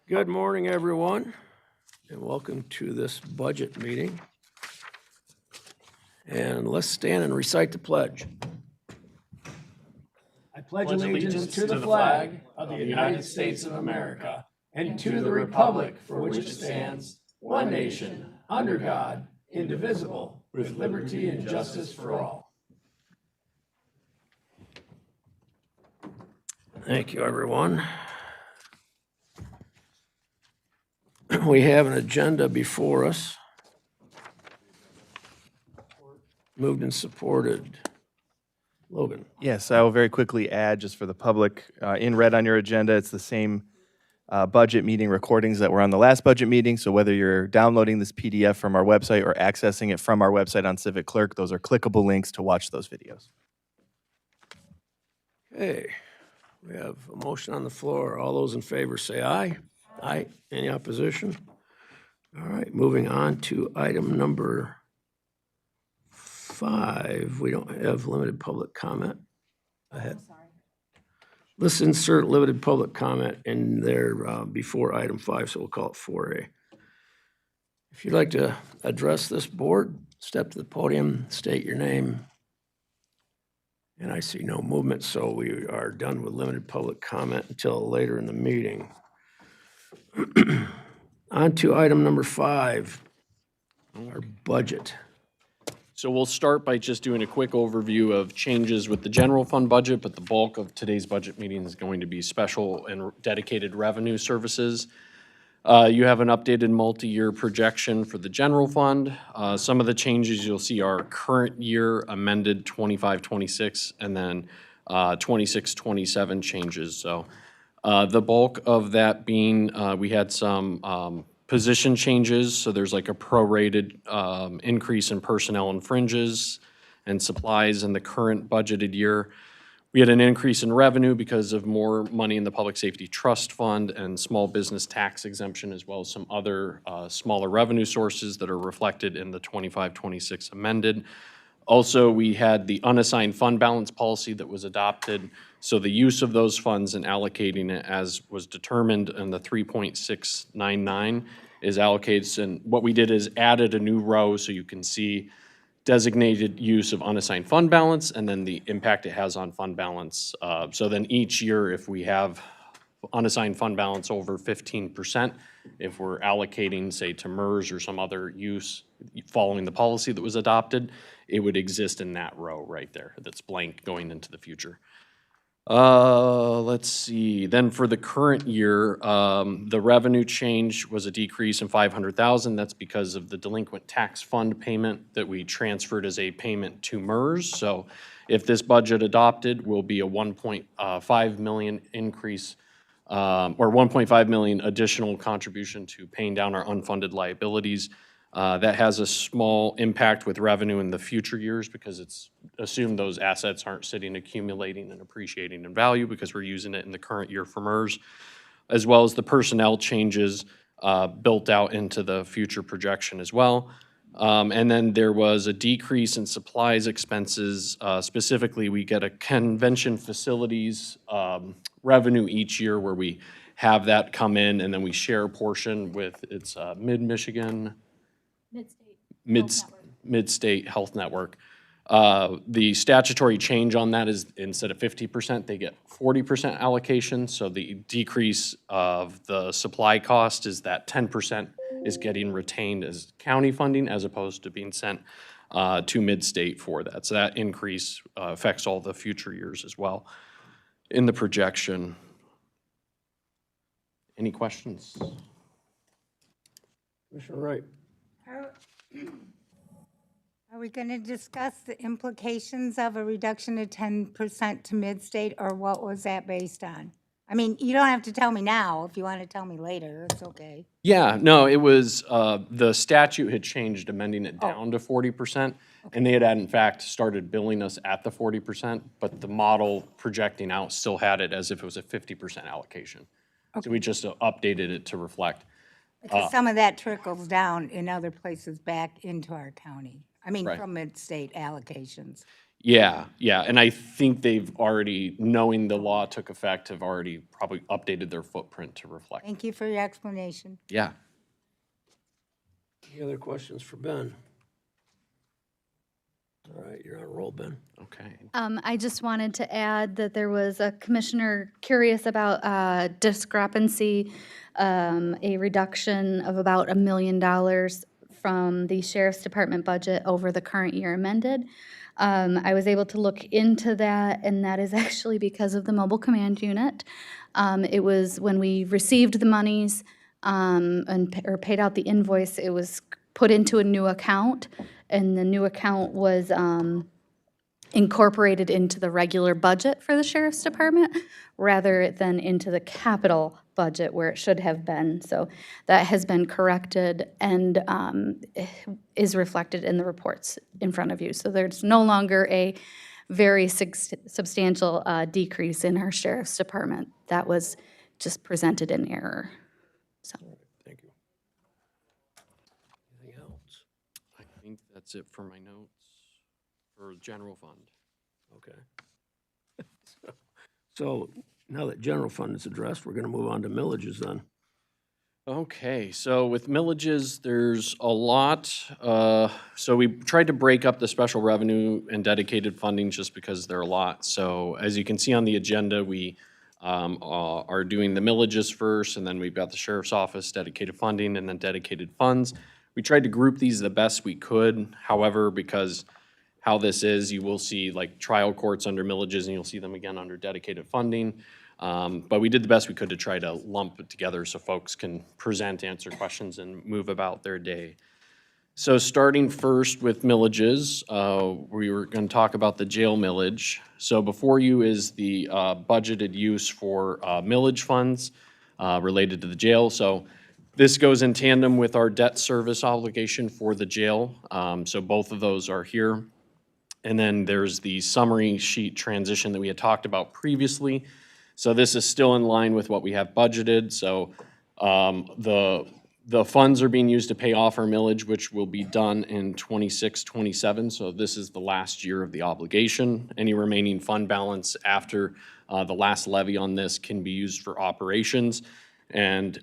Good morning, everyone, and welcome to this budget meeting. And let's stand and recite the pledge. I pledge allegiance to the flag of the United States of America and to the republic for which it stands, one nation, under God, indivisible, with liberty and justice for all. Thank you, everyone. We have an agenda before us. Moved and supported. Logan. Yes, I will very quickly add, just for the public, in red on your agenda, it's the same budget meeting recordings that were on the last budget meeting. So whether you're downloading this PDF from our website or accessing it from our website on Civic Clerk, those are clickable links to watch those videos. Okay, we have a motion on the floor. All those in favor say aye. Aye. Any opposition? All right, moving on to item number 5. We don't have limited public comment. Ahead. Let's insert limited public comment in there before item 5, so we'll call it 4A. If you'd like to address this board, step to the podium, state your name. And I see no movement, so we are done with limited public comment until later in the meeting. On to item number 5, our budget. So we'll start by just doing a quick overview of changes with the general fund budget, but the bulk of today's budget meeting is going to be special and dedicated revenue services. You have an updated multi-year projection for the general fund. Some of the changes you'll see are current year amended 25-26 and then 26-27 changes. So the bulk of that being, we had some position changes, so there's like a prorated increase in personnel and fringes and supplies in the current budgeted year. We had an increase in revenue because of more money in the Public Safety Trust Fund and small business tax exemption, as well as some other smaller revenue sources that are reflected in the 25-26 amended. Also, we had the unassigned fund balance policy that was adopted. So the use of those funds and allocating it as was determined in the 3.699 is allocated. And what we did is added a new row so you can see designated use of unassigned fund balance and then the impact it has on fund balance. So then each year, if we have unassigned fund balance over 15%, if we're allocating, say, to MERS or some other use following the policy that was adopted, it would exist in that row right there that's blank going into the future. Let's see, then for the current year, the revenue change was a decrease in $500,000. That's because of the delinquent tax fund payment that we transferred as a payment to MERS. So if this budget adopted, will be a 1.5 million increase, or 1.5 million additional contribution to paying down our unfunded liabilities. That has a small impact with revenue in the future years because it's assumed those assets aren't sitting accumulating and appreciating in value because we're using it in the current year for MERS, as well as the personnel changes built out into the future projection as well. And then there was a decrease in supplies expenses. Specifically, we get a convention facilities revenue each year where we have that come in and then we share a portion with its Mid-Michigan Mid-State Health Network. The statutory change on that is instead of 50%, they get 40% allocation. So the decrease of the supply cost is that 10% is getting retained as county funding as opposed to being sent to Mid-State for that. So that increase affects all the future years as well in the projection. Any questions? Commissioner Wright. Are we going to discuss the implications of a reduction of 10% to Mid-State, or what was that based on? I mean, you don't have to tell me now. If you want to tell me later, it's okay. Yeah, no, it was, the statute had changed, amending it down to 40%. And they had in fact started billing us at the 40%, but the model projecting out still had it as if it was a 50% allocation. So we just updated it to reflect. Because some of that trickles down in other places back into our county. I mean, Right. from Mid-State allocations. Yeah, yeah, and I think they've already, knowing the law took effect, have already probably updated their footprint to reflect. Thank you for your explanation. Yeah. Any other questions for Ben? All right, you're on a roll, Ben. Okay. I just wanted to add that there was a commissioner curious about discrepancy, a reduction of about $1 million from the sheriff's department budget over the current year amended. I was able to look into that, and that is actually because of the mobile command unit. It was when we received the monies or paid out the invoice, it was put into a new account, and the new account was incorporated into the regular budget for the sheriff's department rather than into the capital budget where it should have been. So that has been corrected and is reflected in the reports in front of you. So there's no longer a very substantial decrease in our sheriff's department. That was just presented in error. So. Thank you. Anything else? I think that's it for my notes for general fund. Okay. So now that general fund is addressed, we're gonna move on to millages then. Okay, so with millages, there's a lot. So we tried to break up the special revenue and dedicated funding just because there are a lot. So as you can see on the agenda, we are doing the millages first, and then we've got the sheriff's office, dedicated funding, and then dedicated funds. We tried to group these the best we could. However, because how this is, you will see like trial courts under millages, and you'll see them again under dedicated funding. But we did the best we could to try to lump it together so folks can present, answer questions, and move about their day. So starting first with millages, we were going to talk about the jail millage. So before you is the budgeted use for millage funds related to the jail. So this goes in tandem with our debt service obligation for the jail. So both of those are here. And then there's the summary sheet transition that we had talked about previously. So this is still in line with what we have budgeted. So the funds are being used to pay off our millage, which will be done in 26, 27. So this is the last year of the obligation. Any remaining fund balance after the last levy on this can be used for operations. And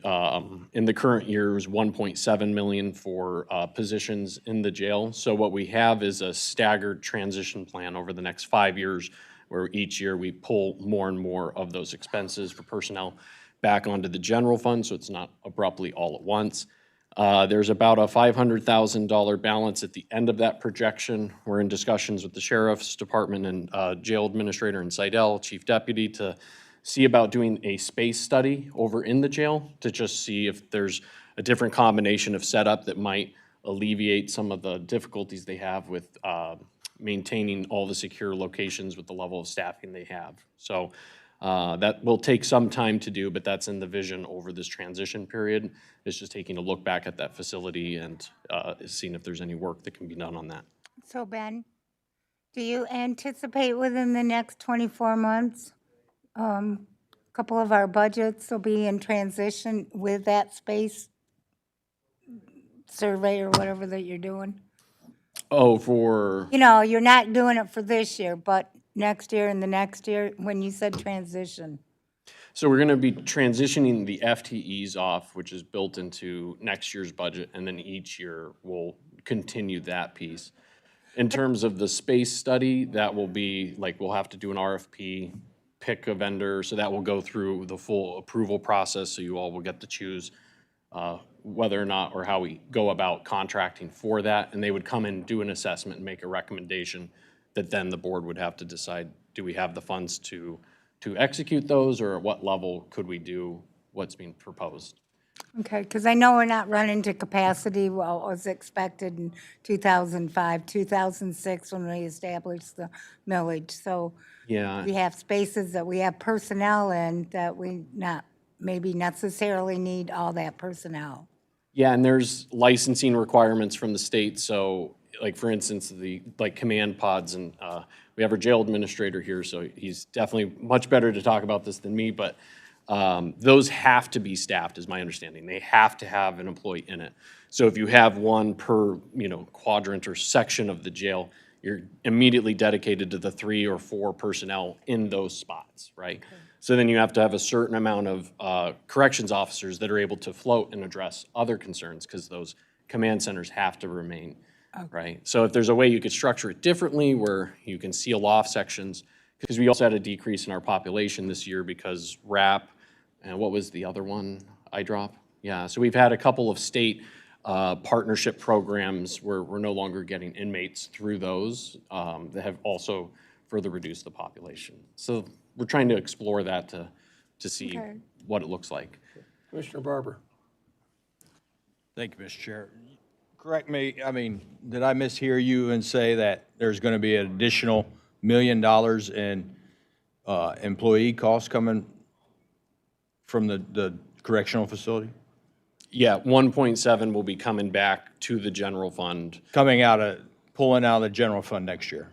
in the current year, it was 1.7 million for positions in the jail. So what we have is a staggered transition plan over the next 5 years, where each year we pull more and more of those expenses for personnel back onto the general fund, so it's not abruptly all at once. There's about a $500,000 balance at the end of that projection. We're in discussions with the sheriff's department and jail administrator and Seidel, chief deputy, to see about doing a space study over in the jail to just see if there's a different combination of setup that might alleviate some of the difficulties they have with maintaining all the secure locations with the level of staffing they have. So that will take some time to do, but that's in the vision over this transition period. It's just taking a look back at that facility and seeing if there's any work that can be done on that. So Ben, do you anticipate within the next 24 months, a couple of our budgets will be in transition with that space survey or whatever that you're doing? Oh, for, You know, you're not doing it for this year, but next year and the next year, when you said transition. so we're gonna be transitioning the FTEs off, which is built into next year's budget, and then each year we'll continue that piece. In terms of the space study, that will be, like, we'll have to do an RFP, pick a vendor, so that will go through the full approval process, so you all will get to choose whether or not, or how we go about contracting for that, and they would come and do an assessment and make a recommendation that then the board would have to decide, do we have the funds to execute those, or at what level could we do what's being proposed? Okay, because I know we're not running to capacity what was expected in 2005, 2006 when we established the millage. So Yeah. we have spaces that we have personnel in that we not maybe necessarily need all that personnel. Yeah, and there's licensing requirements from the state, so, like, for instance, the, like, command pods, and we have our jail administrator here, so he's definitely much better to talk about this than me, but those have to be staffed, is my understanding. They have to have an employee in it. So if you have one per, quadrant or section of the jail, you're immediately dedicated to the 3 or 4 personnel in those spots, right? So then you have to have a certain amount of corrections officers that are able to float and address other concerns, because those command centers have to remain, right? So if there's a way you could structure it differently where you can seal off sections, because we also had a decrease in our population this year because RAP, and what was the other one? iDrop? Yeah, so we've had a couple of state partnership programs where we're no longer getting inmates through those that have also further reduced the population. So we're trying to explore that to see Okay. what it looks like. Commissioner Barber. Thank you, Mr. Chair. Correct me, I mean, did I mishear you and say that there's going to be an additional $1 million in employee costs coming from the correctional facility? Yeah, 1.7 will be coming back to the general fund. Pulling out of the general fund next year?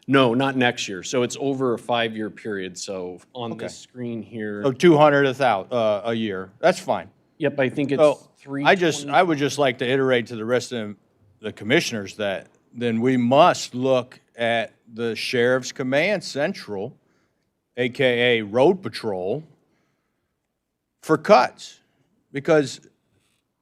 No, not next year. So it's over a 5-year period. So on this screen here, So 200 a year, that's fine. yep, I think it's So 3. I would just like to iterate to the rest of the commissioners that then we must look at the Sheriff's Command Central, AKA Road Patrol, for cuts. Because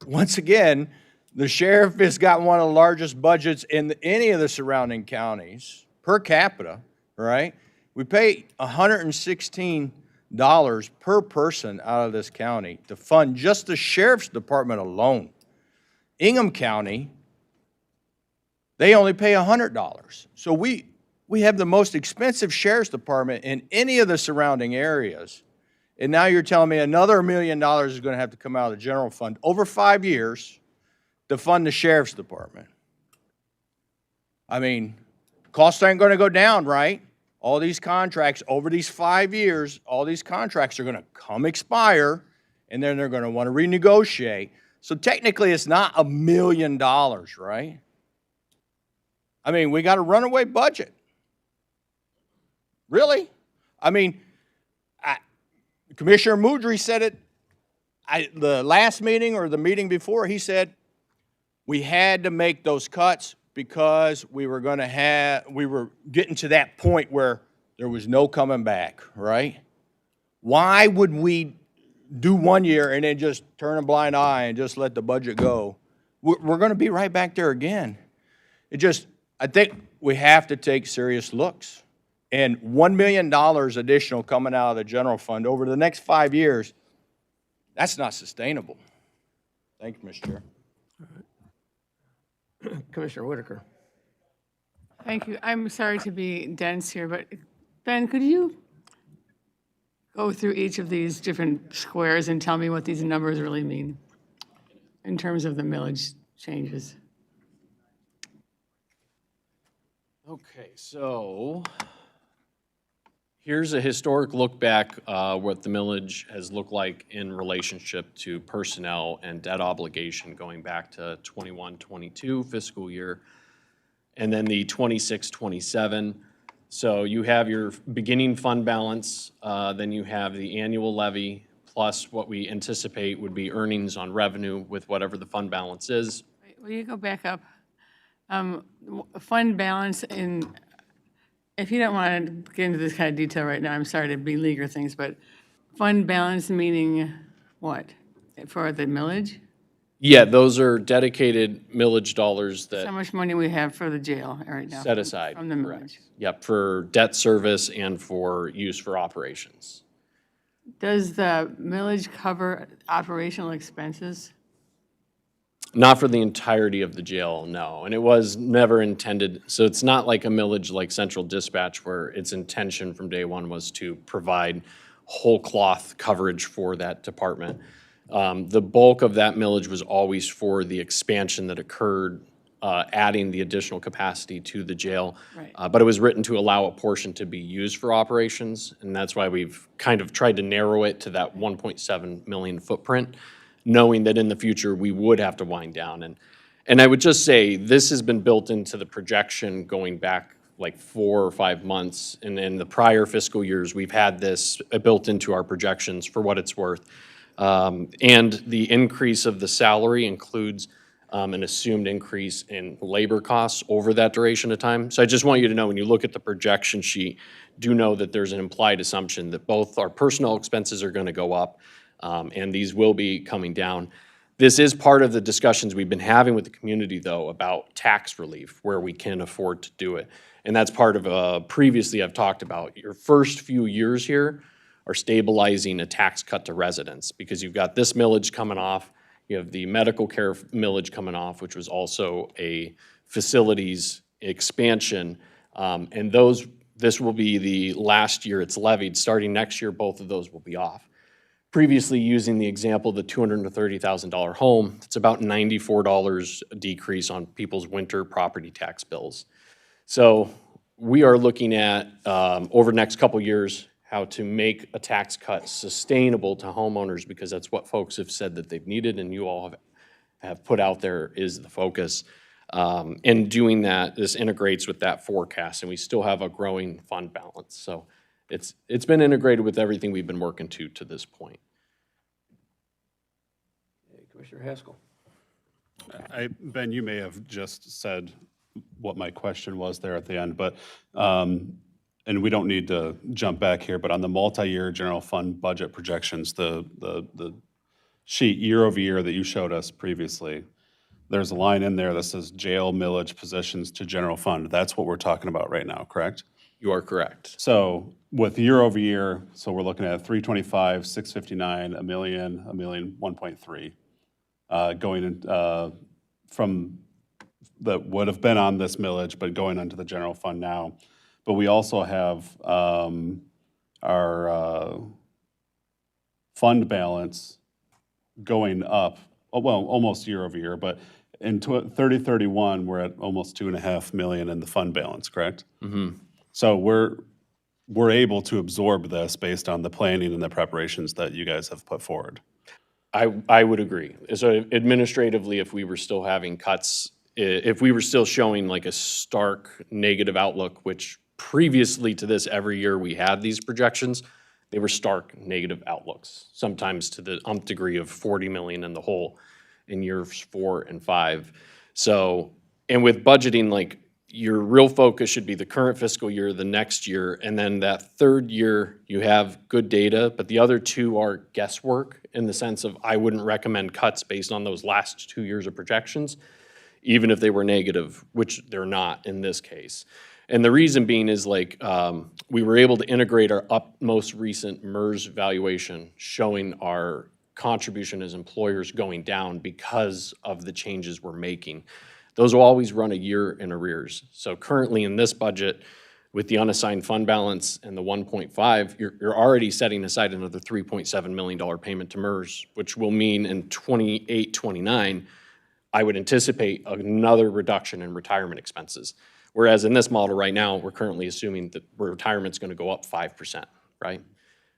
once again, the sheriff has got one of the largest budgets in any of the surrounding counties per capita, right? We pay $116 per person out of this county to fund just the sheriff's department alone. Ingham County, they only pay $100. So we have the most expensive sheriff's department in any of the surrounding areas. And now you're telling me another $1 million is going to have to come out of the general fund over 5 years to fund the sheriff's department. I mean, costs aren't going to go down, right? All these contracts over these 5 years, all these contracts are going to come expire, and then they're going to want to renegotiate. So technically, it's not $1 million, right? I mean, we got a runaway budget. Really? I mean, Commissioner Moudry said it, the last meeting or the meeting before, he said, we had to make those cuts because we were getting to that point where there was no coming back, right? Why would we do 1 year and then just turn a blind eye and just let the budget go? We're going to be right back there again. I think we have to take serious looks. And $1 million additional coming out of the general fund over the next 5 years, that's not sustainable. Thank you, Mr. Chair. Commissioner Whitaker. Thank you. I'm sorry to be dense here, but Ben, could you go through each of these different squares and tell me what these numbers really mean in terms of the millage changes? Okay, so here's a historic look back, what the millage has looked like in relationship to personnel and debt obligation going back to 21-22 fiscal year, and then the 26-27. So you have your beginning fund balance, then you have the annual levy, plus what we anticipate would be earnings on revenue with whatever the fund balance is. Will you go back up? Fund balance if you don't want to get into this kind of detail right now, I'm sorry to beleaguer things, but fund balance meaning what? For the millage? Yeah, those are dedicated millage dollars How that much money we have for the jail right now? set aside. From the correct. millage. Yep, for debt service and for use for operations. Does the millage cover operational expenses? Not for the entirety of the jail, no. And it was never intended, so it's not like a millage like Central Dispatch where its intention from day one was to provide whole cloth coverage for that department. The bulk of that millage was always for the expansion that occurred, adding the additional capacity to the jail. Right. But it was written to allow a portion to be used for operations, and that's why we've kind of tried to narrow it to that 1.7 million footprint, knowing that in the future we would have to wind down. And I would just say, this has been built into the projection going back like 4 or 5 months. And in the prior fiscal years, we've had this built into our projections for what it's worth. And the increase of the salary includes an assumed increase in labor costs over that duration of time. So I just want you to know, when you look at the projection sheet, do know that there's an implied assumption that both our personnel expenses are going to go up, and these will be coming down. This is part of the discussions we've been having with the community, though, about tax relief, where we can afford to do it. And that's part of, previously I've talked about, your first few years here are stabilizing a tax cut to residents, because you've got this millage coming off, you have the medical care millage coming off, which was also a facilities expansion. And this will be the last year it's levied. Starting next year, both of those will be off. Previously, using the example of the $230,000 home, it's about $94 decrease on people's winter property tax bills. So we are looking at, over the next couple years, how to make a tax cut sustainable to homeowners, because that's what folks have said that they've needed, and you all have put out there is the focus. In doing that, this integrates with that forecast, and we still have a growing fund balance. So it's been integrated with everything we've been working to this point. Commissioner Haskell. Ben, you may have just said what my question was there at the end, but, and we don't need to jump back here, but on the multi-year general fund budget projections, the sheet year over year that you showed us previously, there's a line in there that says jail millage positions to general fund. That's what we're talking about right now, correct? You are correct. So with year over year, so we're looking at 325, 659, a million, 1.3, going in, from that would have been on this millage, but going into the general fund now. But we also have our fund balance going up, well, almost year over year, but in 3031, we're at almost 2.5 million in the fund balance, correct? Mm-hmm. So we're able to absorb this based on the planning and the preparations that you guys have put forward. I would agree. So administratively, if we were still having cuts, if we were still showing like a stark negative outlook, which previously to this, every year we had these projections, they were stark negative outlooks, sometimes to the nth degree of 40 million in the hole in years 4 and 5. So, and with budgeting, like, your real focus should be the current fiscal year, the next year, and then that third year you have good data, but the other two are guesswork, in the sense of I wouldn't recommend cuts based on those last 2 years of projections, even if they were negative, which they're not in this case. And the reason being is, like, we were able to integrate our most recent MERS valuation showing our contribution as employers going down because of the changes we're making. Those will always run a year in arrears. So currently in this budget, with the unassigned fund balance and the 1.5, you're already setting aside another $3.7 million payment to MERS, which will mean in 28, 29, I would anticipate another reduction in retirement expenses. Whereas in this model right now, we're currently assuming that retirement's gonna go up 5%, right?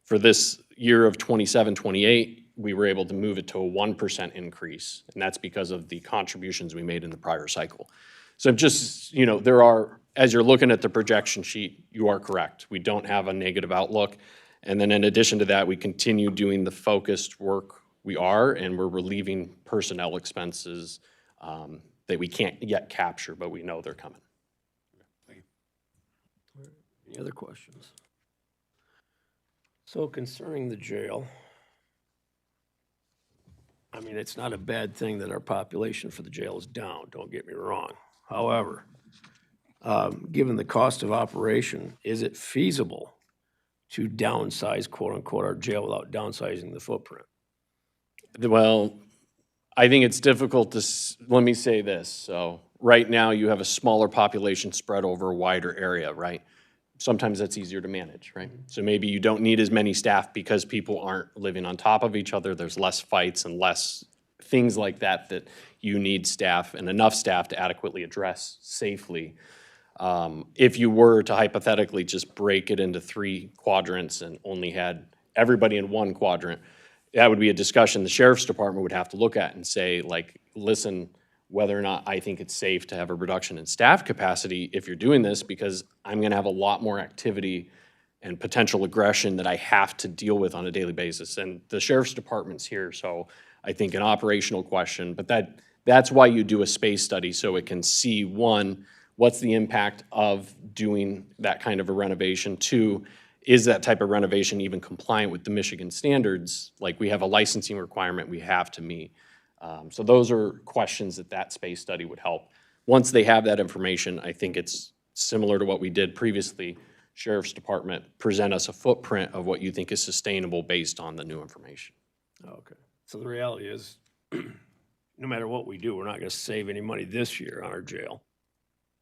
For this year of 27, 28, we were able to move it to a 1% increase, and that's because of the contributions we made in the prior cycle. So just, you know, there are, as you're looking at the projection sheet, you are correct. We don't have a negative outlook. And then in addition to that, we continue doing the focused work we are, and we're relieving personnel expenses that we can't yet capture, but we know they're coming. Any other questions? So concerning the jail, I mean, it's not a bad thing that our population for the jail is down, don't get me wrong. However, given the cost of operation, is it feasible to downsize, quote-unquote, our jail without downsizing the footprint? Well, I think it's difficult to, let me say this. So right now you have a smaller population spread over a wider area, right? Sometimes that's easier to manage, right? So maybe you don't need as many staff because people aren't living on top of each other. There's less fights and less things like that that you need staff and enough staff to adequately address safely. If you were to hypothetically just break it into 3 quadrants and only had everybody in one quadrant, that would be a discussion the sheriff's department would have to look at and say, like, listen, whether or not I think it's safe to have a reduction in staff capacity if you're doing this, because I'm gonna have a lot more activity and potential aggression that I have to deal with on a daily basis. And the sheriff's department's here, so I think an operational question, but That's why you do a space study, so it can see, one, what's the impact of doing that kind of a renovation? Two, is that type of renovation even compliant with the Michigan standards? Like, we have a licensing requirement we have to meet. So those are questions that space study would help. Once they have that information, I think it's similar to what we did previously. Sheriff's Department, present us a footprint of what you think is sustainable based on the new information. Okay. So the reality is, no matter what we do, we're not gonna save any money this year on our jail.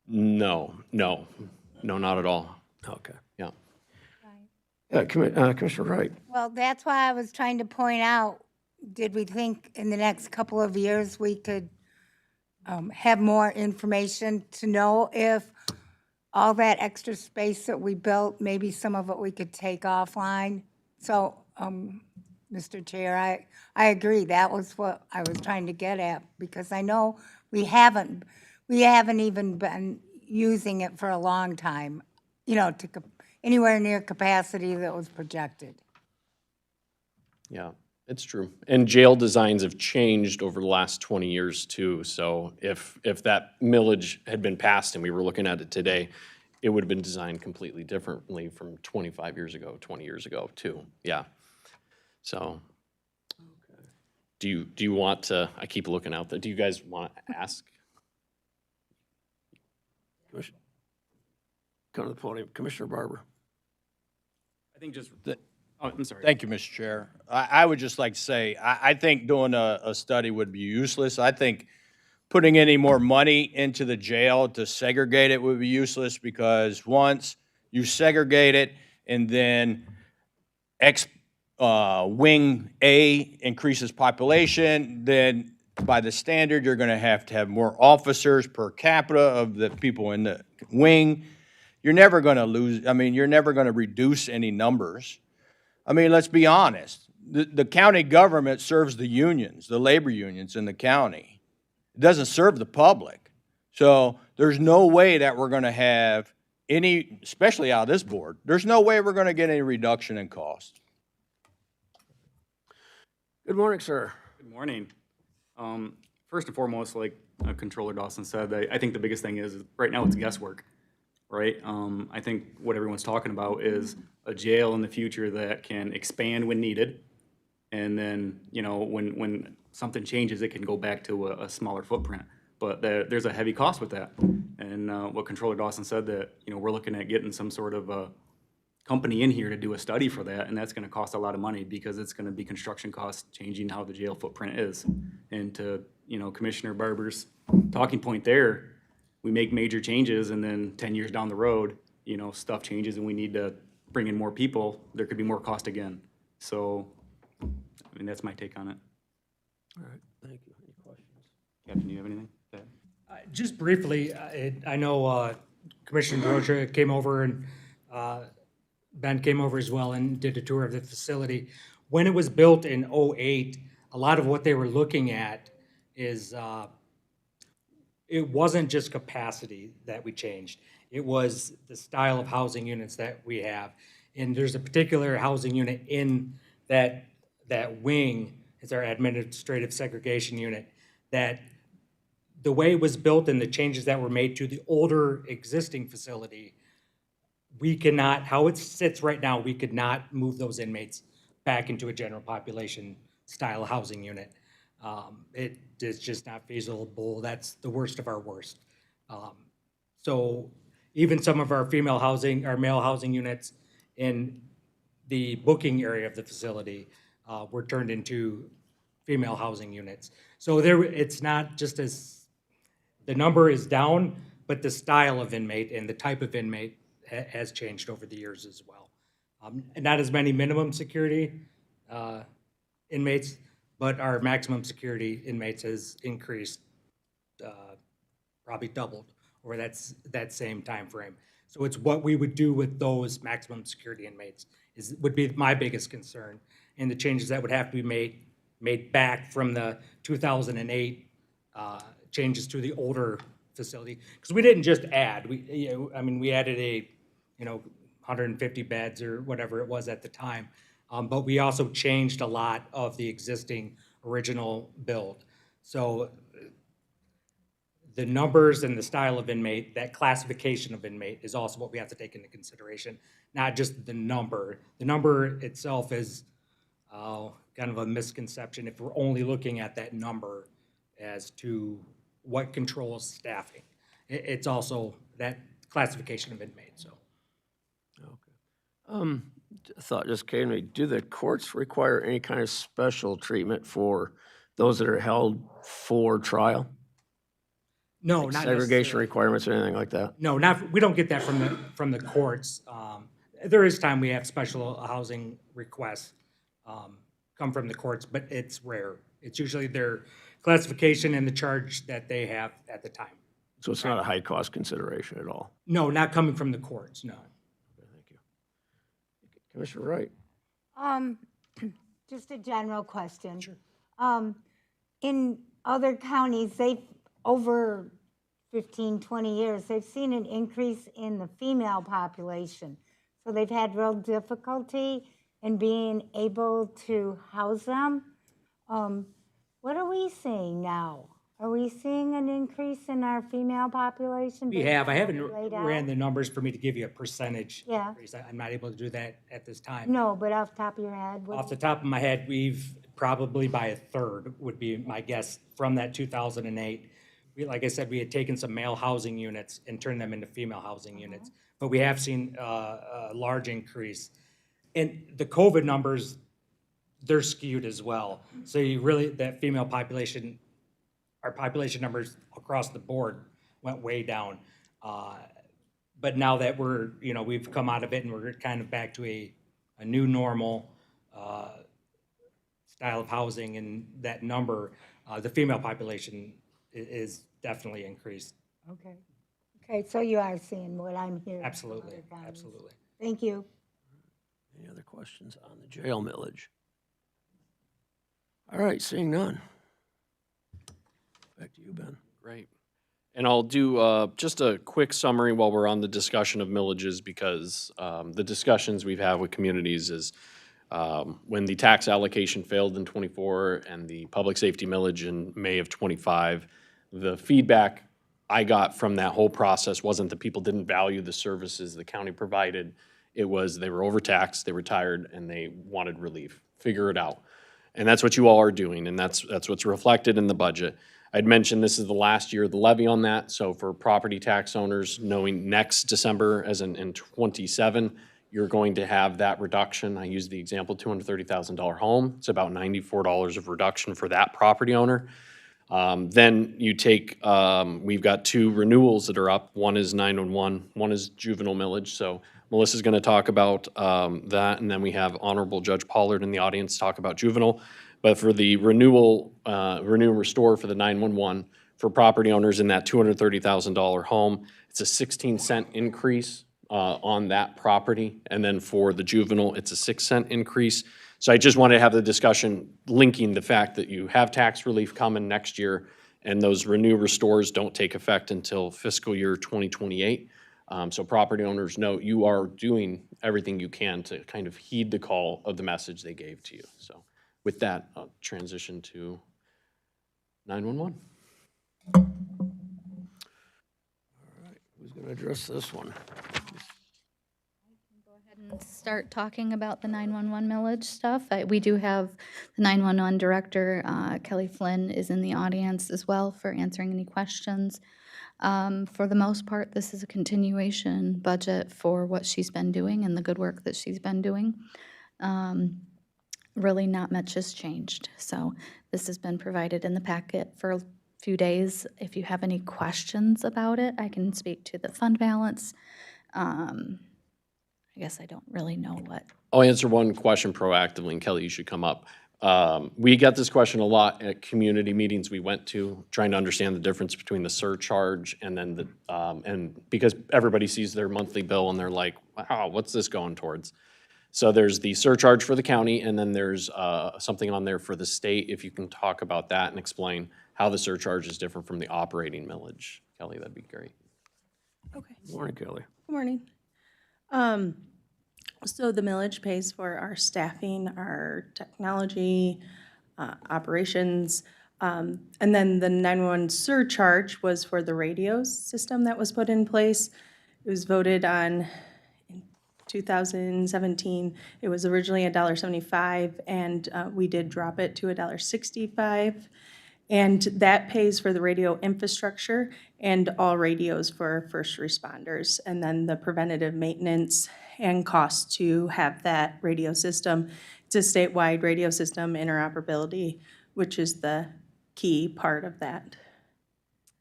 No, not at all. Okay. Yeah. Commissioner Wright. Well, that's why I was trying to point out, did we think in the next couple of years we could have more information to know if all that extra space that we built, maybe some of it we could take offline? So, Mr. Chair, I agree. That was what I was trying to get at, because I know we haven't even been using it for a long time, you know, to anywhere near capacity that was projected. Yeah, it's true. And jail designs have changed over the last 20 years too. So if that millage had been passed and we were looking at it today, it would have been designed completely differently from 25 years ago, 20 years ago too. Yeah. So do you want to, I keep looking out there, do you guys want to ask? Come to the podium. Commissioner Barber. I think just, oh, I'm sorry. Thank you, Mr. Chair. I would just like to say, I think doing a study would be useless. I think putting any more money into the jail to segregate it would be useless, because once you segregate it and then wing A increases population, then by the standard, you're gonna have to have more officers per capita of the people in the wing. You're never gonna lose, I mean, you're never gonna reduce any numbers. I mean, let's be honest. The county government serves the unions, the labor unions in the county. It doesn't serve the public. So there's no way that we're gonna have any, especially out of this board, there's no way we're gonna get any reduction in cost. Good morning, sir. Good morning. First and foremost, like Controller Dawson said, I think the biggest thing is right now it's guesswork, right? I think what everyone's talking about is a jail in the future that can expand when needed. And then, you know, when something changes, it can go back to a smaller footprint. But there's a heavy cost with that. And what Controller Dawson said, that, you know, we're looking at getting some sort of a company in here to do a study for that, and that's gonna cost a lot of money, because it's gonna be construction costs changing how the jail footprint is. And to, you know, Commissioner Barber's talking point there, we make major changes, and then 10 years down the road, you know, stuff changes and we need to bring in more people, there could be more cost again. So, I mean, that's my take on it. All right, thank you. Any questions? Captain, do you have anything to add? Just briefly, I know Commissioner Brocha came over, and Ben came over as well and did a tour of the facility. When it was built in '08, a lot of what they were looking at is, it wasn't just capacity that we changed. It was the style of housing units that we have. And there's a particular housing unit in that wing, it's our administrative segregation unit, that the way it was built and the changes that were made to the older existing facility, we cannot, how it sits right now, we could not move those inmates back into a general population style housing unit. It is just not feasible. That's the worst of our worst. So even some of our female housing, our male housing units in the booking area of the facility were turned into female housing units. So there, it's not just as, the number is down, but the style of inmate and the type of inmate has changed over the years as well. Not as many minimum security inmates, but our maximum security inmates has increased, probably doubled over that same time frame. So it's what we would do with those maximum security inmates would be my biggest concern, and the changes that would have to be made back from the 2008 changes to the older facility, because we didn't just add. We added 150 beds or whatever it was at the time, but we also changed a lot of the existing original build. So the numbers and the style of inmate, that classification of inmate is also what we have to take into consideration, not just the number. The number itself is kind of a misconception if we're only looking at that number as to what controls staffing. It's also that classification of inmates, so. A thought just came to me. Do the courts require any kind of special treatment for those that are held for trial? No, Like not segregation necessarily. requirements or anything like that? No, we don't get that from the courts. There is time we have special housing requests come from the courts, but it's rare. It's usually their classification and the charge that they have at the time. So it's not a high-cost consideration at all? No, not coming from the courts, no. Thank you. Commissioner Wright? Just a general question. Sure. In other counties, over 15, 20 years, they've seen an increase in the female population. So they've had real difficulty in being able to house them. What are we seeing now? Are we seeing an increase in our female population? We have, I haven't Laid out? ran the numbers for me to give you a percentage. Yeah. increase. I'm not able to do that at this time. No, but off the top of your head? Off the top of my head, we've probably by a third would be my guess from that 2008. Like I said, we had taken some male housing units and turned them into female housing units. But we have seen a large increase. And the COVID numbers, they're skewed as well. So you really, that female population, our population numbers across the board went way down. But now that we've come out of it and we're kind of back to a new normal style of housing, and that number, the female population is definitely increased. Okay. Okay, so you are seeing what I'm hearing. from Absolutely, other counties. absolutely. Thank you. Any other questions on the jail millage? All right, seeing none. Back to you, Ben. Great. And I'll do just a quick summary while we're on the discussion of millages, because the discussions we've had with communities is when the tax allocation failed in '24 and the public safety millage in May of '25, the feedback I got from that whole process wasn't that people didn't value the services the county provided. It was they were overtaxed, they were tired, and they wanted relief. Figure it out. And that's what you all are doing, and that's what's reflected in the budget. I'd mentioned this is the last year of the levy on that, so for property tax owners, knowing next December, as in '27, you're going to have that reduction. I used the example, $230,000 home. It's about $94 of reduction for that property owner. Then you take, we've got two renewals that are up. One is 911, one is juvenile millage. So Melissa's going to talk about that, and then we have Honorable Judge Pollard in the audience talk about juvenile. But for the renewal, renew and restore for the 911, for property owners in that $230,000 home, it's a 16-cent increase on that property. And then for the juvenile, it's a 6-cent increase. So I just wanted to have the discussion linking the fact that you have tax relief coming next year, and those renew restores don't take effect until fiscal year 2028. So property owners know you are doing everything you can to kind of heed the call of the message they gave to you. So with that, I'll transition to 911. Who's going to address this one? And start talking about the 911 millage stuff. We do have the 911 director, Kelly Flynn, is in the audience as well for answering any questions. For the most part, this is a continuation budget for what she's been doing and the good work that she's been doing. Really not much has changed. So this has been provided in the packet for a few days. If you have any questions about it, I can speak to the fund balance. I guess I don't really know what. I'll answer one question proactively, and Kelly, you should come up. We get this question a lot at community meetings we went to, trying to understand the difference between the surcharge and then the, and because everybody sees their monthly bill and they're like, wow, what's this going towards? So there's the surcharge for the county, and then there's something on there for the state. If you can talk about that and explain how the surcharge is different from the operating millage, Kelly, that'd be great. Okay, Morning, Kelly. good morning. So the millage pays for our staffing, our technology, operations. And then the 911 surcharge was for the radio system that was put in place. It was voted on in 2017. It was originally $1.75, and we did drop it to $1.65. And that pays for the radio infrastructure and all radios for first responders. And then the preventative maintenance and cost to have that radio system. It's a statewide radio system interoperability, which is the key part of that.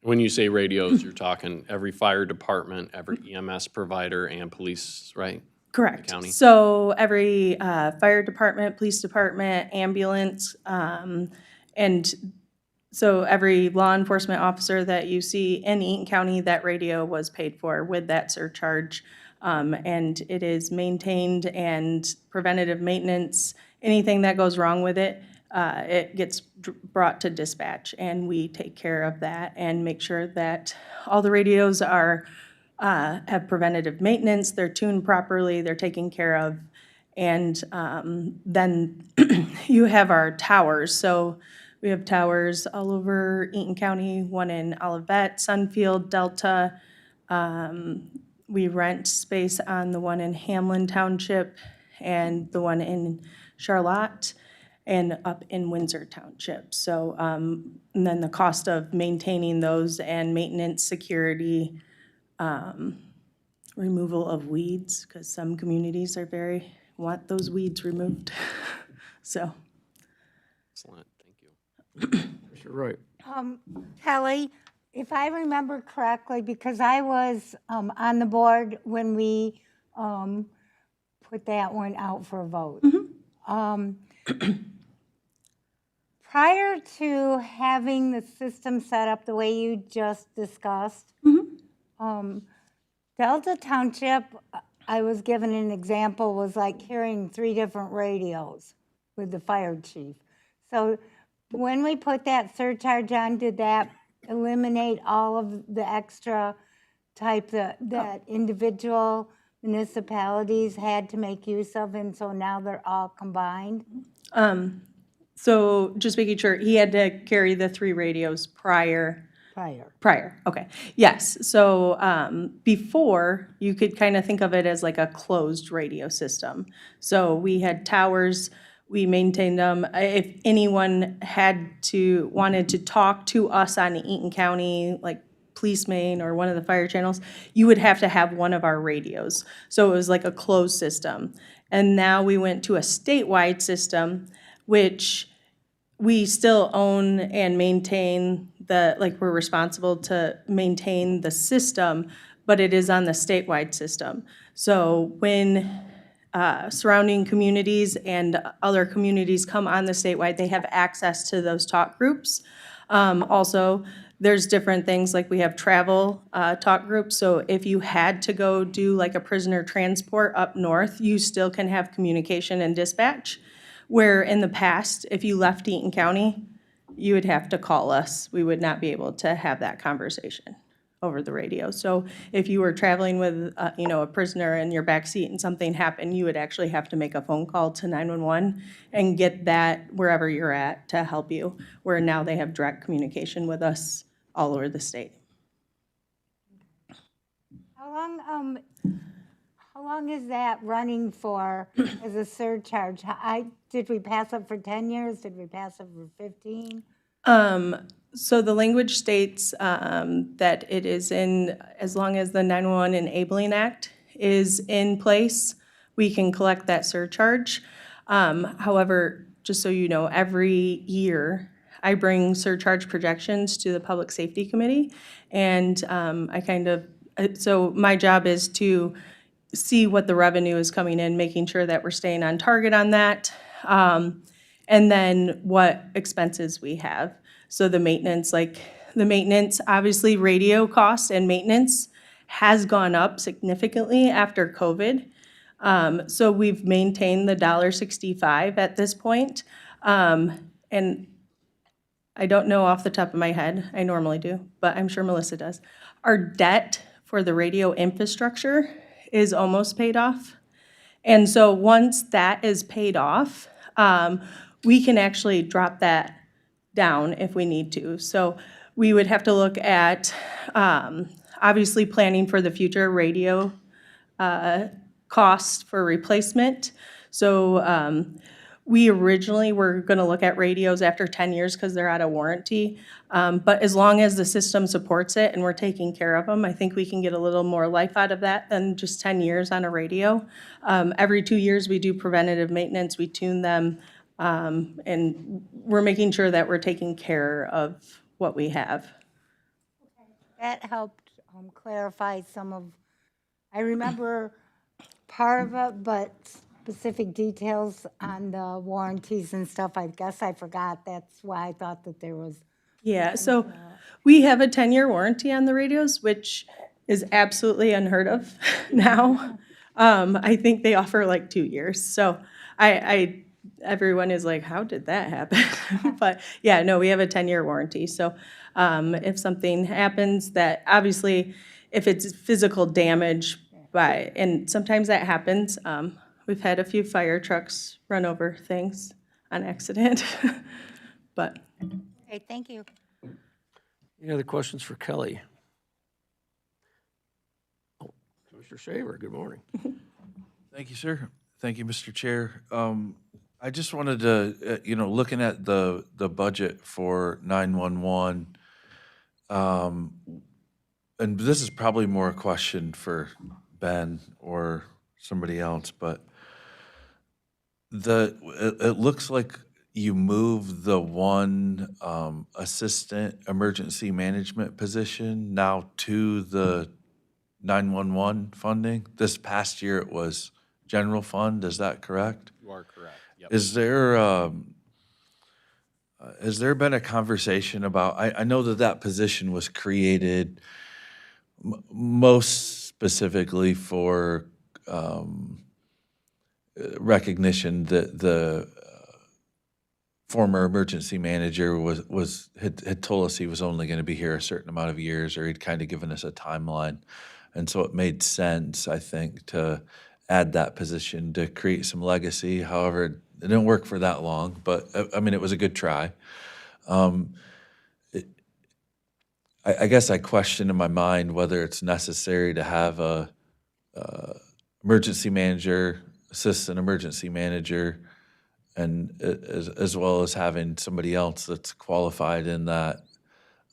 When you say radios, you're talking every fire department, every EMS provider, and police, right? Correct. County. So every fire department, police department, ambulance, and so every law enforcement officer that you see in Eaton County, that radio was paid for with that surcharge. And it is maintained, and preventative maintenance, anything that goes wrong with it, it gets brought to dispatch, and we take care of that and make sure that all the radios are, have preventative maintenance, they're tuned properly, they're taken care of. And then you have our towers. So we have towers all over Eaton County, one in Olivet, Sunfield, Delta. We rent space on the one in Hamlin Township and the one in Charlotte and up in Windsor Township. So, and then the cost of maintaining those and maintenance, security, removal of weeds, because some communities are want those weeds removed. So. Excellent, thank you. You're right. Kelly, if I remember correctly, because I was on the board when we put that one out for a vote. Prior to having the system set up the way you just discussed, Delta Township, I was given an example, was like hearing 3 different radios with the fire chief. So when we put that surcharge on, did that eliminate all of the extra type that individual municipalities had to make use of, and so now they're all combined? So just making sure, he had to carry the 3 radios prior, okay. Yes, so before, you could kind of think of it as like a closed radio system. So we had towers, we maintained them. If anyone wanted to talk to us on Eaton County, like Police Main or one of the fire channels, you would have to have one of our radios. So it was like a closed system. And now we went to a statewide system, which we still own and maintain we're responsible to maintain the system, but it is on the statewide system. So when surrounding communities and other communities come on the statewide, they have access to those talk groups. Also, there's different things, like we have travel talk groups. So if you had to go do like a prisoner transport up north, you still can have communication and dispatch. Where in the past, if you left Eaton County, you would have to call us. We would not be able to have that conversation over the radio. So if you were traveling with, a prisoner in your backseat and something happened, you would actually have to make a phone call to 911 and get that wherever you're at to help you, where now they have direct communication with us all over the state. How long is that running for as a surcharge? Did we pass it for 10 years? Did we pass it for 15? So the language states that it is as long as the 911 Enabling Act is in place, we can collect that surcharge. However, just so you know, every year I bring surcharge projections to the Public Safety Committee, and so my job is to see what the revenue is coming in, making sure that we're staying on target on that, and then what expenses we have. So the maintenance, obviously radio costs and maintenance has gone up significantly after COVID. So we've maintained the $1.65 at this point. And I don't know off the top of my head, I normally do, but I'm sure Melissa does. Our debt for the radio infrastructure is almost paid off. And so once that is paid off, we can actually drop that down if we need to. So we would have to look at, obviously planning for the future radio cost for replacement. So we originally were going to look at radios after 10 years because they're out of warranty. But as long as the system supports it and we're taking care of them, I think we can get a little more life out of that than just 10 years on a radio. Every 2 years, we do preventative maintenance, we tune them, and we're making sure that we're taking care of what we have. That helped clarify some of, I remember part of it, but specific details on the warranties and stuff, I guess I forgot. That's why I thought that there was. Yeah, so we have a 10-year warranty on the radios, which is absolutely unheard of now. I think they offer like 2 years. So everyone is like, how did that happen? But yeah, no, we have a 10-year warranty. So if something happens that, obviously, if it's physical damage and sometimes that happens, we've had a few fire trucks run over things on accident, but. Okay, thank you. Any other questions for Kelly? Oh, Commissioner Shaver, good morning. Thank you, sir. Thank you, Mr. Chair. I just wanted to, looking at the budget for 911, and this is probably more a question for Ben or somebody else, but it looks like you moved the one assistant emergency management position now to the 911 funding. This past year, it was general fund, is that correct? You are correct. Yep. Has there been a conversation about, I know that position was created most specifically for recognition that the former emergency manager had told us he was only going to be here a certain amount of years, or he'd kind of given us a timeline. And so it made sense, I think, to add that position to create some legacy. However, it didn't work for that long, but I mean, it was a good try. I guess I question in my mind whether it's necessary to have a emergency manager, assistant emergency manager, and as well as having somebody else that's qualified in that.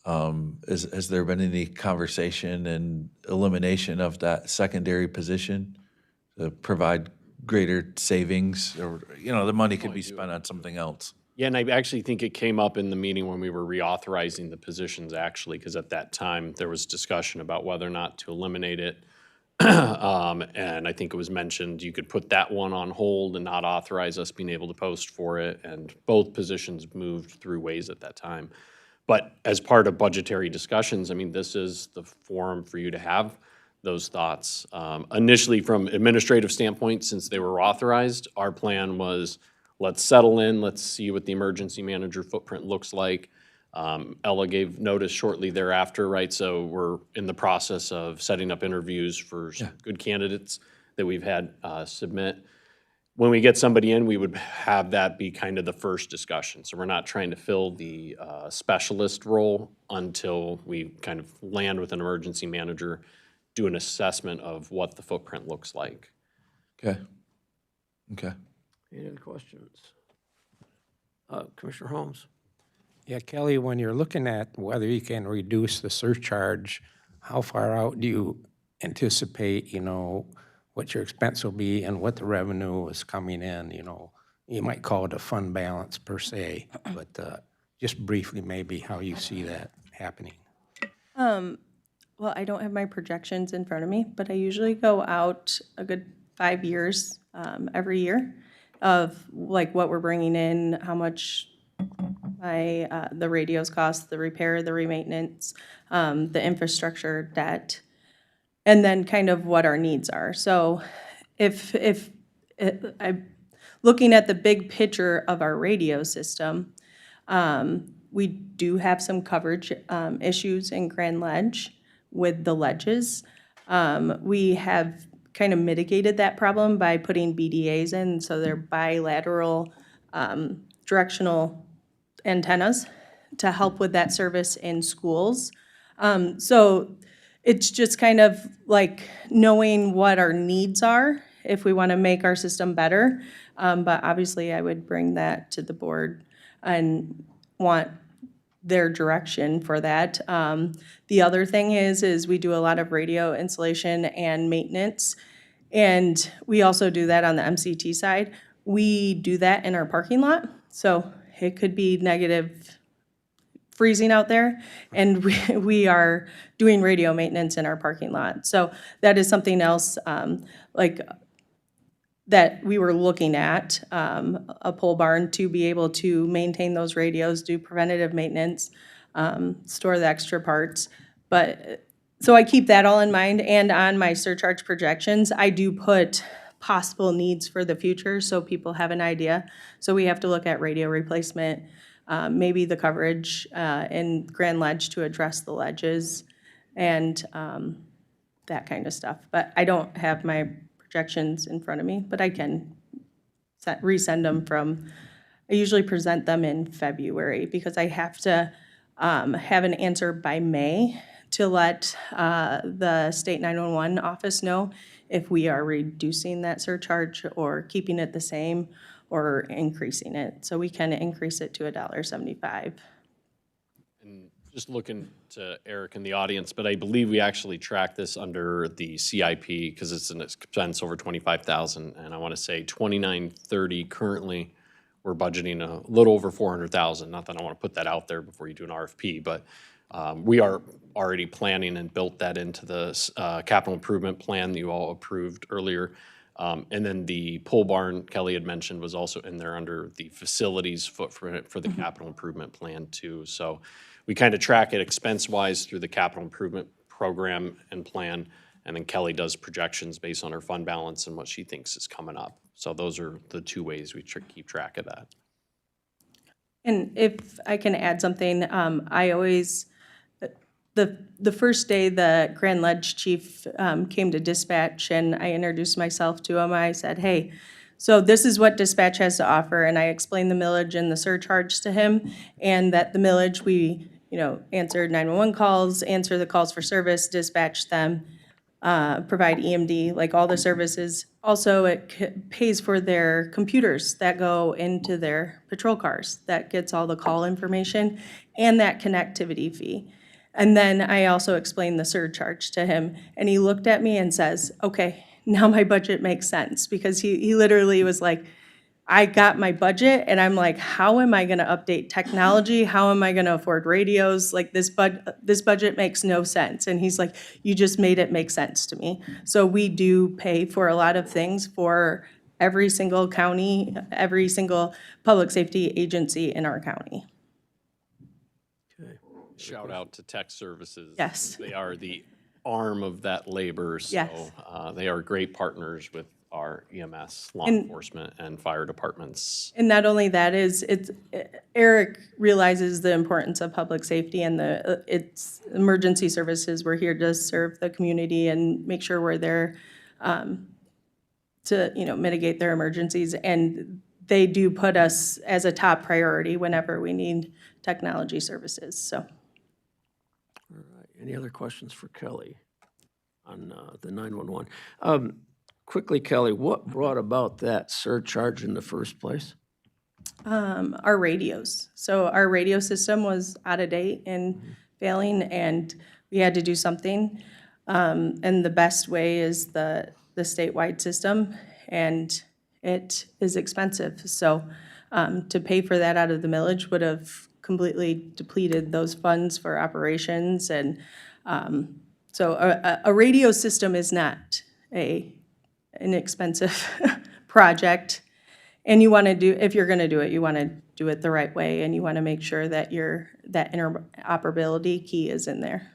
Has there been any conversation and elimination of that secondary position to provide greater savings, or, the money could be spent on something else? Yeah, and I actually think it came up in the meeting when we were reauthorizing the positions, actually, because at that time, there was discussion about whether or not to eliminate it. And I think it was mentioned you could put that one on hold and not authorize us being able to post for it, and both positions moved through ways at that time. But as part of budgetary discussions, I mean, this is the forum for you to have those thoughts. Initially, from administrative standpoint, since they were authorized, our plan was, let's settle in, let's see what the emergency manager footprint looks like. Ella gave notice shortly thereafter, right? So we're in the process of setting up interviews for some good candidates that we've had submit. When we get somebody in, we would have that be kind of the first discussion. So we're not trying to fill the specialist role until we kind of land with an emergency manager, do an assessment of what the footprint looks like. Okay. Any other questions? Commissioner Holmes? Yeah, Kelly, when you're looking at whether you can reduce the surcharge, how far out do you anticipate, what your expense will be and what the revenue is coming in? You might call it a fund balance per se, but just briefly maybe how you see that happening. Well, I don't have my projections in front of me, but I usually go out a good 5 years every year of like what we're bringing in, how much the radios cost, the repair, the re-maintenance, the infrastructure debt, and then kind of what our needs are. So if I'm looking at the big picture of our radio system, we do have some coverage issues in Grand Ledge with the ledges. We have kind of mitigated that problem by putting BDAs in, so they're bilateral directional antennas to help with that service in schools. So it's just kind of like knowing what our needs are if we want to make our system better. But obviously, I would bring that to the board and want their direction for that. The other thing is we do a lot of radio installation and maintenance, and we also do that on the MCT side. We do that in our parking lot, so it could be negative freezing out there, and we are doing radio maintenance in our parking lot. So that is something else like that we were looking at, a pole barn to be able to maintain those radios, do preventative maintenance, store the extra parts. But, so I keep that all in mind, and on my surcharge projections, I do put possible needs for the future so people have an idea. So we have to look at radio replacement, maybe the coverage in Grand Ledge to address the ledges, and that kind of stuff. But I don't have my projections in front of me, but I can resend them from, I usually present them in February because I have to have an answer by May to let the state 911 office know if we are reducing that surcharge or keeping it the same or increasing it. So we can increase it to $1.75. Just looking to Eric in the audience, but I believe we actually track this under the CIP because it's an expense over 25,000, and I want to say 2930 currently. We're budgeting a little over 400,000. Not that I want to put that out there before you do an RFP, but we are already planning and built that into the capital improvement plan that you all approved earlier. And then the pole barn Kelly had mentioned was also in there under the facilities footprint for the capital improvement plan too. So we kind of track it expense-wise through the capital improvement program and plan, and then Kelly does projections based on her fund balance and what she thinks is coming up. So those are the two ways we keep track of that. And if I can add something, I always, the first day the Grand Ledge chief came to dispatch and I introduced myself to him, I said, hey, so this is what dispatch has to offer, and I explained the millage and the surcharge to him, and that the millage, we, answer 911 calls, answer the calls for service, dispatch them, provide EMD, like all the services. Also, it pays for their computers that go into their patrol cars. That gets all the call information and that connectivity fee. And then I also explained the surcharge to him, and he looked at me and says, okay, now my budget makes sense, because he literally was like, I got my budget, and I'm like, how am I gonna update technology? How am I gonna afford radios? Like, this budget makes no sense. And he's like, you just made it make sense to me. So we do pay for a lot of things for every single county, every single public safety agency in our county. Shout out to tech services. Yes. They are the arm of that labor, so Yes. They are great partners with our EMS, law And- enforcement, and fire departments. And not only that Eric realizes the importance of public safety and it's emergency services. We're here to serve the community and make sure we're there to, mitigate their emergencies. And they do put us as a top priority whenever we need technology services, so. All right. Any other questions for Kelly on the 911? Quickly, Kelly, what brought about that surcharge in the first place? Our radios. So our radio system was out of date and failing, and we had to do something. And the best way is the statewide system, and it is expensive. So to pay for that out of the millage would have completely depleted those funds for operations. And so a radio system is not an expensive project. And you want to do, if you're going to do it, you want to do it the right way, and you want to make sure that that interoperability key is in there.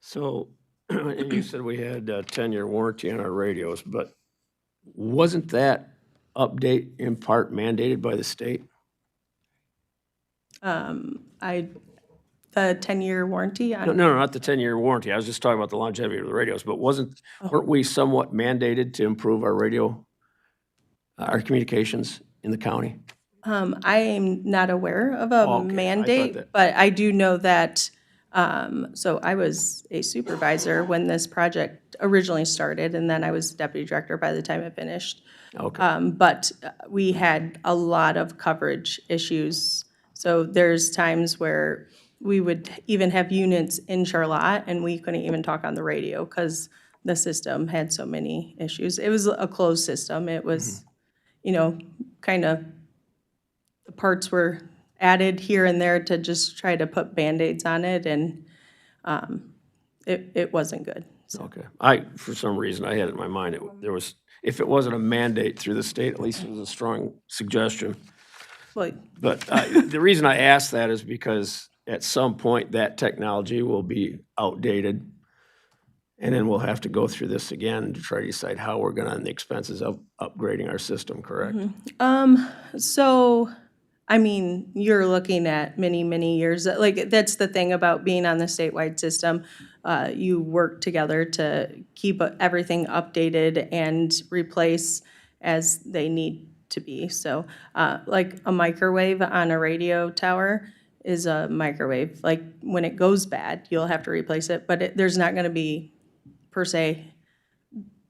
So, and you said we had a 10-year warranty on our radios, but wasn't that update in part mandated by the state? The 10-year warranty on. No, not the 10-year warranty. I was just talking about the longevity of the radios, but weren't we somewhat mandated to improve our radio, our communications in the county? I am not aware of Oh, a okay. I thought mandate, that- but I do know that, so I was a supervisor when this project originally started, and then I was deputy director by the time it finished. Okay, But we had a lot of coverage issues. So there's times where we would even have units in Charlotte, and we couldn't even talk on the radio because the system had so many issues. It was a closed system. It was, kind of, the parts were added here and there to just try to put Band-Aids on it, and it wasn't good. So okay. For some reason, I had it in my mind, if it wasn't a mandate through the state, at least it was a strong suggestion. well, But the reason I ask that is because at some point, that technology will be outdated. And then we'll have to go through this again to try to decide how we're gonna, on the expenses of upgrading our system, correct? So, I mean, you're looking at many, many years. Like, that's the thing about being on the statewide system. You work together to keep everything updated and replace as they need to be. So, like a microwave on a radio tower is a microwave. Like, when it goes bad, you'll have to replace it, but there's not gonna be, per se,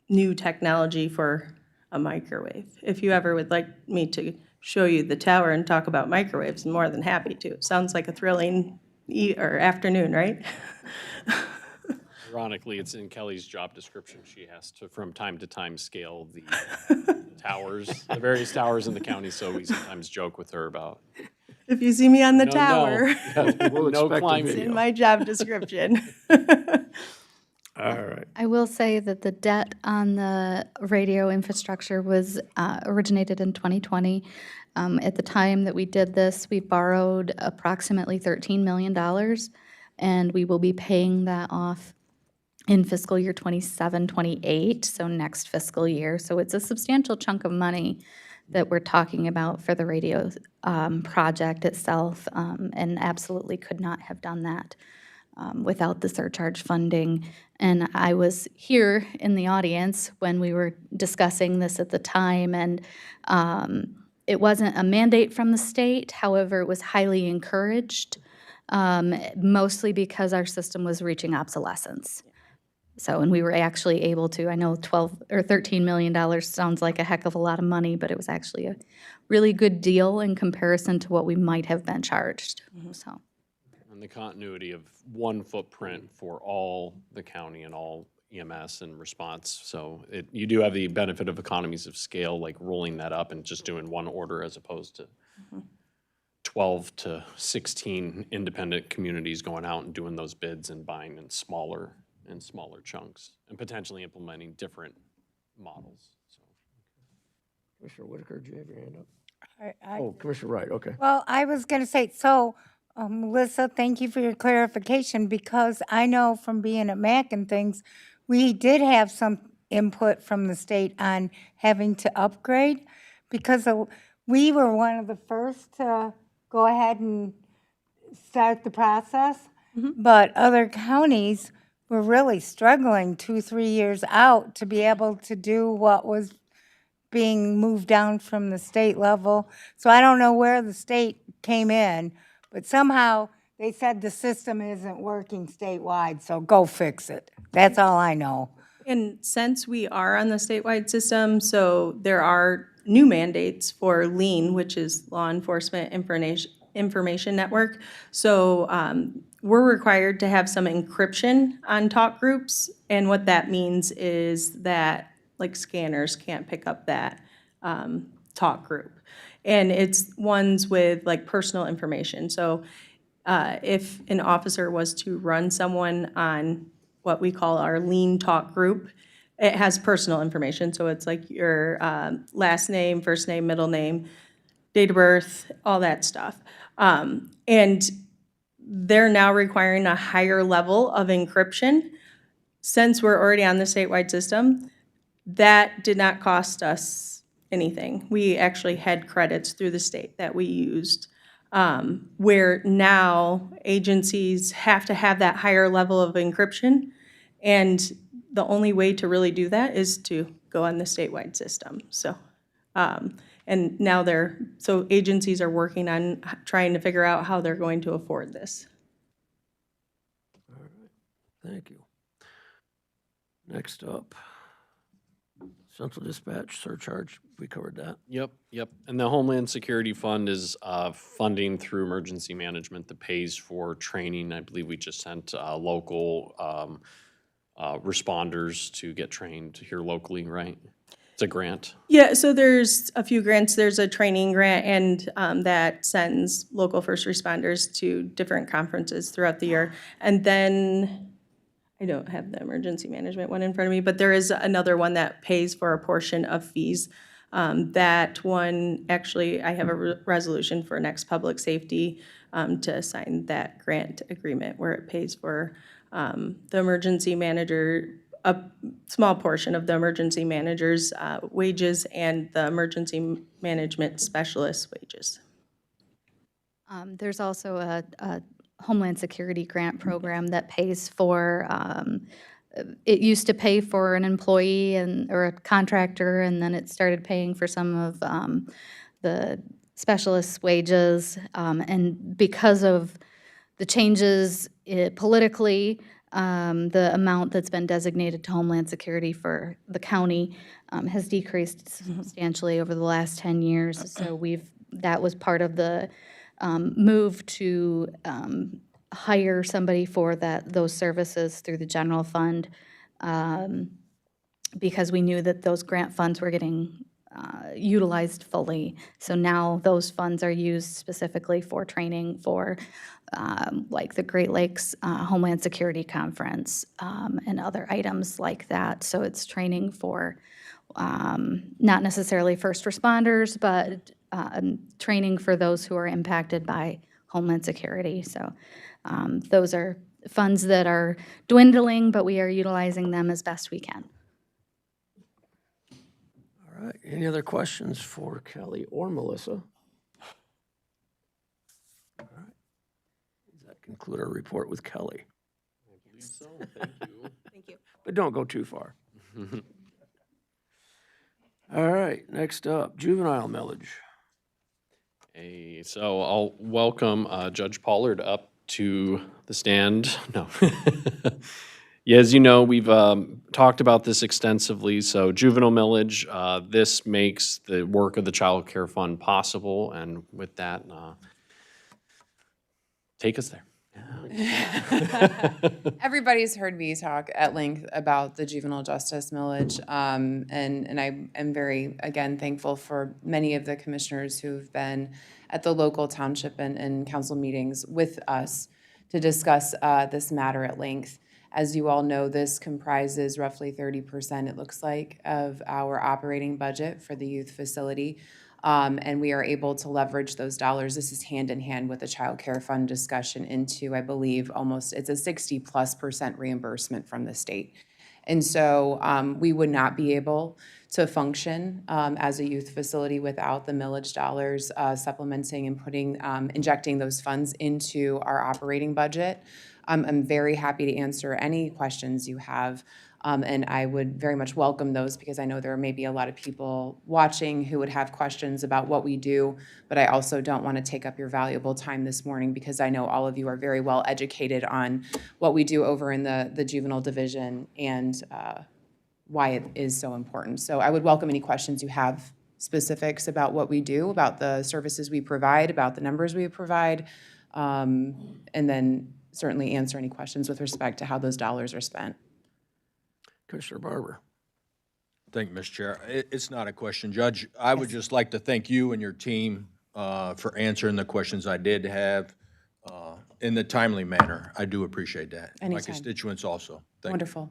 new technology for a microwave. If you ever would like me to show you the tower and talk about microwaves, I'm more than happy to. Sounds like a thrilling afternoon, right? Ironically, it's in Kelly's job description. She has to, from time to time, scale the towers, the various towers in the county, so we sometimes joke with her about. If you see me on the No, tower, We'll No expect a climbing. it's in video. my job description. All right. I will say that the debt on the radio infrastructure was originated in 2020. At the time that we did this, we borrowed approximately $13 million, and we will be paying that off in fiscal year 27, 28, so next fiscal year. So it's a substantial chunk of money that we're talking about for the radio project itself, and absolutely could not have done that without the surcharge funding. And I was here in the audience when we were discussing this at the time, and it wasn't a mandate from the state. However, it was highly encouraged, mostly because our system was reaching obsolescence. So, and we were actually able to, I know $12 or $13 million sounds like a heck of a lot of money, but it was actually a really good deal in comparison to what we might have been charged, so. And the continuity of one footprint for all the county and all EMS and response. So you do have the benefit of economies of scale, like rolling that up and just doing one order as opposed to 12 to 16 independent communities going out and doing those bids and buying in smaller chunks and potentially implementing different models. So. Commissioner Whitaker, do you have your hand up? I- Oh, Commissioner Wright, okay. Well, I was going to say, so, Melissa, thank you for your clarification, because I know from being at MAC and things, we did have some input from the state on having to upgrade, because we were one of the first to go ahead and start the process, but other counties were really struggling 2-3 years out to be able to do what was being moved down from the state level. So I don't know where the state came in, but somehow they said the system isn't working statewide, so go fix it. That's all I know. And since we are on the statewide system, so there are new mandates for LEAN, which is Law Enforcement Information Network. So we're required to have some encryption on talk groups, and what that means is that, like, scanners can't pick up that talk group. And it's ones with, like, personal information. So if an officer was to run someone on what we call our LEAN talk group, it has personal information. So it's like your last name, first name, middle name, date of birth, all that stuff. And they're now requiring a higher level of encryption. Since we're already on the statewide system, that did not cost us anything. We actually had credits through the state that we used, where now agencies have to have that higher level of encryption. And the only way to really do that is to go on the statewide system. So And now so agencies are working on trying to figure out how they're going to afford this. Thank you. Next up, Central Dispatch surcharge, we covered that. Yep. And the Homeland Security Fund is funding through emergency management that pays for training. I believe we just sent local responders to get trained here locally, right? It's a grant. Yeah, so there's a few grants. There's a training grant, and that sends local first responders to different conferences throughout the year. And then, I don't have the emergency management one in front of me, but there is another one that pays for a portion of fees. That one, actually, I have a resolution for next public safety to sign that grant agreement where it pays for the emergency manager, a small portion of the emergency manager's wages and the emergency management specialist wages. There's also a Homeland Security grant program that pays for, it used to pay for an employee or a contractor, and then it started paying for some of the specialists' wages. And because of the changes politically, the amount that's been designated to Homeland Security for the county has decreased substantially over the last 10 years. So that was part of the move to hire somebody for those services through the general fund, because we knew that those grant funds were getting utilized fully. So now those funds are used specifically for training for like the Great Lakes Homeland Security Conference and other items like that. So it's training for not necessarily first responders, but training for those who are impacted by Homeland Security. So those are funds that are dwindling, but we are utilizing them as best we can. All right, any other questions for Kelly or Melissa? All right. Does that conclude our report with Kelly? I believe so. Thank you. Thank you. But don't go too far. All right, next up, juvenile millage. Hey, so I'll welcome Judge Pollard up to the stand. No. Yeah, as you know, we've talked about this extensively. So juvenile millage, this makes the work of the Child Care Fund possible. And with that, take us there. Everybody's heard me talk at length about the juvenile justice millage, and I am very, again, thankful for many of the commissioners who've been at the local township and council meetings with us to discuss this matter at length. As you all know, this comprises roughly 30%, it looks like, of our operating budget for the youth facility. And we are able to leverage those dollars. This is hand in hand with the Child Care Fund discussion into, I believe, it's a 60+% reimbursement from the state. And so we would not be able to function as a youth facility without the millage dollars supplementing and injecting those funds into our operating budget. I'm very happy to answer any questions you have. And I would very much welcome those because I know there may be a lot of people watching who would have questions about what we do, but I also don't want to take up your valuable time this morning because I know all of you are very well educated on what we do over in the juvenile division and why it is so important. So I would welcome any questions you have, specifics about what we do, about the services we provide, about the numbers we provide, and then certainly answer any questions with respect to how those dollars are spent. Commissioner Barber. Thank you, Mr. Chair. It's not a question, Judge. I would just like to thank you and your team for answering the questions I did have in the timely manner. I do appreciate that. My Anytime. constituents also. Thank you. Wonderful.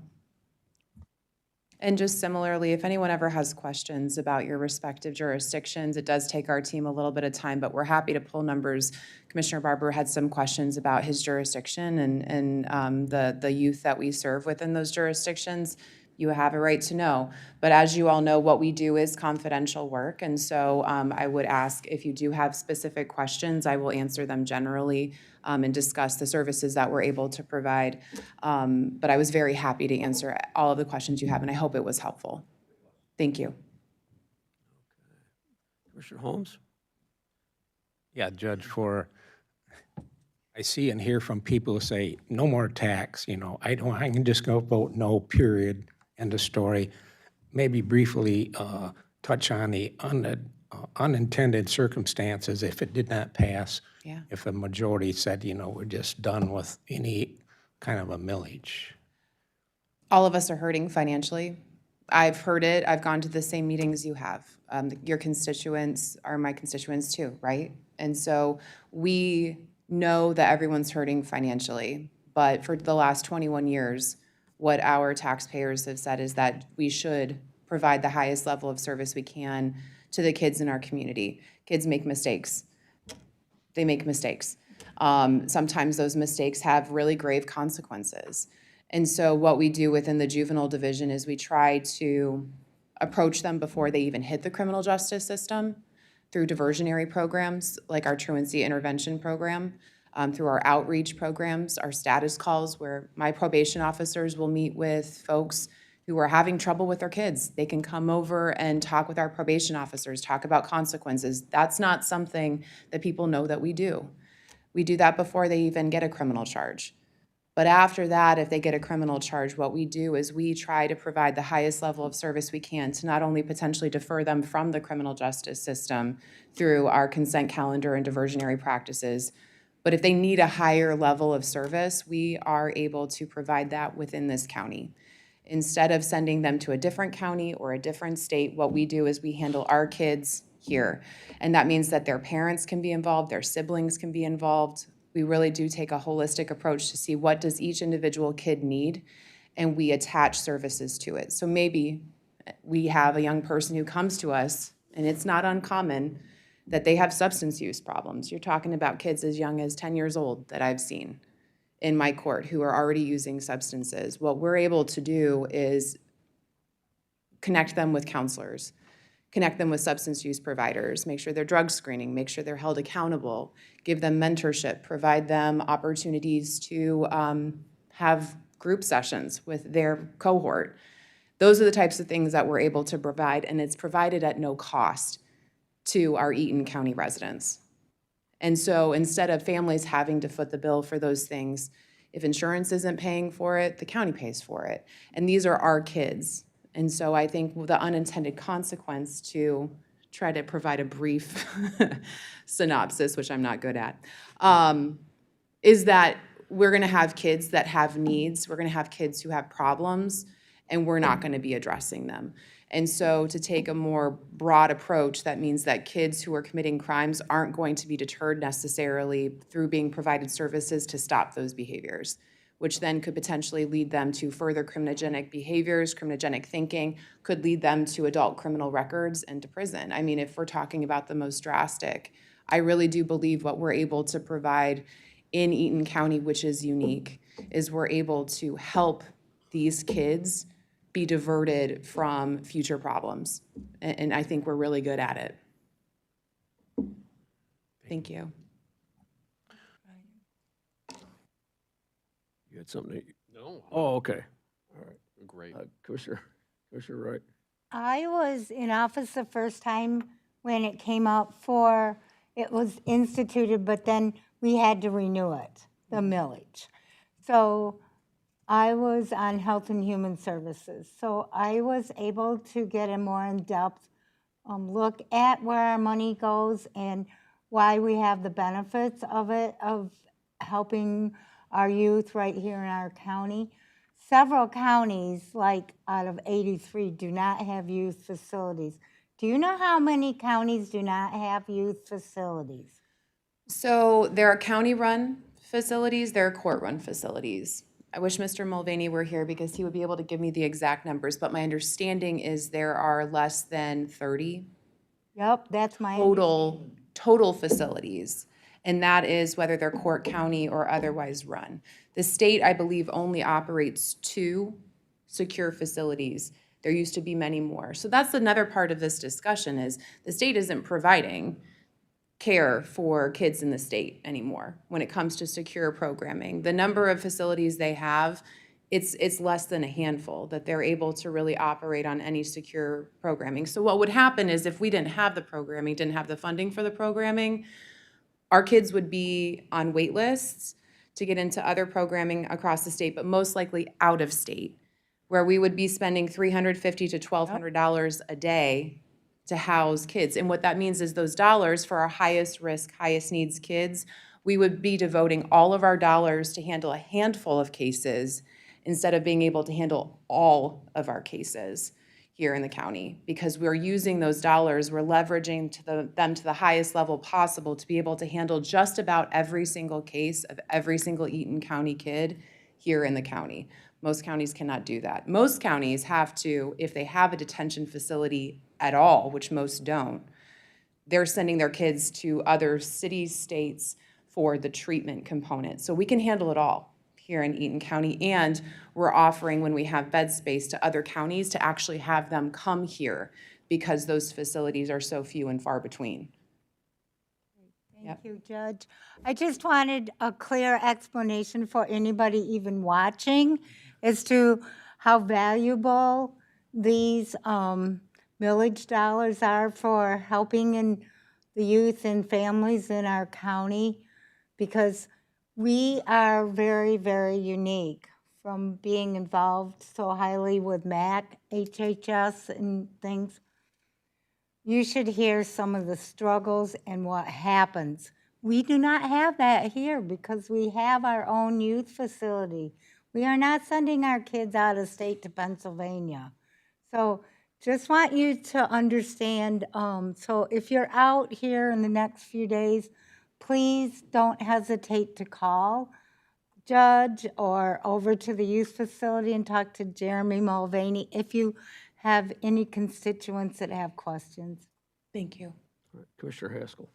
And just similarly, if anyone ever has questions about your respective jurisdictions, it does take our team a little bit of time, but we're happy to pull numbers. Commissioner Barber had some questions about his jurisdiction and the youth that we serve within those jurisdictions. You have a right to know. But as you all know, what we do is confidential work. And so I would ask if you do have specific questions, I will answer them generally and discuss the services that we're able to provide. But I was very happy to answer all of the questions you have, and I hope it was helpful. Thank you. Commissioner Holmes? Yeah, Judge, I see and hear from people who say, no more tax, I can just go vote no, period, end of story. Maybe briefly touch on the unintended circumstances if it did not pass. Yeah. If the majority said, we're just done with any kind of a millage. All of us are hurting financially. I've heard it. I've gone to the same meetings you have. Your constituents are my constituents too, right? And so we know that everyone's hurting financially. But for the last 21 years, what our taxpayers have said is that we should provide the highest level of service we can to the kids in our community. Kids make mistakes. They make mistakes. Sometimes those mistakes have really grave consequences. And so what we do within the juvenile division is we try to approach them before they even hit the criminal justice system through diversionary programs like our truancy intervention program, through our outreach programs, our status calls where my probation officers will meet with folks who are having trouble with their kids. They can come over and talk with our probation officers, talk about consequences. That's not something that people know that we do. We do that before they even get a criminal charge. But after that, if they get a criminal charge, what we do is we try to provide the highest level of service we can to not only potentially defer them from the criminal justice system through our consent calendar and diversionary practices, but if they need a higher level of service, we are able to provide that within this county. Instead of sending them to a different county or a different state, what we do is we handle our kids here. And that means that their parents can be involved, their siblings can be involved. We really do take a holistic approach to see what does each individual kid need, and we attach services to it. So maybe we have a young person who comes to us, and it's not uncommon that they have substance use problems. You're talking about kids as young as 10 years old that I've seen in my court who are already using substances. What we're able to do is connect them with counselors, connect them with substance use providers, make sure they're drug screening, make sure they're held accountable, give them mentorship, provide them opportunities to have group sessions with their cohort. Those are the types of things that we're able to provide, and it's provided at no cost to our Eaton County residents. And so instead of families having to foot the bill for those things, if insurance isn't paying for it, the county pays for it. And these are our kids. And so I think the unintended consequence, to try to provide a brief synopsis, which I'm not good at, is that we're gonna have kids that have needs, we're gonna have kids who have problems, and we're not gonna be addressing them. And so to take a more broad approach, that means that kids who are committing crimes aren't going to be deterred necessarily through being provided services to stop those behaviors, which then could potentially lead them to further criminogenic behaviors, criminogenic thinking, could lead them to adult criminal records and to prison. I mean, if we're talking about the most drastic, I really do believe what we're able to provide in Eaton County, which is unique, is we're able to help these kids be diverted from future problems. And I think we're really good at it. Thank you. You had something? No. Oh, okay. All right. Great. Commissioner Wright. I was in office the first time when it came up for, it was instituted, but then we had to renew it, the millage. So I was on Health and Human Services. So I was able to get a more in-depth look at where our money goes and why we have the benefits of it, of helping our youth right here in our county. Several counties, like out of 83, do not have youth facilities. Do you know how many counties do not have youth facilities? So there are county-run facilities, there are court-run facilities. I wish Mr. Mulvaney were here because he would be able to give me the exact numbers, but my understanding is there are less than 30 Yep, that's my total facilities. And that is whether they're court, county, or otherwise run. The state, I believe, only operates 2 secure facilities. There used to be many more. So that's another part of this discussion, is the state isn't providing care for kids in the state anymore when it comes to secure programming. The number of facilities they have it's less than a handful that they're able to really operate on any secure programming. So what would happen is if we didn't have the programming, didn't have the funding for the programming, our kids would be on wait lists to get into other programming across the state, but most likely out of state, where we would be spending $350 to $1,200 a day to house kids. And what that means is those dollars for our highest risk, highest needs kids, we would be devoting all of our dollars to handle a handful of cases instead of being able to handle all of our cases here in the county, because we're using those dollars, we're leveraging them to the highest level possible to be able to handle just about every single case of every single Eaton County kid here in the county. Most counties cannot do that. Most counties have to, if they have a detention facility at all, which most don't, they're sending their kids to other cities, states for the treatment component. So we can handle it all here in Eaton County, and we're offering, when we have bed space, to other counties to actually have them come here because those facilities are so few and far between. Thank you, Judge. I just wanted a clear explanation for anybody even watching as to how valuable these millage dollars are for helping in the youth and families in our county, because we are very, very unique from being involved so highly with MAC, HHS, and things. You should hear some of the struggles and what happens. We do not have that here because we have our own youth facility. We are not sending our kids out of state to Pennsylvania. So just want you to understand, so if you're out here in the next few days, please don't hesitate to call Judge or over to the youth facility and talk to Jeremy Mulvaney if you have any constituents that have questions. Thank you. All right, Commissioner Haskell.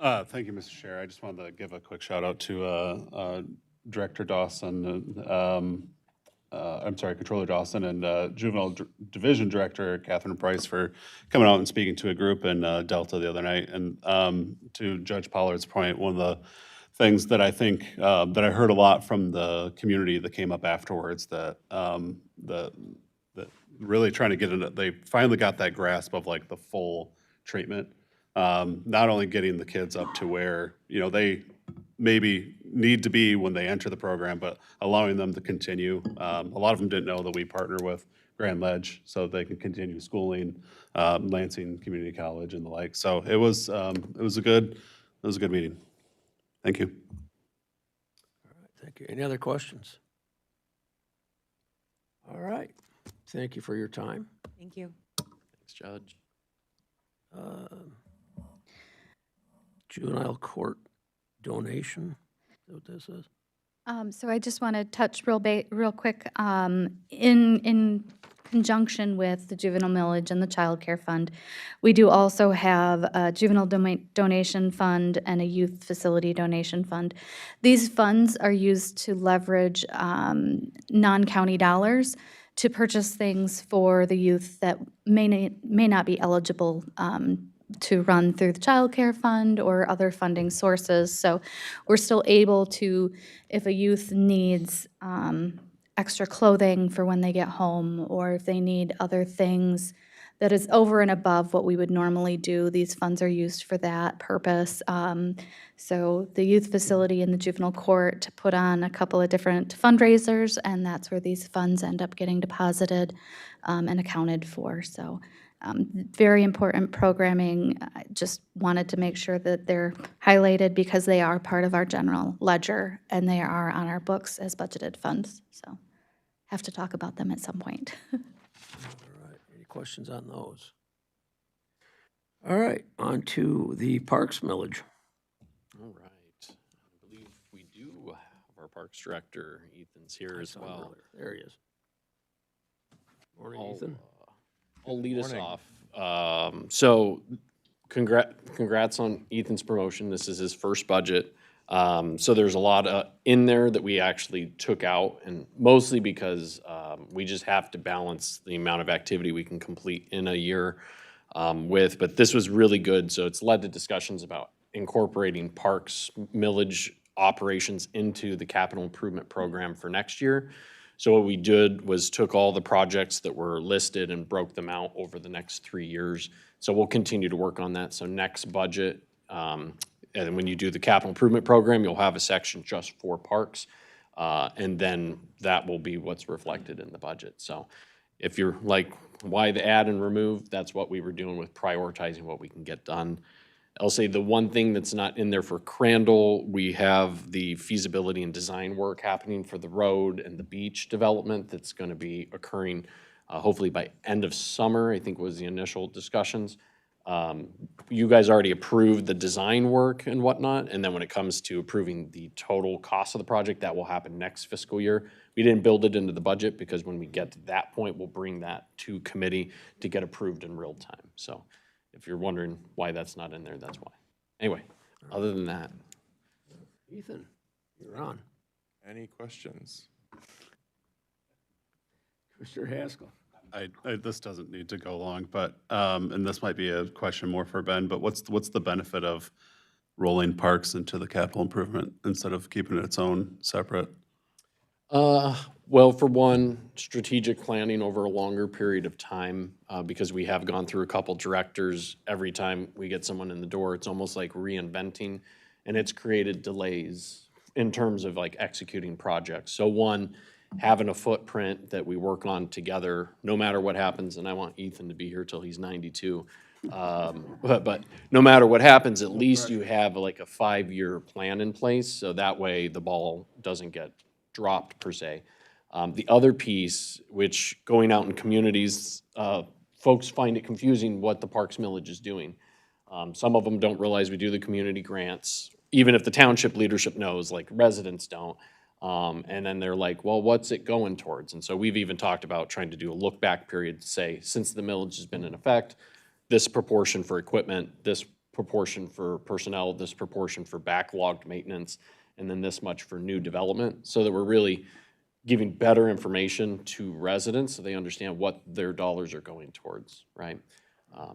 Thank you, Mr. Chair. I just wanted to give a quick shout out to Director Dawson, I'm sorry, Controller Dawson and Juvenile Division Director Catherine Price for coming out and speaking to a group in Delta the other night. And to Judge Pollard's point, one of the things that I think that I heard a lot from the community that came up afterwards that that really trying to get into, they finally got that grasp of like the full treatment. Not only getting the kids up to where, you know, they maybe need to be when they enter the program, but allowing them to continue. A lot of them didn't know that we partner with Grand Ledge so they can continue schooling, Lansing Community College and the like. So it was a good meeting. Thank you. All right, thank you. Any other questions? All right, thank you for your time. Thank you. Thanks, Judge. Juvenile court donation, is that what this is? So I just want to touch real quick, in conjunction with the juvenile millage and the child care fund, we do also have a juvenile donation fund and a youth facility donation fund. These funds are used to leverage non-county dollars to purchase things for the youth that may not be eligible to run through the child care fund or other funding sources. So we're still able to, if a youth needs extra clothing for when they get home, or if they need other things that is over and above what we would normally do, these funds are used for that purpose. So the youth facility and the juvenile court put on a couple of different fundraisers, and that's where these funds end up getting deposited and accounted for. So very important programming. I just wanted to make sure that they're highlighted because they are part of our general ledger and they are on our books as budgeted funds. So have to talk about them at some point. All right, any questions on those? All right, on to the Parks millage. All right. I believe we do have our Parks Director, Ethan's here as well. There he is. Morning, I'll, Ethan. I'll lead us off. So congrats on Ethan's promotion. This is his first budget. So there's a lot in there that we actually took out, and mostly because we just have to balance the amount of activity we can complete in a year but this was really good. So it's led to discussions about incorporating parks millage operations into the capital improvement program for next year. So what we did was took all the projects that were listed and broke them out over the next 3 years. So we'll continue to work on that. So next budget, and when you do the capital improvement program, you'll have a section just for parks. And then that will be what's reflected in the budget. So if you're like, why the add and remove, that's what we were doing with prioritizing what we can get done. I'll say the one thing that's not in there for Crandall, we have the feasibility and design work happening for the road and the beach development that's going to be occurring hopefully by end of summer, I think was the initial discussions. You guys already approved the design work and whatnot, and then when it comes to approving the total cost of the project, that will happen next fiscal year. We didn't build it into the budget because when we get to that point, we'll bring that to committee to get approved in real time. So if you're wondering why that's not in there, that's why. Anyway, other than that. Ethan, you're on. Any questions? Mr. Haskell. This doesn't need to go long, but, and this might be a question more for Ben, but what's the benefit of rolling parks into the capital improvement instead of keeping it its own separate? Well, for one, strategic planning over a longer period of time, because we have gone through a couple directors. Every time we get someone in the door, it's almost like reinventing, and it's created delays in terms of like executing projects. So one, having a footprint that we work on together, no matter what happens, and I want Ethan to be here till he's 92. But no matter what happens, at least you have like a 5-year plan in place, so that way the ball doesn't get dropped per se. The other piece, which going out in communities, folks find it confusing what the Parks Millage is doing. Some of them don't realize we do the community grants, even if the township leadership knows, like residents don't. And then they're like, well, what's it going towards? And so we've even talked about trying to do a look back period to say, since the millage has been in effect, this proportion for equipment, this proportion for personnel, this proportion for backlogged maintenance, and then this much for new development, so that we're really giving better information to residents so they understand what their dollars are going towards, right?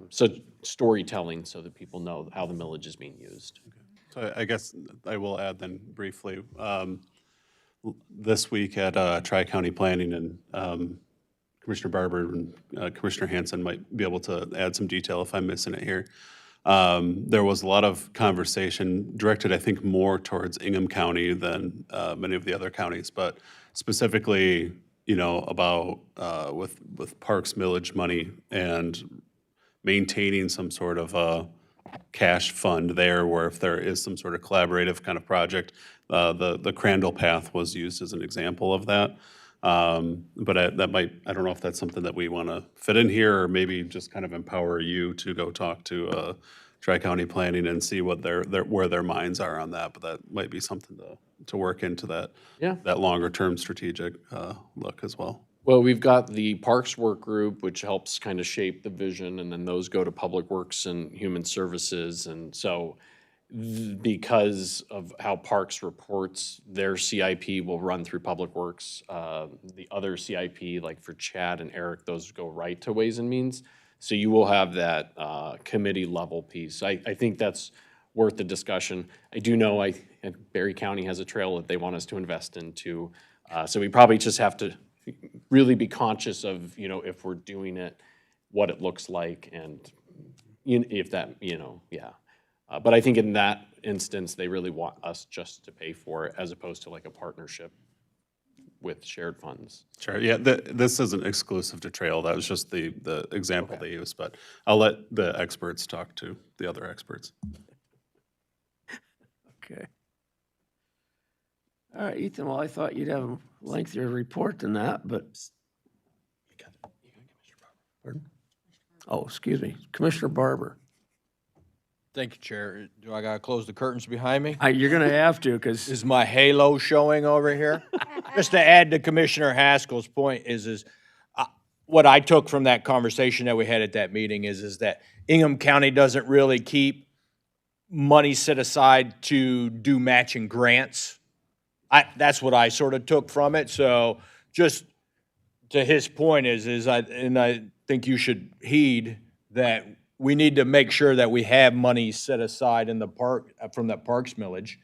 So storytelling so that people know how the millage is being used. So I guess I will add then briefly, this week at Tri-County Planning, and Commissioner Barber and Commissioner Hanson might be able to add some detail if I'm missing it here. There was a lot of conversation directed, I think, more towards Ingham County than many of the other counties, but specifically, you know, about with Parks Millage money and maintaining some sort of a cash fund there, where if there is some sort of collaborative kind of project, the Crandall Path was used as an example of that. But that might, I don't know if that's something that we want to fit in here, or maybe just kind of empower you to go talk to Tri-County Planning and see what where their minds are on that. But that might be something to work into that, Yeah. that longer term strategic look as well. Well, we've got the Parks Work Group, which helps kind of shape the vision, and then those go to Public Works and Human Services. And so because of how Parks reports, their CIP will run through Public Works. The other CIP, like for Chad and Eric, those go right to Ways and Means. So you will have that committee level piece. I think that's worth the discussion. I do know Berry County has a trail that they want us to invest into. So we probably just have to really be conscious of, you know, if we're doing it, what it looks like, and if that, you know, yeah. But I think in that instance, they really want us just to pay for it as opposed to like a partnership with shared funds. Sure, yeah, this isn't exclusive to trail. That was just the example they used, but I'll let the experts talk to the other experts. Okay. All right, Ethan, well, I thought you'd have a lengthier report than that, but. Pardon? Oh, excuse me, Commissioner Barber. Thank you, Chair. Do I gotta close the curtains behind me? You're gonna have to, because. Is my halo showing over here? Just to add to Commissioner Haskell's point is what I took from that conversation that we had at that meeting is that Ingham County doesn't really keep money set aside to do matching grants. That's what I sort of took from it. So just to his point I think you should heed that we need to make sure that we have money set aside in the park, from that Parks Millage,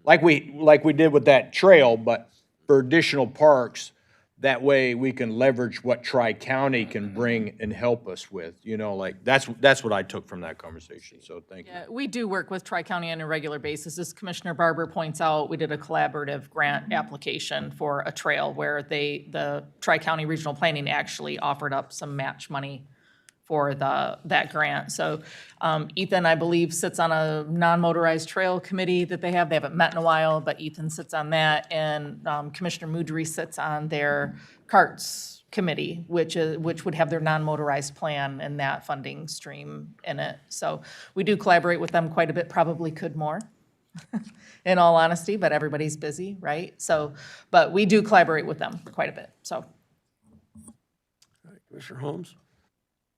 like we did with that trail, but for additional parks, that way we can leverage what Tri-County can bring and help us with, like, that's what I took from that conversation, so thank you. Yeah, we do work with Tri-County on a regular basis. As Commissioner Barber points out, we did a collaborative grant application for a trail where the Tri-County Regional Planning actually offered up some match money for that grant. So Ethan, I believe, sits on a non-motorized trail committee that they have. They haven't met in a while, but Ethan sits on that. And Commissioner Mudry sits on their CARTS committee, which would have their non-motorized plan and that funding stream in it. So we do collaborate with them quite a bit, probably could more, in all honesty, but everybody's busy, right? So, but we do collaborate with them quite a bit, so. Commissioner Holmes?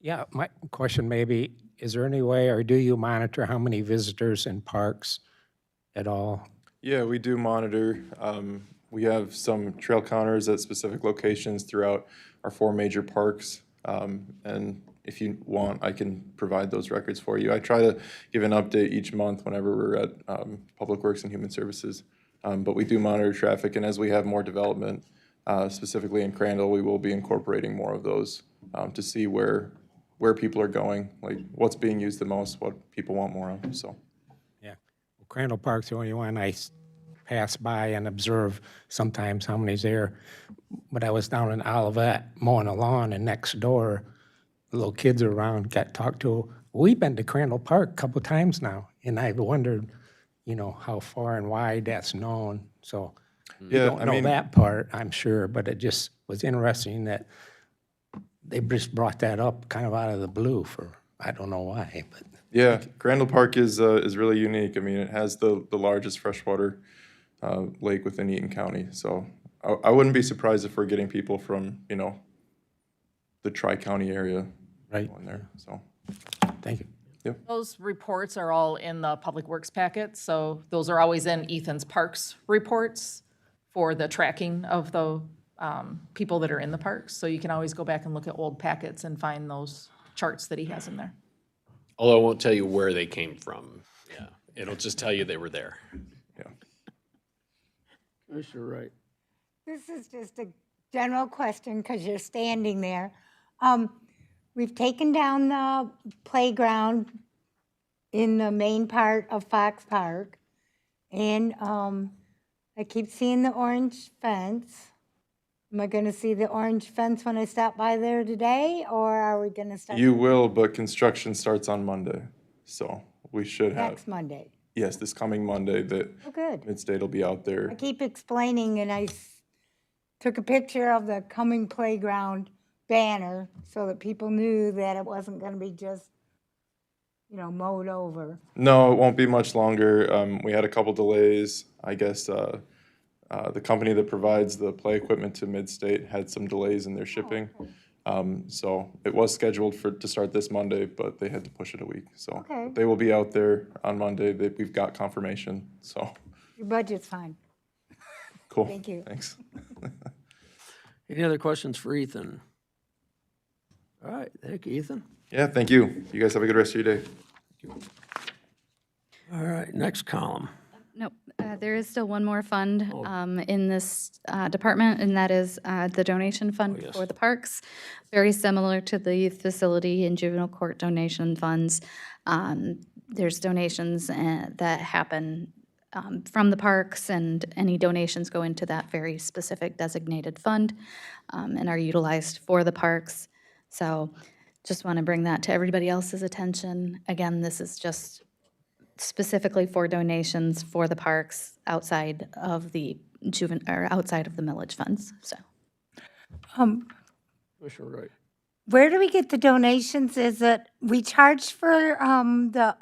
Yeah, my question maybe, is there any way, or do you monitor how many visitors in parks at all? Yeah, we do monitor. We have some trail counters at specific locations throughout our 4 major parks. And if you want, I can provide those records for you. I try to give an update each month whenever we're at Public Works and Human Services. But we do monitor traffic, and as we have more development, specifically in Crandall, we will be incorporating more of those to see where people are going, like what's being used the most, what people want more of, so. Yeah, well, Crandall Park's the only one I pass by and observe sometimes how many's there. But I was down in Olivet mowing a lawn, and next door, the little kids are around, got talked to. We've been to Crandall Park a couple times now, and I've wondered, how far and wide that's known. So you don't know that part, I'm sure, but it just was interesting that they just brought that up kind of out of the blue for, I don't know why, but. Yeah, Crandall Park is really unique. I mean, it has the largest freshwater lake within Eaton County. So I wouldn't be surprised if we're getting people from, the Tri-County area going there, so. Thank you. Yep. Those reports are all in the Public Works packet, so those are always in Ethan's Parks reports for the tracking of the people that are in the parks. So you can always go back and look at old packets and find those charts that he has in there. Although I won't tell you where they came from. Yeah, it'll just tell you they were there. Yeah. Commissioner Wright? This is just a general question because you're standing there. We've taken down the playground in the main part of Fox Park, and I keep seeing the orange fence. Am I going to see the orange fence when I stop by there today, or are we going to start? You will, but construction starts on Monday, so we should have. Next Monday. Yes, this coming Monday, that Oh, good. Midstate will be out there. I keep explaining, and I took a picture of the coming playground banner so that people knew that it wasn't going to be just, mowed over. No, it won't be much longer. We had a couple delays. I guess the company that provides the play equipment to Midstate had some delays in their shipping. So it was scheduled to start this Monday, but they had to push it a week. So Okay. they will be out there on Monday. We've got confirmation, so Your budget's fine. cool. Thank you. Thanks. Any other questions for Ethan? All right, thank you, Ethan. Yeah, thank you. You guys have a good rest of your day. All right, next column. Nope, there is still one more fund in this department, and that is the donation fund for the parks. Very similar to the youth facility and juvenile court donation funds. There's donations that happen from the parks, and any donations go into that very specific designated fund and are utilized for the parks. So just want to bring that to everybody else's attention. Again, this is just specifically for donations for the parks outside of the outside of the millage funds, so. Commissioner Wright? Where do we get the donations? Is it, we charge for the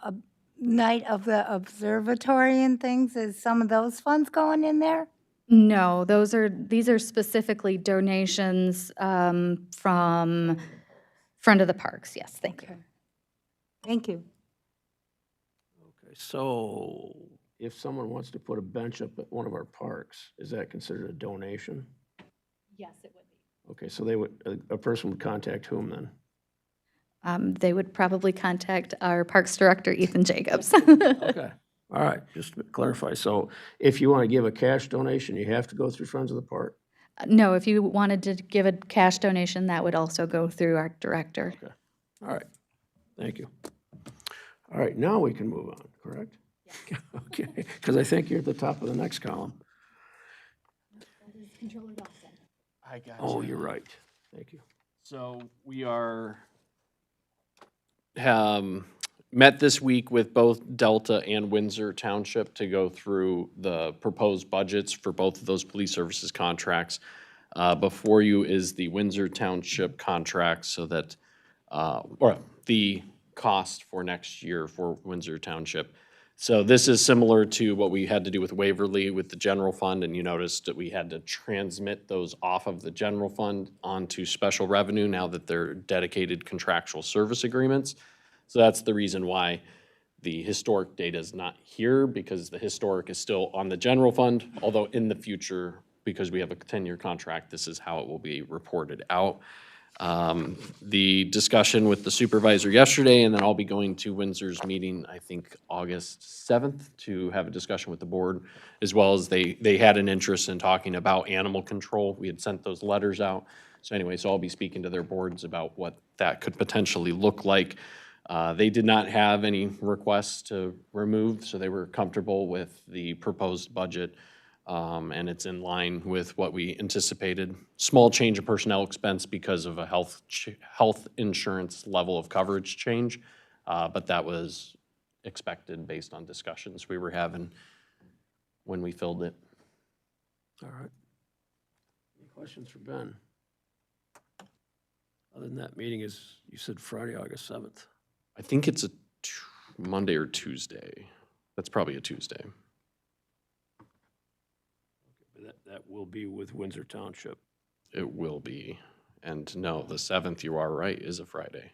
night of the observatory and things? Is some of those funds going in there? No, these are specifically donations from Friend of the Parks, yes, thank you. Thank you. Okay, so if someone wants to put a bench up at one of our parks, is that considered a donation? Yes, it would be. Okay, so they would, a person would contact whom then? They would probably contact our Parks Director, Ethan Jacobs. Okay, All right, just to clarify, so if you want to give a cash donation, you have to go through Friends of the Park? No, if you wanted to give a cash donation, that would also go through our director. All right, thank you. All right, now we can move on, correct? Okay, because I think you're at the top of the next column. I got Oh, you're right. Thank you. So we are, met this week with both Delta and Windsor Township to go through the proposed budgets for both of those police services contracts. Before you is the Windsor Township contract so that, or the cost for next year for Windsor Township. So this is similar to what we had to do with Waverly with the general fund, and you noticed that we had to transmit those off of the general fund onto special revenue now that they're dedicated contractual service agreements. So that's the reason why the historic data is not here, because the historic is still on the general fund, although in the future, because we have a 10-year contract, this is how it will be reported out. The discussion with the supervisor yesterday, and then I'll be going to Windsor's meeting, I think, August 7th, to have a discussion with the board, as well as they had an interest in talking about animal control. We had sent those letters out. So anyway, so I'll be speaking to their boards about what that could potentially look like. They did not have any requests to remove, so they were comfortable with the proposed budget. And it's in line with what we anticipated. Small change of personnel expense because of a health insurance level of coverage change, but that was expected based on discussions we were having when we filled it. All right. Any questions for Ben? Other than that meeting is, you said Friday, August 7th. I think it's a Monday or Tuesday. That's probably a Tuesday. That will be with Windsor Township. It will be. And no, the 7th, you are right, is a Friday.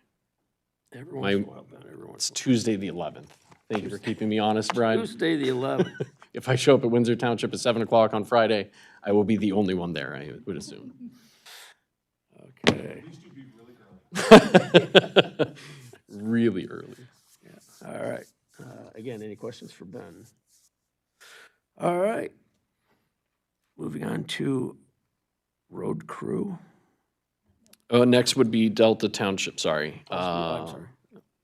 Every once in a while, Ben, every once It's Tuesday, the 11th. Thank you for keeping me honest, Brian. Tuesday, the 11th. If I show up at Windsor Township at 7 o'clock on Friday, I will be the only one there, I would assume. Okay. Really early. All right. Again, any questions for Ben? All right. Moving on to road crew. Next would be Delta Township, sorry. I'm sorry.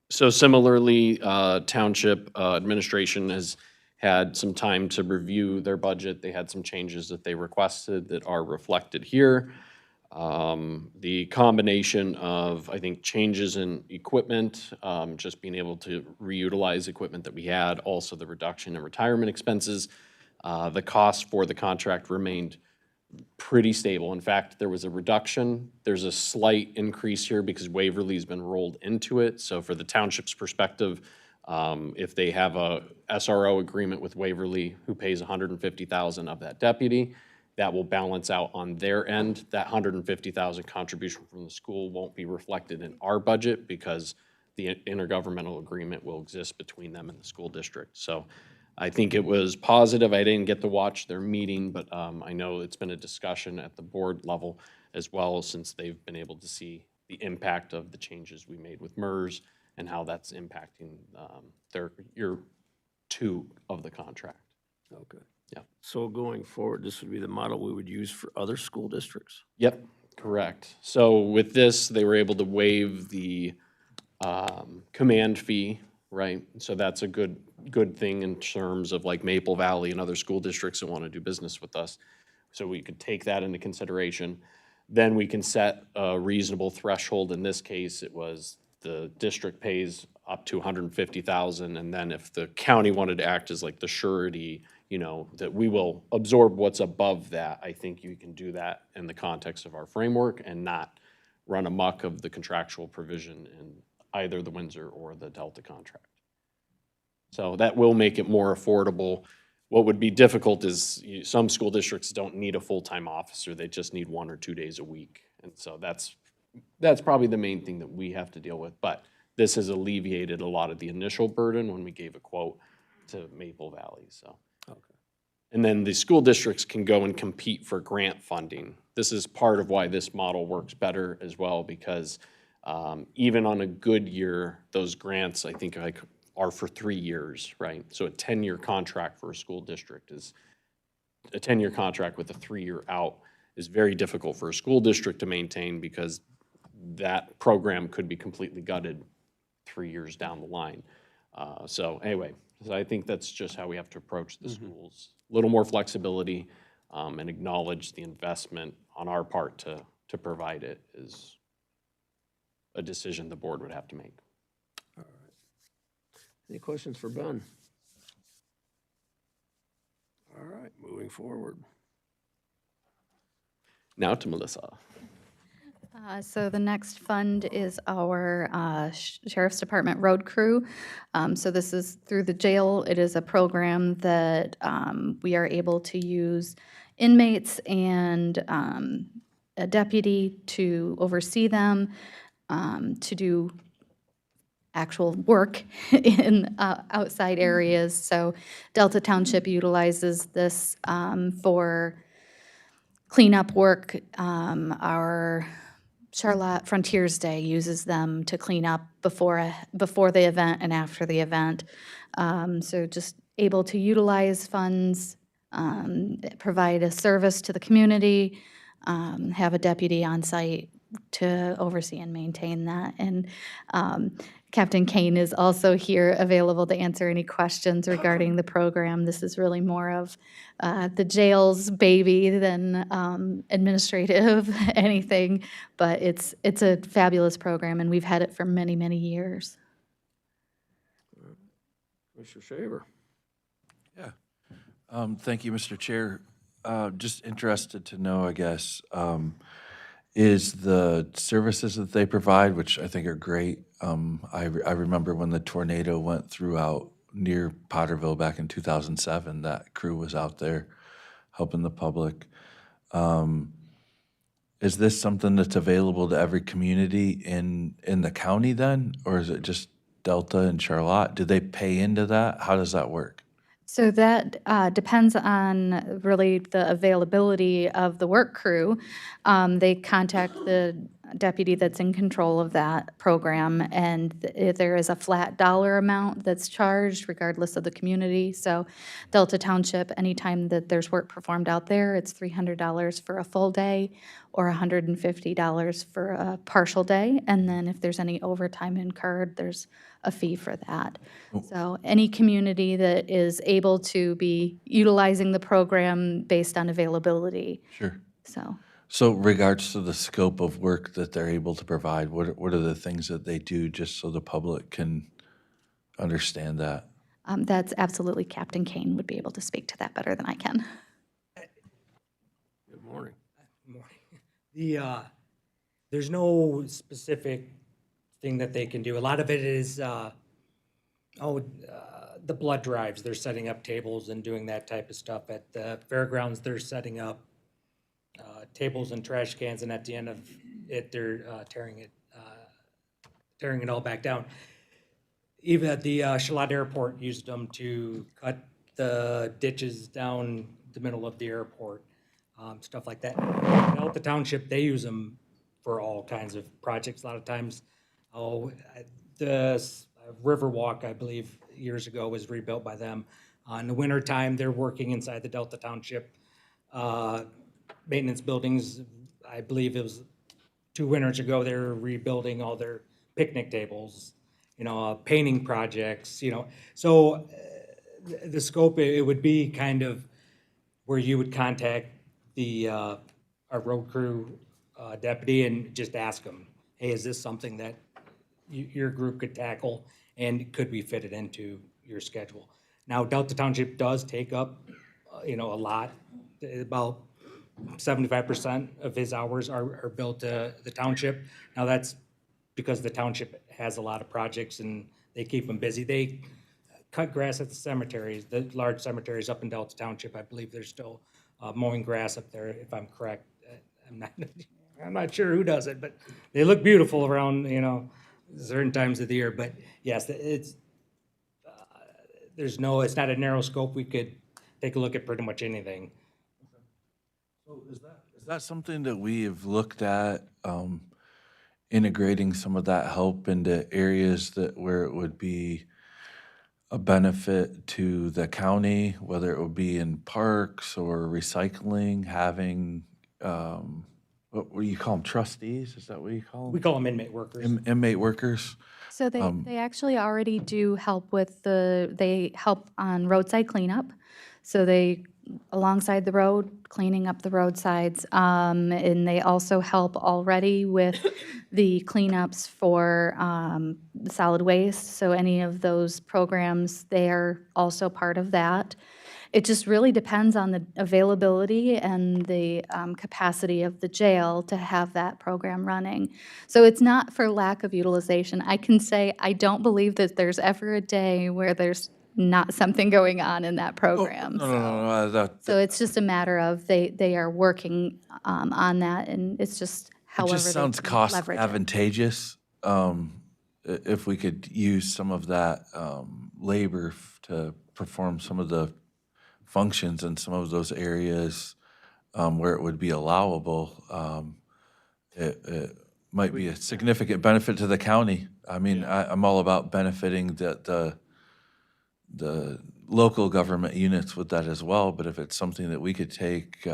So similarly, Township administration has had some time to review their budget. They had some changes that they requested that are reflected here. The combination of, I think, changes in equipment, just being able to reutilize equipment that we had, also the reduction in retirement expenses. The cost for the contract remained pretty stable. In fact, there was a reduction. There's a slight increase here because Waverly's been rolled into it. So for the township's perspective, if they have a SRO agreement with Waverly who pays $150,000 of that deputy, that will balance out on their end. That $150,000 contribution from the school won't be reflected in our budget because the intergovernmental agreement will exist between them and the school district. So I think it was positive. I didn't get to watch their meeting, but I know it's been a discussion at the board level as well, since they've been able to see the impact of the changes we made with MERS and how that's impacting their year 2 of the contract. Okay. Yeah. So going forward, this would be the model we would use for other school districts? Yep, correct. So with this, they were able to waive the command fee, right? So that's a good thing in terms of like Maple Valley and other school districts that want to do business with us. So we could take that into consideration. Then we can set a reasonable threshold. In this case, it was the district pays up to $150,000, and then if the county wanted to act as like the surety, you know, that we will absorb what's above that. I think you can do that in the context of our framework and not run amok of the contractual provision in either the Windsor or the Delta contract. So that will make it more affordable. What would be difficult is some school districts don't need a full-time officer. They just need 1 or 2 days a week. And so that's probably the main thing that we have to deal with. But this has alleviated a lot of the initial burden when we gave a quote to Maple Valley, so. Okay. And then the school districts can go and compete for grant funding. This is part of why this model works better as well, because even on a good year, those grants, I think are for 3 years, right? So a 10-year contract for a school district is, a 10-year contract with a 3-year out is very difficult for a school district to maintain because that program could be completely gutted 3 years down the line. So anyway, so I think that's just how we have to approach the schools. A little more flexibility and acknowledge the investment on our part to provide it is a decision the board would have to make. Any questions for Ben? All right, moving forward. Now to Melissa. So the next fund is our Sheriff's Department Road Crew. So this is through the jail. It is a program that we are able to use inmates and a deputy to oversee them, to do actual work in outside areas. So Delta Township utilizes this for cleanup work. Our Charlotte Frontiers Day uses them to clean up before the event and after the event. So just able to utilize funds, provide a service to the community, have a deputy on site to oversee and maintain that. And Captain Kane is also here available to answer any questions regarding the program. This is really more of the jail's baby than administrative anything, but it's a fabulous program, and we've had it for many, many years. Mr. Shaver. Thank you, Mr. Chair. Just interested to know, I guess, is the services that they provide, which I think are great. I remember when the tornado went throughout near Potterville back in 2007, that crew was out there helping the public. Is this something that's available to every community in the county then? Or is it just Delta and Charlotte? Do they pay into that? How does that work? So that depends on really the availability of the work crew. They contact the deputy that's in control of that program, and there is a flat dollar amount that's charged regardless of the community. So Delta Township, anytime that there's work performed out there, it's $300 for a full day or $150 for a partial day. And then if there's any overtime incurred, there's a fee for that. So any community that is able to be utilizing the program based on availability. Sure. So regards to the scope of work that they're able to provide, what are the things that they do just so the public can understand that? that's absolutely, Captain Kane would be able to speak to that better than I can. Good morning. There's no specific thing that they can do. A lot of it is, the blood drives, they're setting up tables and doing that type of stuff. At the fairgrounds, they're setting up tables and trash cans, and at the end of it, they're tearing it all back down. Even at the Charlotte Airport used them to cut the ditches down the middle of the airport, stuff like that. Delta Township, they use them for all kinds of projects. A lot of times, the Riverwalk, I believe, years ago was rebuilt by them. In the wintertime, they're working inside the Delta Township maintenance buildings. I believe it was 2 winters ago, they were rebuilding all their picnic tables, painting projects, So the scope, it would be kind of where you would contact our road crew deputy and just ask them, hey, is this something that your group could tackle, and could we fit it into your schedule? Now, Delta Township does take up, a lot, about 75% of his hours are billed to the township. Now, that's because the township has a lot of projects and they keep them busy. They cut grass at the cemeteries, the large cemeteries up in Delta Township. I believe they're still mowing grass up there, if I'm correct. I'm not sure who does it, but they look beautiful around, certain times of the year. But yes, it's not a narrow scope. We could take a look at pretty much anything. So is that something that we have looked at, integrating some of that help into areas where it would be a benefit to the county, whether it would be in parks or recycling, having, what do you call them, trustees? Is that what you call them? We call them inmate workers. Inmate workers? So they actually already do help with they help on roadside cleanup. So they, alongside the road, cleaning up the roadsides. And they also help already with the cleanups for the solid waste. So any of those programs, they are also part of that. It just really depends on the availability and the capacity of the jail to have that program running. So it's not for lack of utilization. I can say I don't believe that there's ever a day where there's not something going on in that program. No, So it's just a matter of they are working on that, and it's just it however just they sounds can cost leverage it. advantageous, if we could use some of that, labor to perform some of the functions in some of those areas, where it would be allowable. It might be a significant benefit to the county. I mean, I'm all about benefiting the local government units with that as well, but if it's something that we could take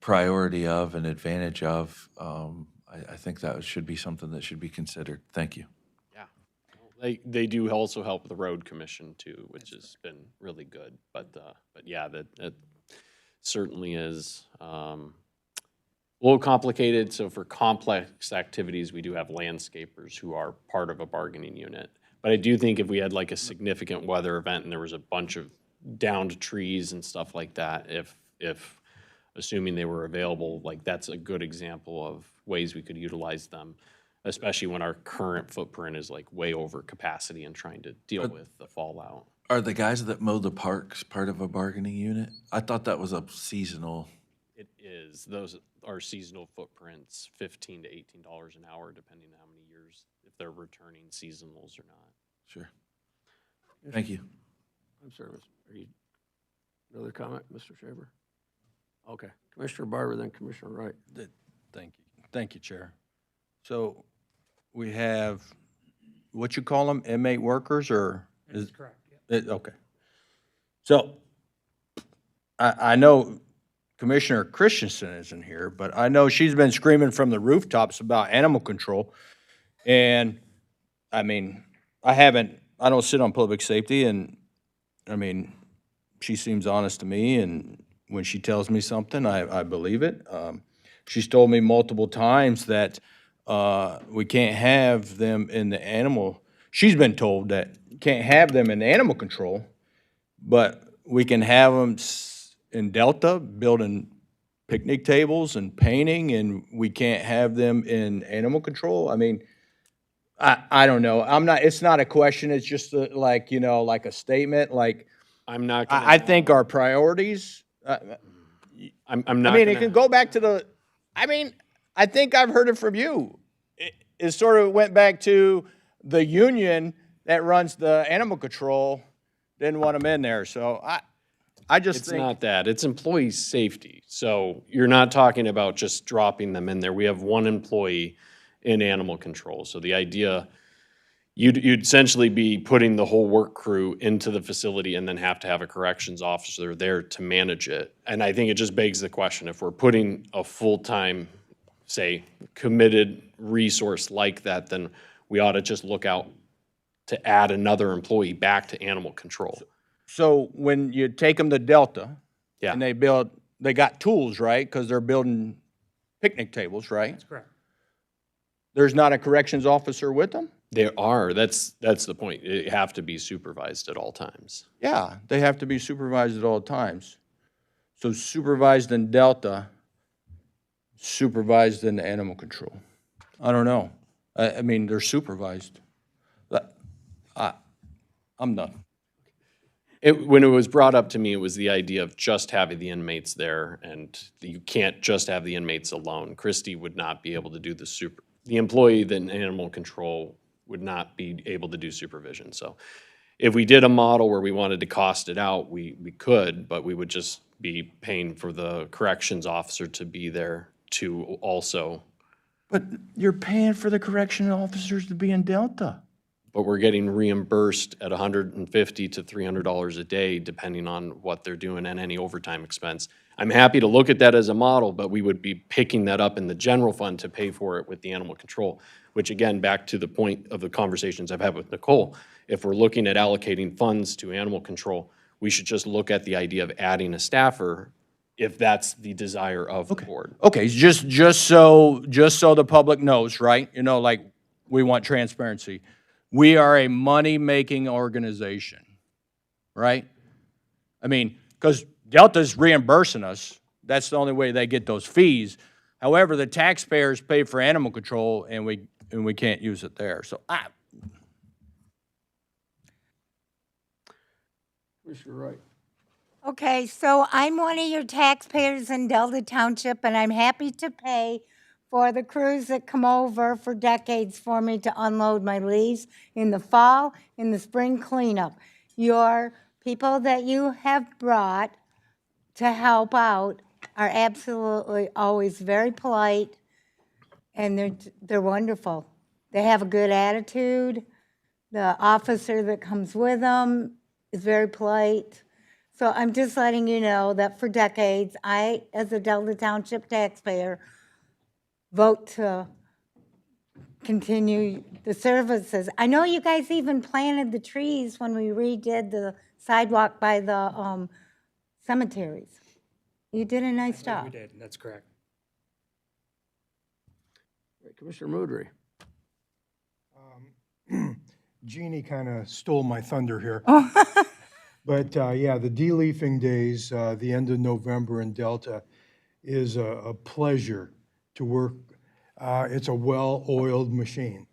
priority of and advantage of, I think that should be something that should be considered. Thank you. They do also help the road commission too, which has been really good. But yeah, that certainly is a little complicated. So for complex activities, we do have landscapers who are part of a bargaining unit. But I do think if we had like a significant weather event and there was a bunch of downed trees and stuff like that, if assuming they were available, like that's a good example of ways we could utilize them, especially when our current footprint is like way over capacity and trying to deal with the fallout. Are the guys that mow the parks part of a bargaining unit? I thought that was a seasonal. It is. Those are seasonal footprints, $15 to $18 an hour, depending on how many years, if they're returning seasonals or not. Sure. Thank you. I'm sorry, are you, another comment, Mr. Shaver? Okay, Commissioner Barber, then Commissioner Wright. Thank you. Thank you, Chair. So we have, what you call them, inmate workers, or? That's correct, Okay. So I know Commissioner Christensen isn't here, but I know she's been screaming from the rooftops about animal control. And, I mean, I don't sit on public safety, and, I mean, she seems honest to me, and when she tells me something, I believe it. She's told me multiple times that we can't have them in the animal, she's been told that can't have them in animal control, but we can have them in Delta building picnic tables and painting, and we can't have them in animal control. I mean, I don't know. It's not a question, it's just like, you know, like a statement, like, I'm not gonna. I think our priorities, I'm not. I mean, it can go back to I think I've heard it from you. It sort of went back to the union that runs the animal control didn't want them in there. So I just It's think. not that. It's employee safety. So you're not talking about just dropping them in there. We have one employee in animal control. So the idea, you'd essentially be putting the whole work crew into the facility and then have to have a corrections officer there to manage it. And I think it just begs the question, if we're putting a full-time, say, committed resource like that, then we ought to just look out to add another employee back to animal control. So when you take them to Delta, Yeah. and they got tools, right? Because they're building picnic tables, right? That's correct. There's not a corrections officer with them? There are. That's the point. They have to be supervised at all times. Yeah, they have to be supervised at all times. So supervised in Delta, supervised in animal control. I don't know. I mean, they're supervised. I'm done. When it was brought up to me, it was the idea of just having the inmates there, and you can't just have the inmates alone. Christie would not be able to do the employee in animal control would not be able to do supervision. So if we did a model where we wanted to cost it out, we could, but we would just be paying for the corrections officer to be there to also. But you're paying for the correction officers to be in Delta. but we're getting reimbursed at $150 to $300 a day, depending on what they're doing and any overtime expense. I'm happy to look at that as a model, but we would be picking that up in the general fund to pay for it with the animal control, which again, back to the point of the conversations I've had with Nicole, if we're looking at allocating funds to animal control, we should just look at the idea of adding a staffer if that's the desire of the board. Okay, just so the public knows, right? You know, like, we want transparency. We are a money-making organization, right? I mean, because Delta's reimbursing us. That's the only way they get those fees. However, the taxpayers pay for animal control, and we can't use it there. So Commissioner Wright. Okay, so I'm one of your taxpayers in Delta Township, and I'm happy to pay for the crews that come over for decades for me to unload my leaves in the fall, in the spring cleanup. Your people that you have brought to help out are absolutely always very polite, and they're wonderful. They have a good attitude. The officer that comes with them is very polite. So I'm just letting you know that for decades, I, as a Delta Township taxpayer, vote to continue the services. I know you guys even planted the trees when we redid the sidewalk by the cemeteries. You did a nice job. We did, that's correct. Commissioner Moudry. Jeannie kind of stole my thunder here. But yeah, the de-leafing days, the end of November in Delta, is a pleasure to work. It's a well-oiled machine.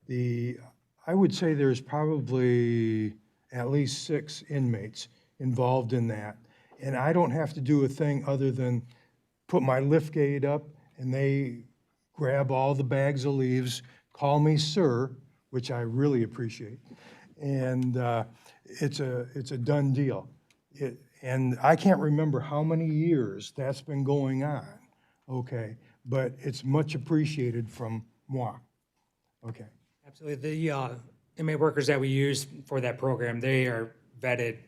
I would say there's probably at least 6 inmates involved in that. And I don't have to do a thing other than put my lift gate up, and they grab all the bags of leaves, call me sir, which I really appreciate. And it's a done deal. And I can't remember how many years that's been going on, okay? But it's much appreciated from moi, okay? Absolutely. The inmate workers that we use for that program, they are vetted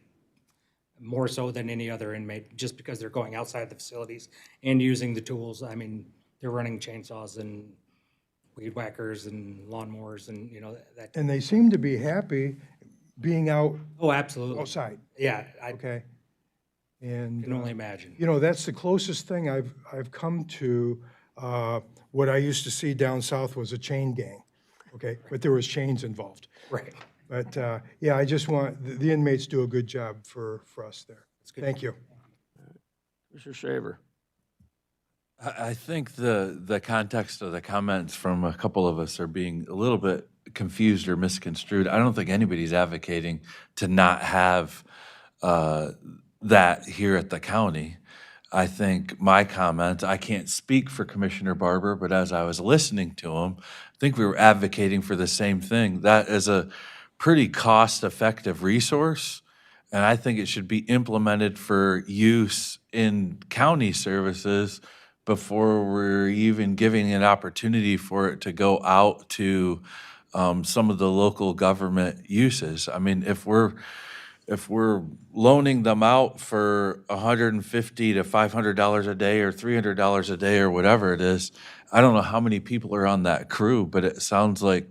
more so than any other inmate, just because they're going outside the facilities and using the tools. I mean, they're running chainsaws and weed whackers and lawnmowers and, you know, that. And they seem to be happy being out. Oh, absolutely. Outside. Yeah. Okay. And can only imagine. You know, that's the closest thing I've come to what I used to see down south was a chain gang, okay? But there was chains involved. Right. But yeah, I just want, the inmates do a good job for us there. Thank you. Commissioner Shaver. I think the context of the comments from a couple of us are being a little bit confused or misconstrued. I don't think anybody's advocating to not have that here at the county. I think my comment, I can't speak for Commissioner Barber, but as I was listening to him, I think we were advocating for the same thing. That is a pretty cost-effective resource, and I think it should be implemented for use in county services before we're even giving an opportunity for it to go out to some of the local government uses. I mean, if we're loaning them out for $150 to $500 a day or $300 a day or whatever it is, I don't know how many people are on that crew, but it sounds like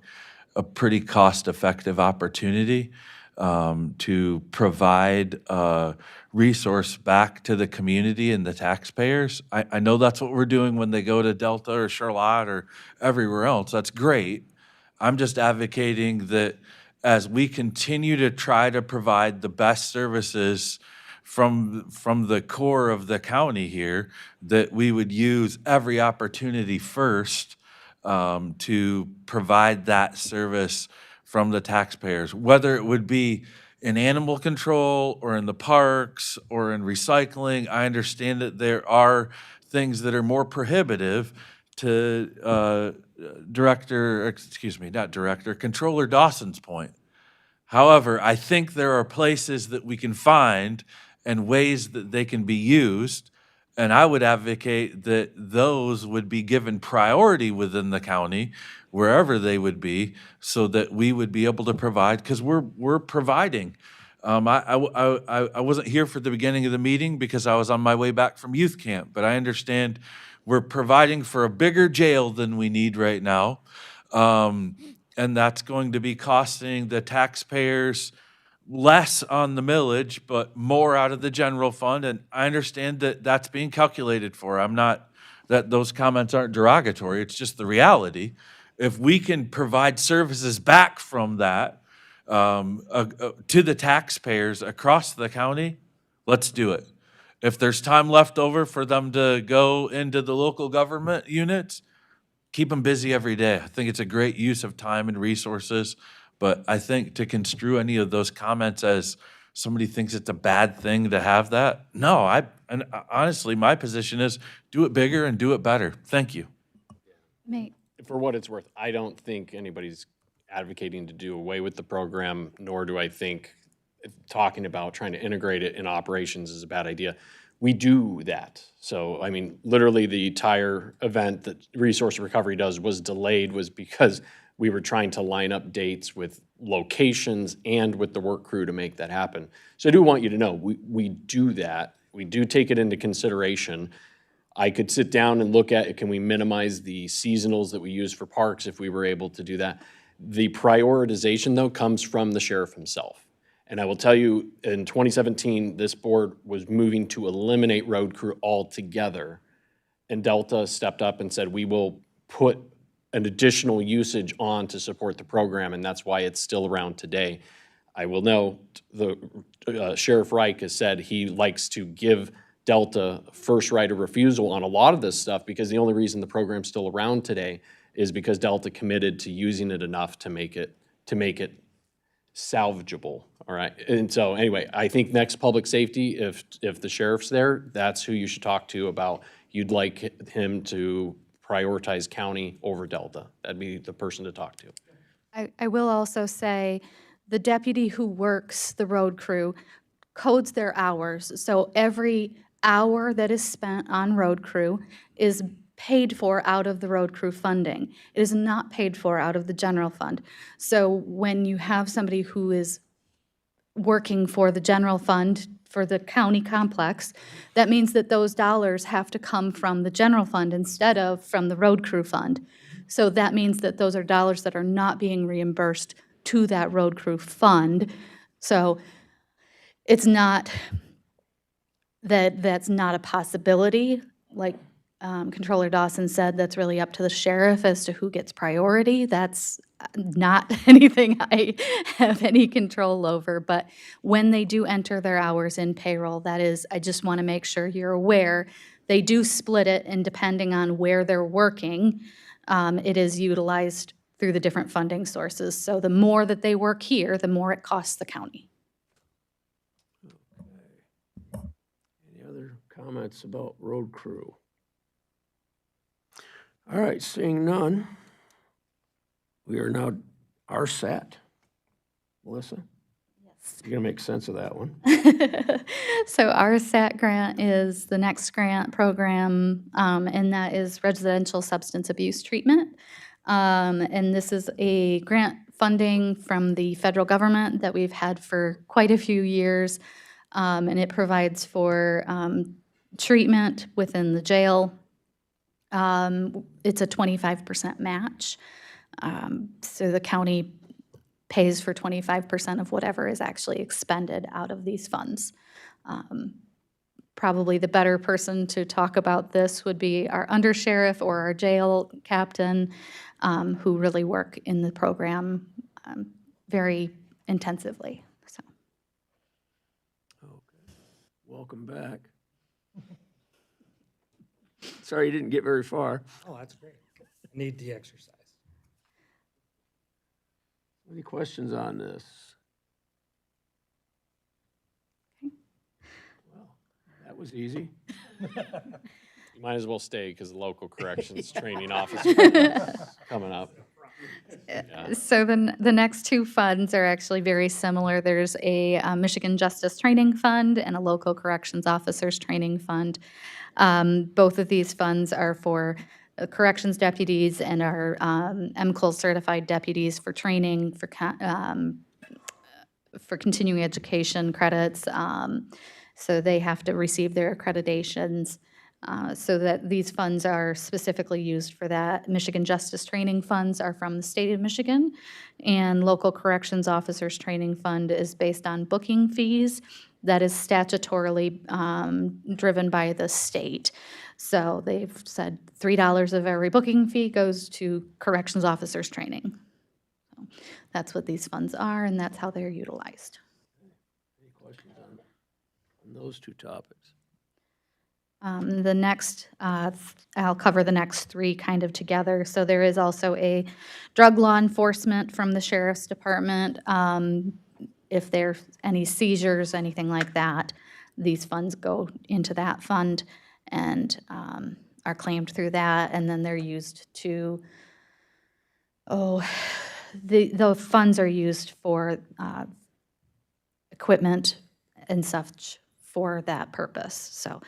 a pretty cost-effective opportunity to provide a resource back to the community and the taxpayers. I know that's what we're doing when they go to Delta or Charlotte or everywhere else. That's great. I'm just advocating that as we continue to try to provide the best services from the core of the county here, that we would use every opportunity first to provide that service from the taxpayers, whether it would be in animal control or in the parks or in recycling. I understand that there are things that are more prohibitive to Controller Dawson's point. However, I think there are places that we can find and ways that they can be used, And I would advocate that those would be given priority within the county, wherever they would be, so that we would be able to provide, because we're providing. I wasn't here for the beginning of the meeting because I was on my way back from youth camp, but I understand we're providing for a bigger jail than we need right now. And that's going to be costing the taxpayers less on the millage, but more out of the general fund. And I understand that that's being calculated for. I'm not, that those comments aren't derogatory. It's just the reality. If we can provide services back from that to the taxpayers across the county, let's do it. If there's time left over for them to go into the local government units, keep them busy every day. I think it's a great use of time and resources. But I think to construe any of those comments as somebody thinks it's a bad thing to have that, no, and honestly, my position is do it bigger and do it better. Thank you. For what it's worth, I don't think anybody's advocating to do away with the program, nor do I think talking about trying to integrate it in operations is a bad idea. We do that. So, I mean, literally the entire event that Resource Recovery does was delayed was because we were trying to line up dates with locations and with the work crew to make that happen. So I do want you to know, we do that. We do take it into consideration. I could sit down and look at, can we minimize the seasonals that we use for parks if we were able to do that? The prioritization, though, comes from the sheriff himself. And I will tell you, in 2017, this board was moving to eliminate road crew altogether. And Delta stepped up and said, we will put an additional usage on to support the program, and that's why it's still around today. I will note, the Sheriff Reich has said he likes to give Delta first right of refusal on a lot of this stuff, because the only reason the program's still around today is because Delta committed to using it enough to make it salvageable, all right? And so anyway, I think next public safety, if the sheriff's there, that's who you should talk to about you'd like him to prioritize county over Delta. That'd be the person to talk to. I will also say, the deputy who works the road crew codes their hours. So every hour that is spent on road crew is paid for out of the road crew funding. It is not paid for out of the general fund. So when you have somebody who is working for the general fund for the county complex, that means that those dollars have to come from the general fund instead of from the road crew fund. So that means that those are dollars that are not being reimbursed to that road crew fund. So it's not that that's not a possibility. Like Controller Dawson said, that's really up to the sheriff as to who gets priority. That's not anything I have any control over. But when they do enter their hours in payroll, that is, I just want to make sure you're aware, they do split it, and depending on where they're working, it is utilized through the different funding sources. So the more that they work here, the more it costs the county. Any other comments about road crew? All right, seeing none, we are now RSAT. Melissa? Yes. You're gonna make sense of that one. So our SAT grant is the next grant program, and that is residential substance abuse treatment. And this is a grant funding from the federal government that we've had for quite a few years. And it provides for treatment within the jail. It's a 25% match. So the county pays for 25% of whatever is actually expended out of these funds. Probably the better person to talk about this would be our undersheriff or our jail captain, who really work in the program very intensively. So. Okay. Welcome back. Sorry you didn't get very far. Oh, that's great. I need the exercise. Any questions on this? Well, that was easy. You might as well stay because the local corrections training officer is coming up. Yeah. So the next two funds are actually very similar. There's a Michigan Justice Training Fund and a local corrections officers training fund. Both of these funds are for corrections deputies and our MCL certified deputies for training, for continuing education credits. So they have to receive their accreditations. So that these funds are specifically used for that. Michigan Justice Training Funds are from the state of Michigan, and Local Corrections Officers Training Fund is based on booking fees that is statutorily driven by the state. So they've said $3 of every booking fee goes to corrections officers training. So that's what these funds are, and that's how they're utilized. Any questions on those two topics? The next, I'll cover the next three kind of together. So there is also a drug law enforcement from the Sheriff's Department. If there's any seizures, anything like that, these funds go into that fund and are claimed through that, and then they're used to, the funds are used for equipment and such for that purpose. So,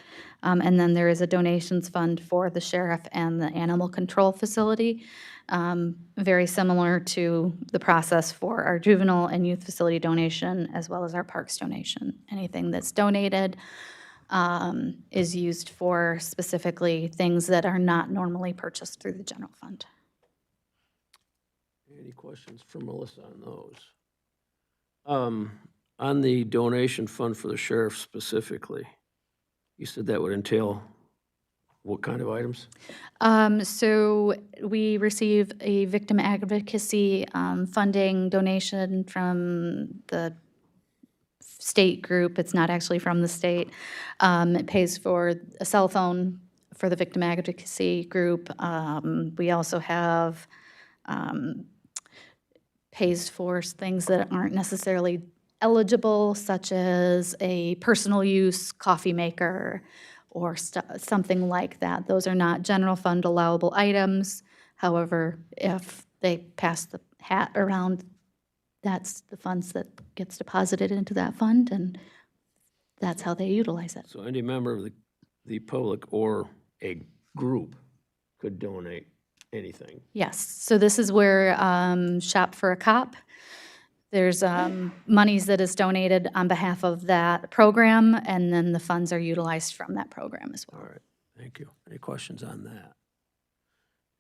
and then there is a donations fund for the sheriff and the animal control facility, very similar to the process for our juvenile and youth facility donation, as well as our parks donation. Anything that's donated is used for specifically things that are not normally purchased through the general fund. Any questions for Melissa on those? On the donation fund for the sheriff specifically, you said that would entail what kind of items? So we receive a victim advocacy funding donation from the state group. It's not actually from the state. It pays for a cell phone for the victim advocacy group. We also have pays for things that aren't necessarily eligible, such as a personal use coffee maker or something like that. Those are not general fund allowable items. However, if they pass the hat around, that's the funds that gets deposited into that fund, and that's how they utilize it. So any member of the public or a group could donate anything. Yes, so this is where Shop for a Cop, there's monies that is donated on behalf of that program, and then the funds are utilized from that program as well. All right, thank you. Any questions on that?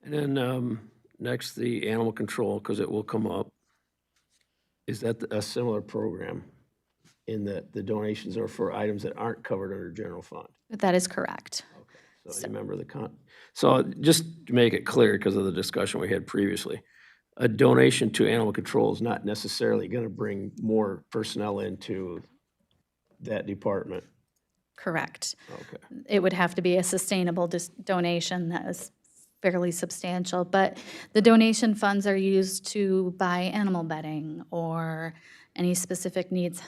And then next, the animal control, because it will come up. Is that a similar program in that the donations are for items that aren't covered under general fund? That is correct. So you remember so just to make it clear, because of the discussion we had previously, a donation to animal control is not necessarily going to bring more personnel into that department. Correct. Okay. It would have to be a sustainable donation that is fairly substantial, but the donation funds are used to buy animal bedding or any specific needs,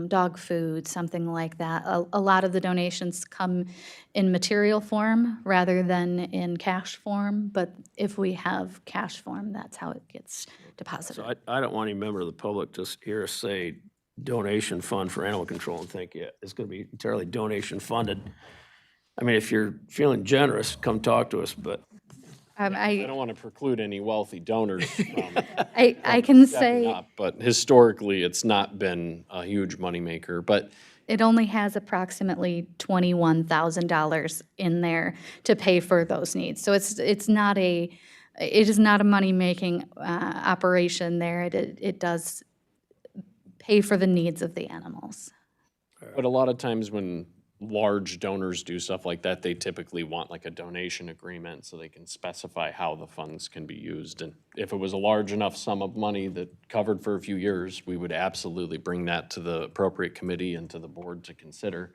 dog food, something like that. A lot of the donations come in material form rather than in cash form, but if we have cash form, that's how it gets deposited. So I don't want any member of the public to hear us say donation fund for animal control and think, yeah, it's going to be entirely donation funded. I mean, if you're feeling generous, come talk to us, but I don't want to preclude any wealthy donors from I can stepping say up, but historically, it's not been a huge moneymaker. But it only has approximately $21,000 in there to pay for those needs. So it is not a money-making operation there. It does pay for the needs of the animals. But a lot of times when large donors do stuff like that, they typically want like a donation agreement so they can specify how the funds can be used. And if it was a large enough sum of money that covered for a few years, we would absolutely bring that to the appropriate committee and to the board to consider.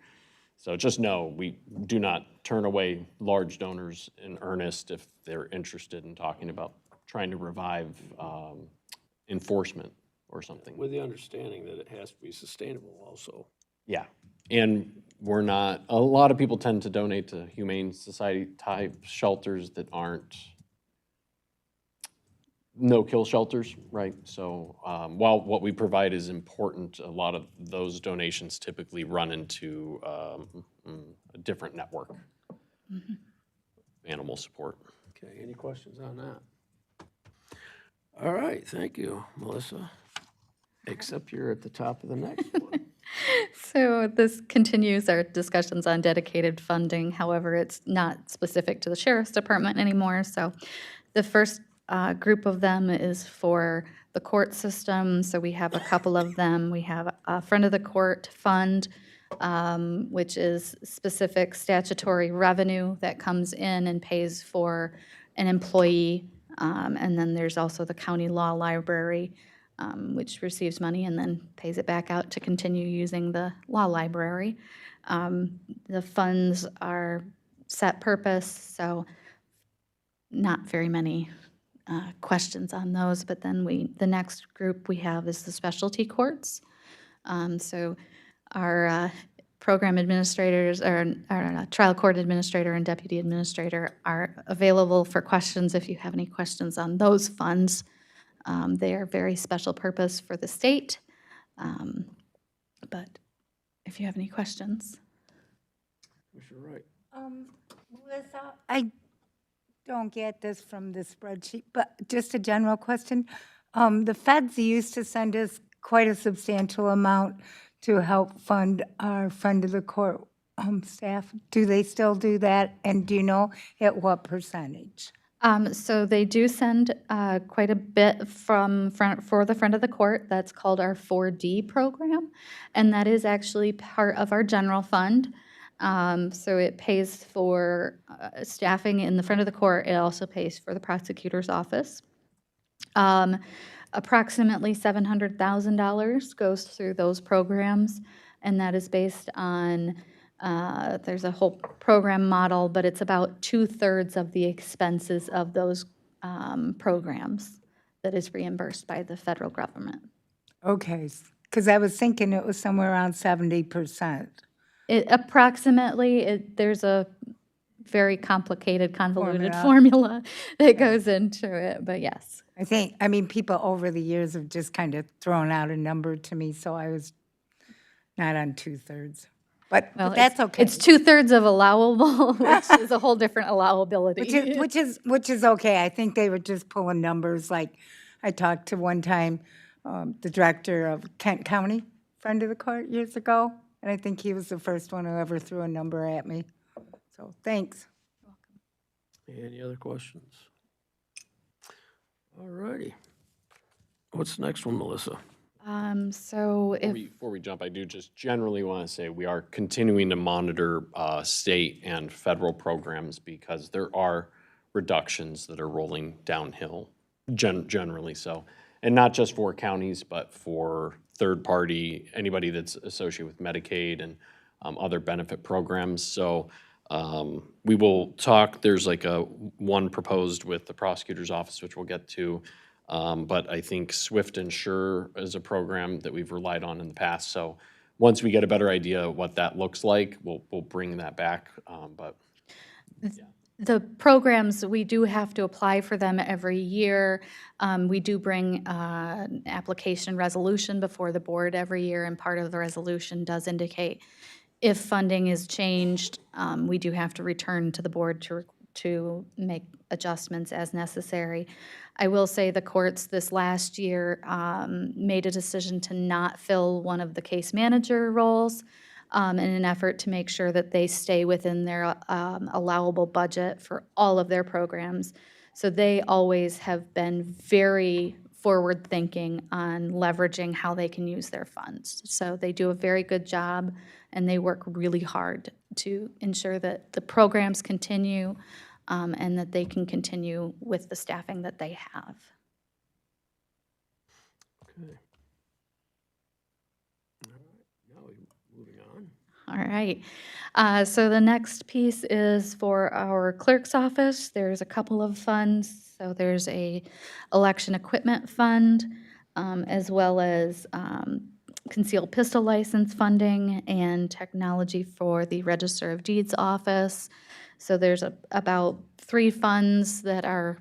So just know, we do not turn away large donors in earnest if they're interested in talking about trying to revive enforcement or something. with the understanding that it has to be sustainable also. Yeah, and we're not, a lot of people tend to donate to Humane Society type shelters that aren't no-kill shelters, right? So while what we provide is important, a lot of those donations typically run into a different network. animal support. Okay, any questions on that? All right, thank you, Melissa. Except you're at the top of the next one. So this continues our discussions on dedicated funding. However, it's not specific to the sheriff's department anymore. So the first group of them is for the court system. So we have a couple of them. We have a friend of the court fund, which is specific statutory revenue that comes in and pays for an employee. And then there's also the county law library, which receives money and then pays it back out to continue using the law library. The funds are set purpose, so not very many questions on those. But then the next group we have is the specialty courts. So our program administrators, or our trial court administrator and deputy administrator are available for questions if you have any questions on those funds. They are very special purpose for the state, but if you have any questions. Commissioner Wright. Melissa, I don't get this from the spreadsheet, but just a general question. The feds used to send us quite a substantial amount to help fund our friend of the court staff. Do they still do that? And do you know at what percentage? So they do send quite a bit for the friend of the court. That's called our 4D program, and that is actually part of our general fund. So it pays for staffing in the front of the court. It also pays for the prosecutor's office. Approximately $700,000 goes through those programs, and that is based on, there's a whole program model, but it's about 2/3 of the expenses of those programs that is reimbursed by the federal government. Okay, because I was thinking it was somewhere around 70%. There's a very complicated, convoluted formula that goes into it, but yes. I mean, people over the years have just kind of thrown out a number to me, so I was not on 2/3. But that's okay. It's 2/3 of allowable, which is a whole different allowability. Which is okay. I think they were just pulling numbers. Like I talked to one time the director of Kent County, friend of the court years ago, and I think he was the first one who ever threw a number at me. So thanks. Any other questions? All righty. What's the next one, Melissa? So if Before we jump, I do just generally want to say we are continuing to monitor state and federal programs because there are reductions that are rolling downhill, generally so. And not just for counties, but for third party, anybody that's associated with Medicaid and other benefit programs. So we will talk, there's like one proposed with the prosecutor's office, which we'll get to. But I think Swift and Sure is a program that we've relied on in the past. So once we get a better idea of what that looks like, we'll bring that back. the programs, we do have to apply for them every year. We do bring an application resolution before the board every year, and part of the resolution does indicate if funding is changed, we do have to return to the board to make adjustments as necessary. I will say the courts this last year made a decision to not fill one of the case manager roles in an effort to make sure that they stay within their allowable budget for all of their programs. So they always have been very forward-thinking on leveraging how they can use their funds. So they do a very good job, and they work really hard to ensure that the programs continue and that they can continue with the staffing that they have. Okay. All right, now moving on. All right. So the next piece is for our clerk's office. There's a couple of funds. So there's a election equipment fund, as well as concealed pistol license funding and technology for the Register of Deeds office. So there's about 3 funds that are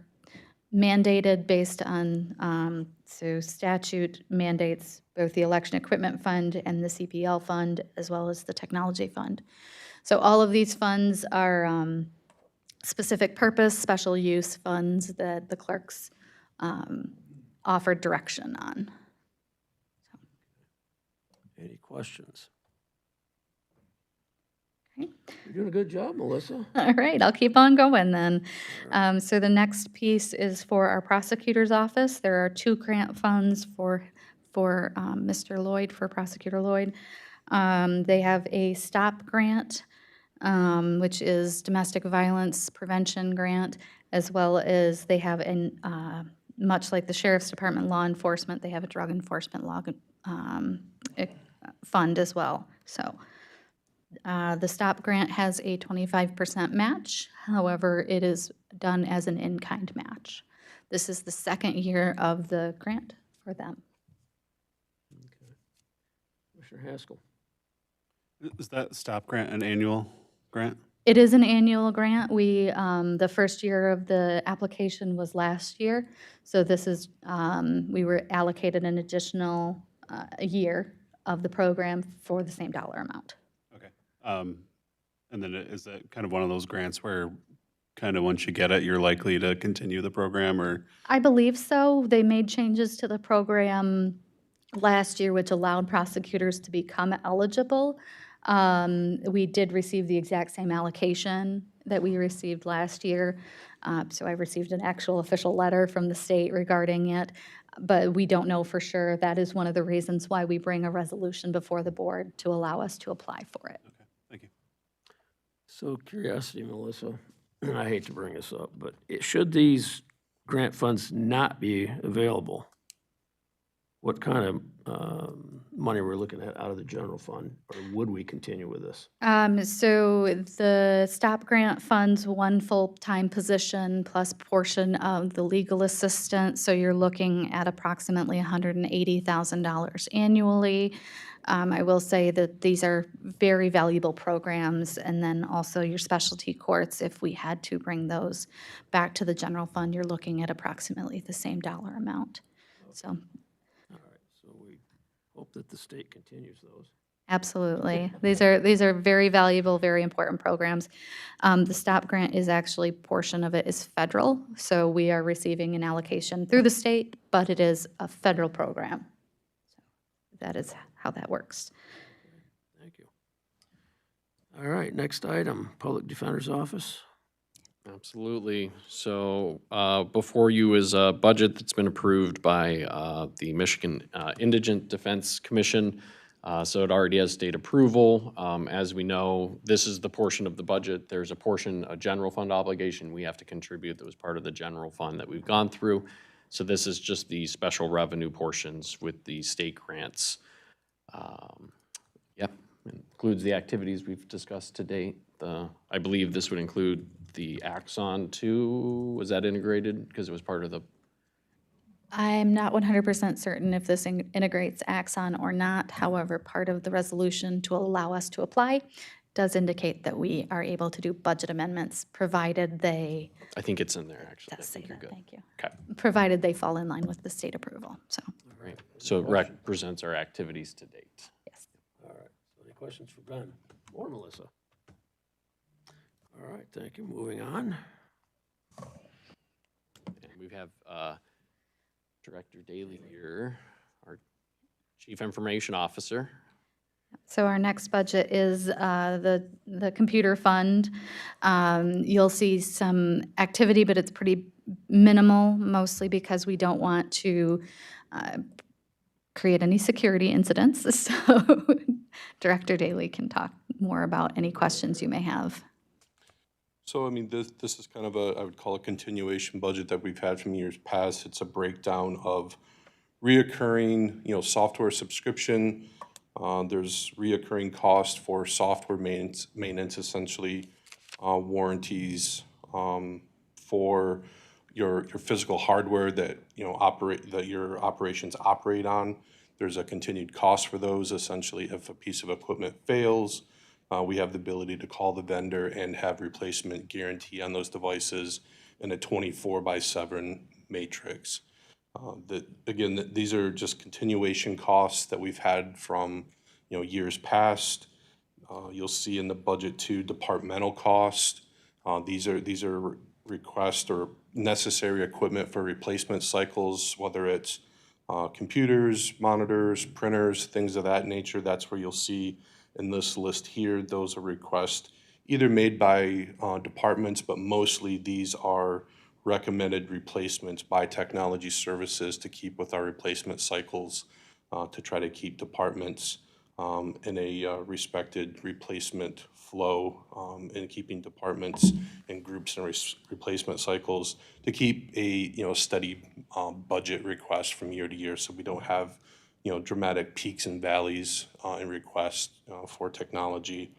mandated based on, so statute mandates both the election equipment fund and the CPL fund, as well as the technology fund. So all of these funds are specific purpose, special use funds that the clerks offered direction on. Any questions? Okay. You're doing a good job, Melissa. All right, I'll keep on going then. So the next piece is for our prosecutor's office. There are 2 grant funds for Mr. Lloyd, for Prosecutor Lloyd. They have a STOP grant, which is domestic violence prevention grant, as well as they have much like the Sheriff's Department law enforcement, they have a drug enforcement law fund as well. So the STOP grant has a 25% match. However, it is done as an in-kind match. This is the 2nd year of the grant for them. Commissioner Haskell. Is that STOP grant an annual grant? It is an annual grant. We, the first year of the application was last year. So this is, we were allocated an additional year of the program for the same dollar amount. Okay. And then is that kind of one of those grants where kind of once you get it, you're likely to continue the program, or? I believe so. They made changes to the program last year, which allowed prosecutors to become eligible. We did receive the exact same allocation that we received last year. So I received an actual official letter from the state regarding it, but we don't know for sure. That is one of the reasons why we bring a resolution before the board to allow us to apply for it. Okay, thank you. So curiosity, Melissa, and I hate to bring this up, but should these grant funds not be available, what kind of money we're looking at out of the general fund, or would we continue with this? So the STOP grant funds 1 full-time position plus portion of the legal assistant. So you're looking at approximately $180,000 annually. I will say that these are very valuable programs, and then also your specialty courts, if we had to bring those back to the general fund, you're looking at approximately the same dollar amount. So All right, so we hope that the state continues those. absolutely. These are very valuable, very important programs. The STOP grant is actually, portion of it is federal, so we are receiving an allocation through the state, but it is a federal program. So that is how that works. Thank you. All right, next item, Public Defender's Office. Absolutely. So before you is a budget that's been approved by the Michigan Indigent Defense Commission. So it already has state approval. As we know, this is the portion of the budget. There's a portion, a general fund obligation we have to contribute that was part of the general fund that we've gone through. So this is just the special revenue portions with the state grants. Yep, includes the activities we've discussed to date. I believe this would include the Axon too. Was that integrated? Because it was part of the, I'm not 100% certain if this integrates Axon or not. However, part of the resolution to allow us to apply does indicate that we are able to do budget amendments, provided they, I think it's in there, actually. I does say think you're that, good. thank you, Okay, provided they fall in line with the state approval, so, all right. So it represents our activities to date. yes. All right, so any questions for Ben or Melissa? All right, thank you. Moving on. And we have Director Daly here, our Chief Information Officer. So our next budget is the computer fund. You'll see some activity, but it's pretty minimal, mostly because we don't want to create any security incidents. So Director Daly can talk more about any questions you may have. So, I mean, this is kind of a, I would call a continuation budget that we've had from years past. It's a breakdown of reoccurring, software subscription. There's reoccurring cost for software maintenance, essentially, warranties, for your physical hardware that, that your operations operate on. There's a continued cost for those, essentially, if a piece of equipment fails. We have the ability to call the vendor and have replacement guarantee on those devices in a 24/7 matrix. Again, these are just continuation costs that we've had from years past. You'll see in the budget too, departmental costs. These are requests or necessary equipment for replacement cycles, whether it's computers, monitors, printers, things of that nature. That's where you'll see in this list here, those are requests either made by departments, but mostly these are recommended replacements by technology services to keep with our replacement cycles, to try to keep departments in a respected replacement flow, and keeping departments and groups in replacement cycles to keep a steady budget request from year to year, so we don't have dramatic peaks and valleys in requests for technology,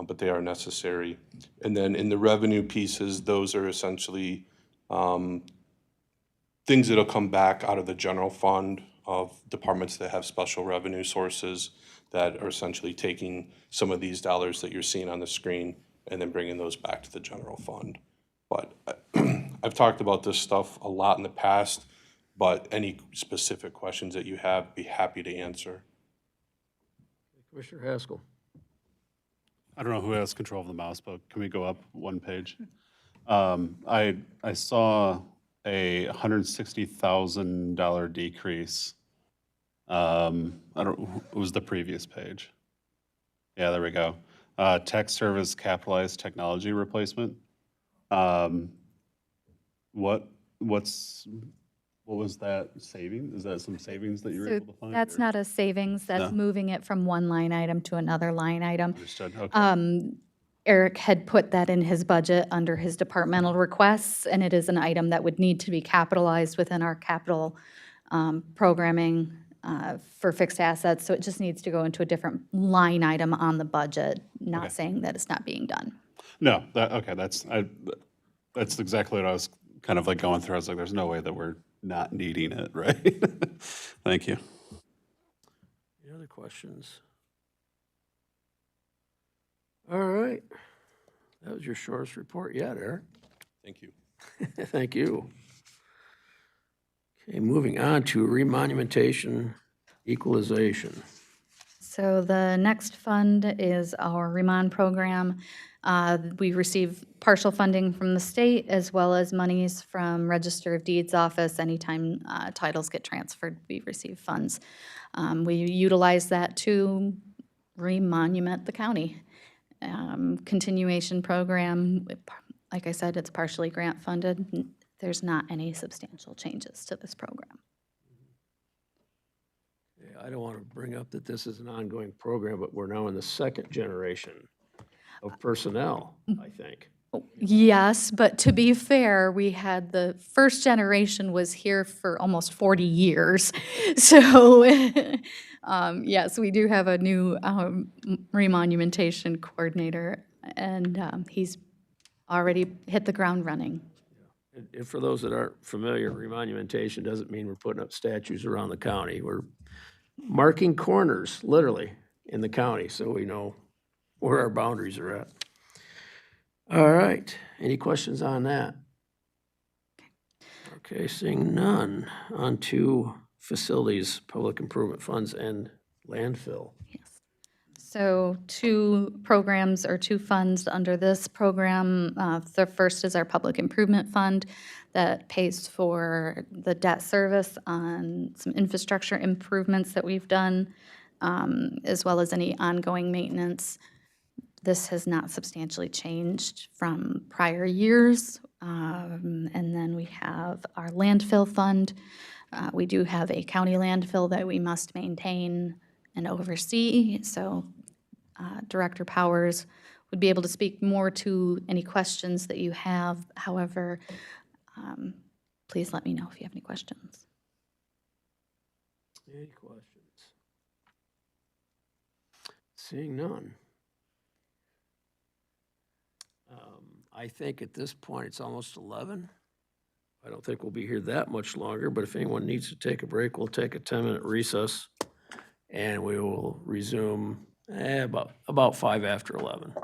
but they are necessary. And then in the revenue pieces, those are essentially things that'll come back out of the general fund of departments that have special revenue sources that are essentially taking some of these dollars that you're seeing on the screen and then bringing those back to the general fund. But I've talked about this stuff a lot in the past, but any specific questions that you have, be happy to answer. Commissioner Haskell. I don't know who has control of the mouse, but can we go up one page? I saw a $160,000 decrease. It was the previous page. Yeah, there we go. Tech service capitalized technology replacement. What was that saving? Is that some savings that you were So able to find? that's or- not a savings, that's No. moving it from one line item to another line item. Understood, okay. Eric had put that in his budget under his departmental requests, and it is an item that would need to be capitalized within our capital programming for fixed assets, so it just needs to go into a different line item on the budget, not Okay. saying that it's not being done. No, okay, that's exactly what I was kind of like going through. I was like, there's no way that we're not needing it, right? Thank you. Any other questions? All right. That was your shortest report yet, Eric. Thank you. Thank you. Okay, moving on to remonumentation equalization. So the next fund is our Remon program. We receive partial funding from the state as well as monies from Register of Deeds office. Anytime titles get transferred, we receive funds. We utilize that to remonument the county. Continuation program, like I said, it's partially grant funded. There's not any substantial changes to this program. Yeah, I don't want to bring up that this is an ongoing program, but we're now in the second generation of personnel, I think. Yes, but to be fair, we had the first generation was here for almost 40 years. So, yes, we do have a new remonumentation coordinator, and he's already hit the ground running. And for those that aren't familiar, remonumentation doesn't mean we're putting up statues around the county. We're marking corners, literally, in the county, so we know where our boundaries are at. All right, any questions on that? Okay, seeing none, on to facilities, public improvement funds, and landfill. So two programs or two funds under this program. The first is our Public Improvement Fund that pays for the debt service on some infrastructure improvements that we've done, as well as any ongoing maintenance. This has not substantially changed from prior years. And then we have our landfill fund. We do have a county landfill that we must maintain and oversee. So Director Powers would be able to speak more to any questions that you have. However, please let me know if you have any questions. Any questions? Seeing none. I think at this point, it's almost 11. I don't think we'll be here that much longer, but if anyone needs to take a break, we'll take a 10-minute recess, and we will resume about 5 after 11.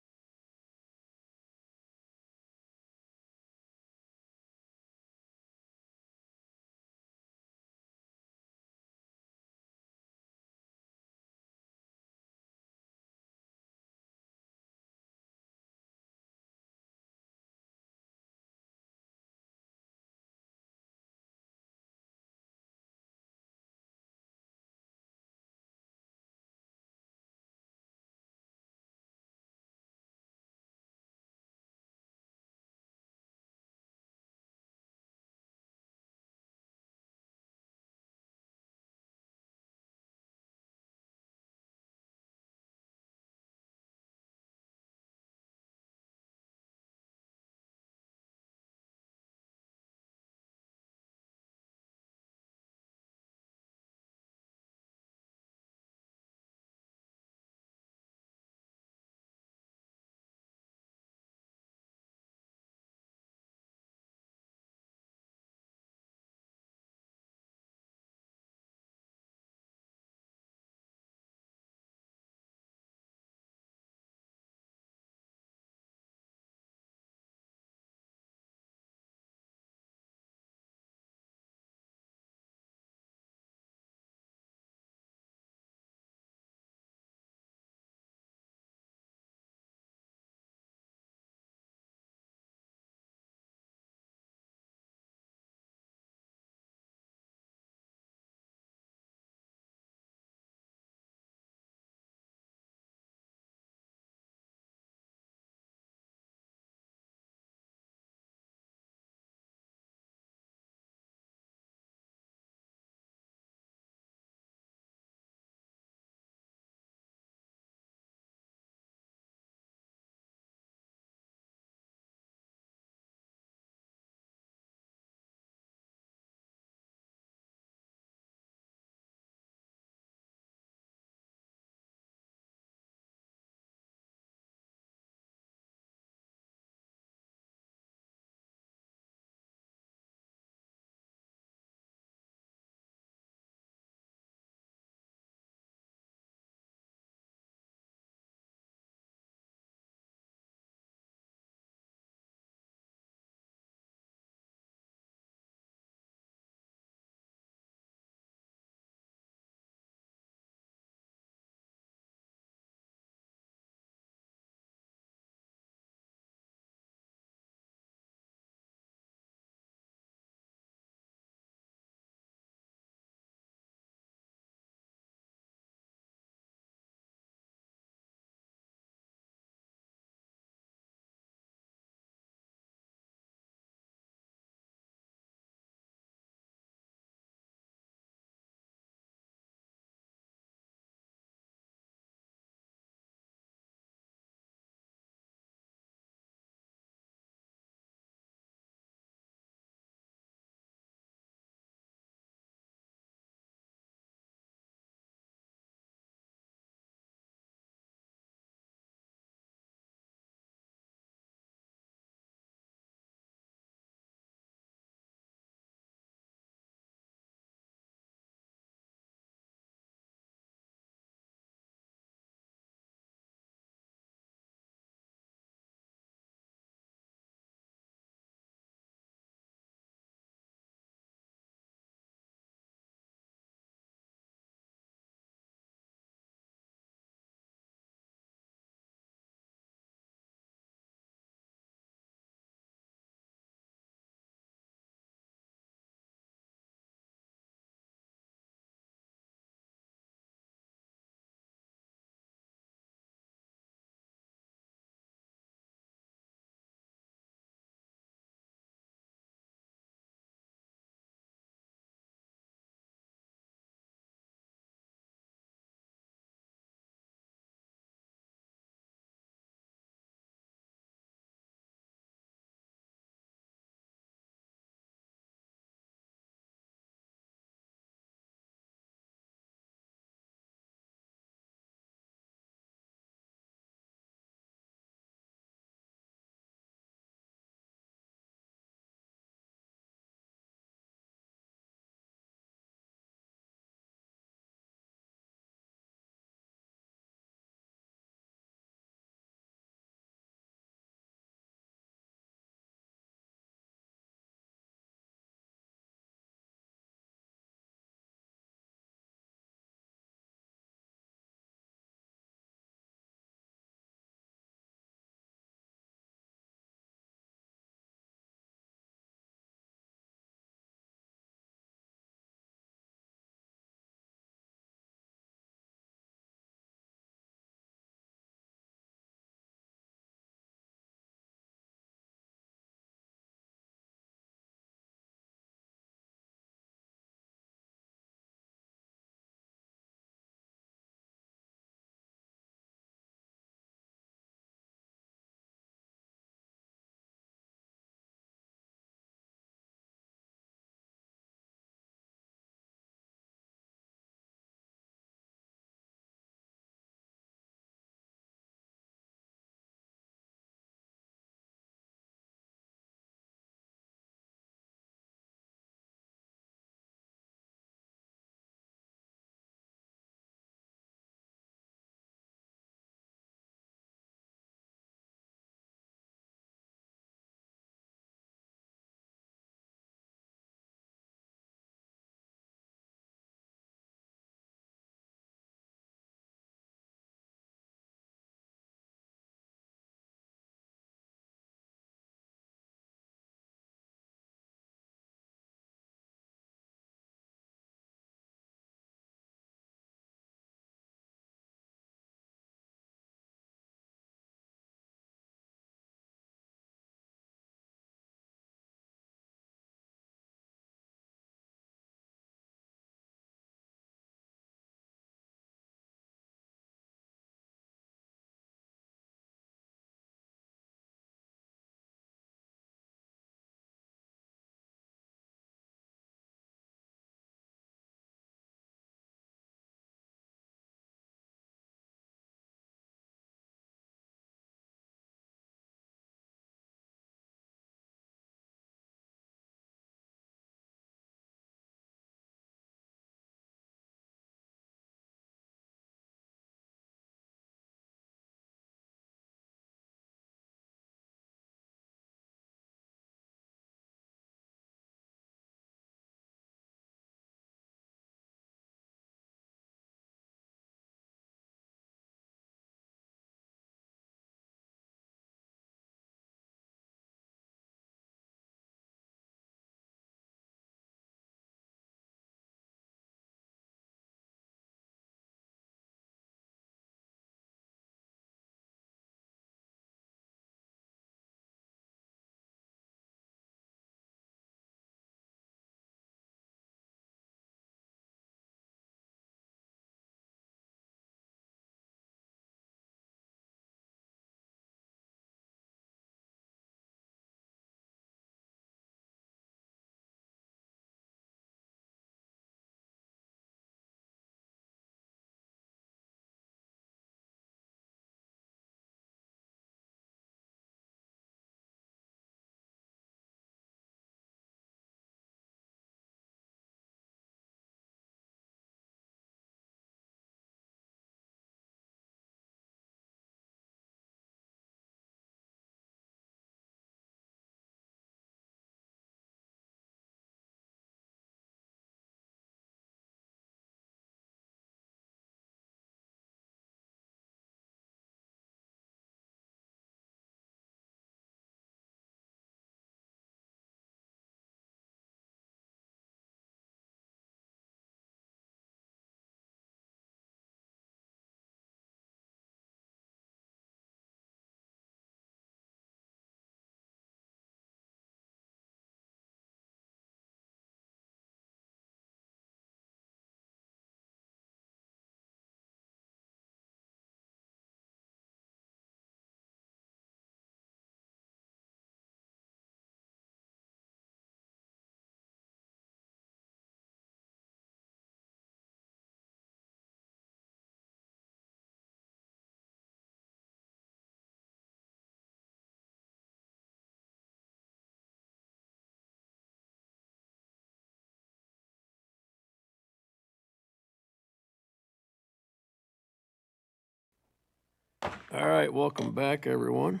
All right, welcome back, everyone.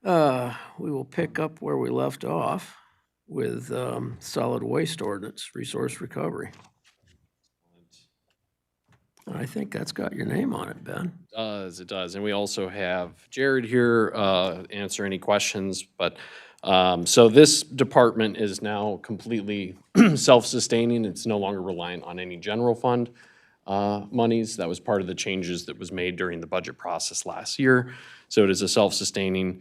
We will pick up where we left off with solid waste ordinance, resource recovery. I think that's got your name on it, Ben. It does. And we also have Jared here, answer any questions, but, so this department is now completely self-sustaining. It's no longer reliant on any general fund, monies. That was part of the changes that was made during the budget process last year. So it is a self-sustaining.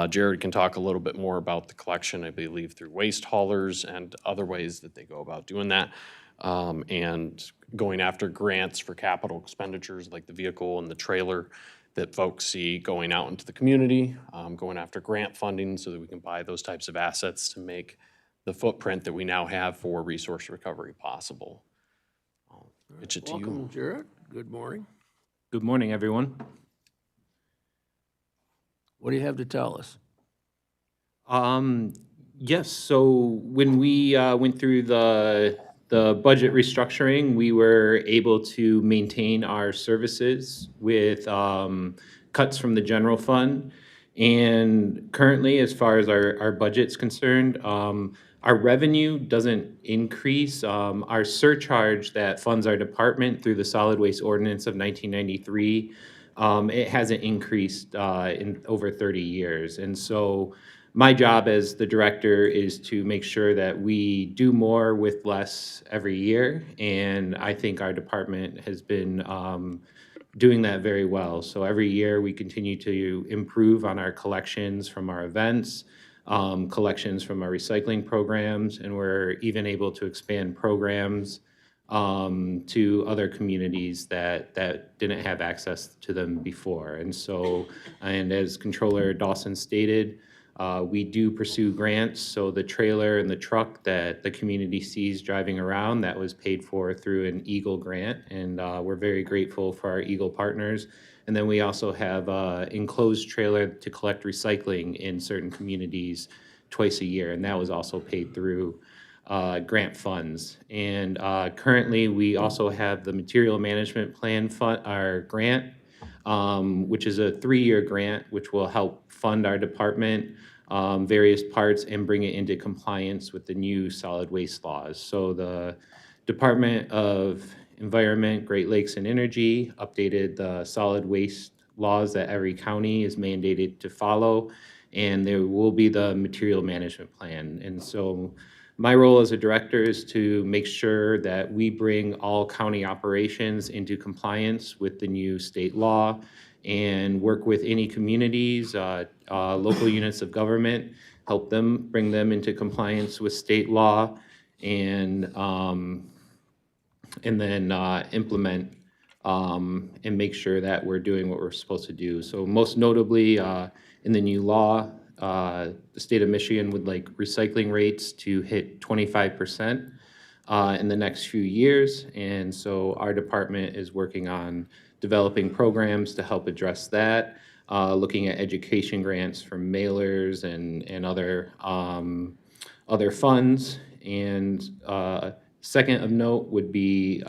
Jared can talk a little bit more about the collection, I believe, through waste haulers and other ways that they go about doing that. And going after grants for capital expenditures like the vehicle and the trailer that folks see going out into the community, going after grant funding so that we can buy those types of assets to make the footprint that we now have for resource recovery possible. Pitch it to you. Welcome, Jared. Good morning. Good morning, everyone. What do you have to tell us? Yes, so when we went through the budget restructuring, we were able to maintain our services with cuts from the general fund. And currently, as far as our budget's concerned, our revenue doesn't increase. Our surcharge that funds our department through the solid waste ordinance of 1993, it hasn't increased in over 30 years. And so my job as the director is to make sure that we do more with less every year. And I think our department has been doing that very well. So every year we continue to improve on our collections from our events, collections from our recycling programs, and we're even able to expand programs to other communities that didn't have access to them before. And so, and as Controller Dawson stated, we do pursue grants. So the trailer and the truck that the community sees driving around, that was paid for through an Eagle grant. And we're very grateful for our Eagle partners. And then we also have enclosed trailer to collect recycling in certain communities twice a year. And that was also paid through grant funds. And currently we also have the material management plan fund, our grant, which is a 3-year grant, which will help fund our department, various parts, and bring it into compliance with the new solid waste laws. So the Department of Environment, Great Lakes and Energy updated the solid waste laws that every county is mandated to follow, and there will be the material management plan. And so my role as a director is to make sure that we bring all county operations into compliance with the new state law and work with any communities, local units of government, help them, bring them into compliance with state law, and then implement and make sure that we're doing what we're supposed to do. So most notably, in the new law, the state of Michigan would like recycling rates to hit 25% in the next few years. And so our department is working on developing programs to help address that, looking at education grants from mailers and other funds. And second of note would be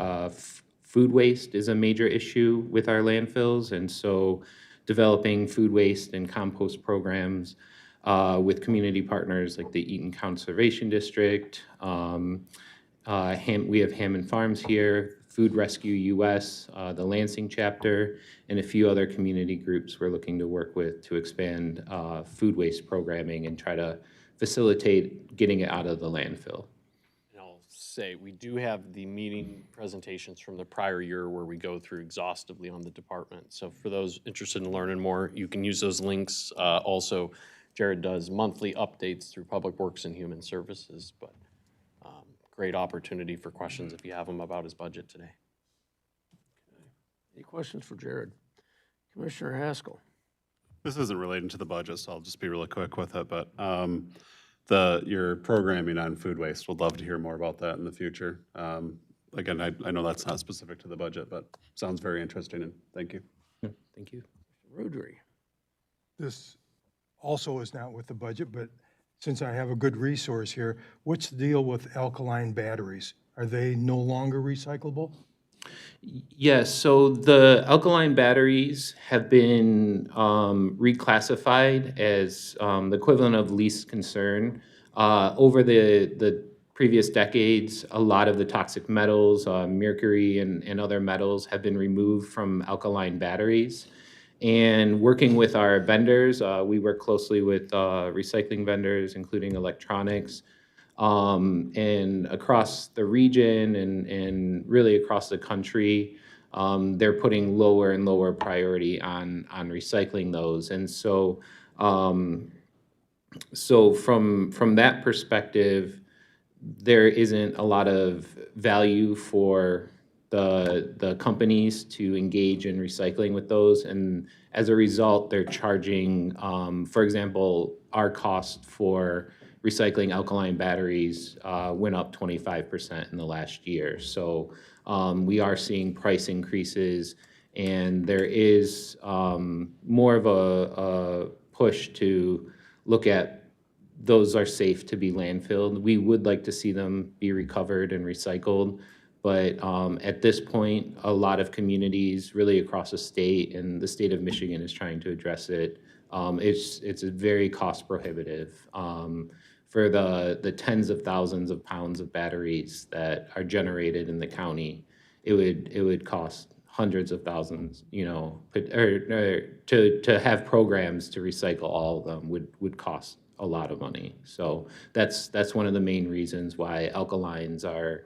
food waste is a major issue with our landfills. And so developing food waste and compost programs with community partners like the Eaton Conservation District. We have Hammond Farms here, Food Rescue US, the Lansing chapter, and a few other community groups we're looking to work with to expand food waste programming and try to facilitate getting it out of the landfill. And I'll say, we do have the meeting presentations from the prior year where we go through exhaustively on the department. So for those interested in learning more, you can use those links. Also, Jared does monthly updates through Public Works and Human Services, but great opportunity for questions if you have them about his budget today. Any questions for Jared? Commissioner Haskell. This isn't relating to the budget, so I'll just be really quick with it, but your programming on food waste, would love to hear more about that in the future. Again, I know that's not specific to the budget, but sounds very interesting, and thank you. Thank you. Rudry. This also is not with the budget, but since I have a good resource here, what's the deal with alkaline batteries? Are they no longer recyclable? Yes, so the alkaline batteries have been reclassified as the equivalent of least concern. Over the previous decades, a lot of the toxic metals, mercury and other metals have been removed from alkaline batteries. And working with our vendors, we work closely with recycling vendors, including electronics, and across the region and really across the country, they're putting lower and lower priority on recycling those. And so, so from that perspective, there isn't a lot of value for the companies to engage in recycling with those. And as a result, they're charging, for example, our cost for recycling alkaline batteries went up 25% in the last year. So we are seeing price increases, and there is more of a push to look at those are safe to be landfilled. We would like to see them be recovered and recycled, but at this point, a lot of communities really across the state, and the state of Michigan is trying to address it. It's very cost prohibitive. For the tens of thousands of pounds of batteries that are generated in the county, it would cost hundreds of thousands, you know, to have programs to recycle all of them would cost a lot of money. So that's one of the main reasons why alkalines are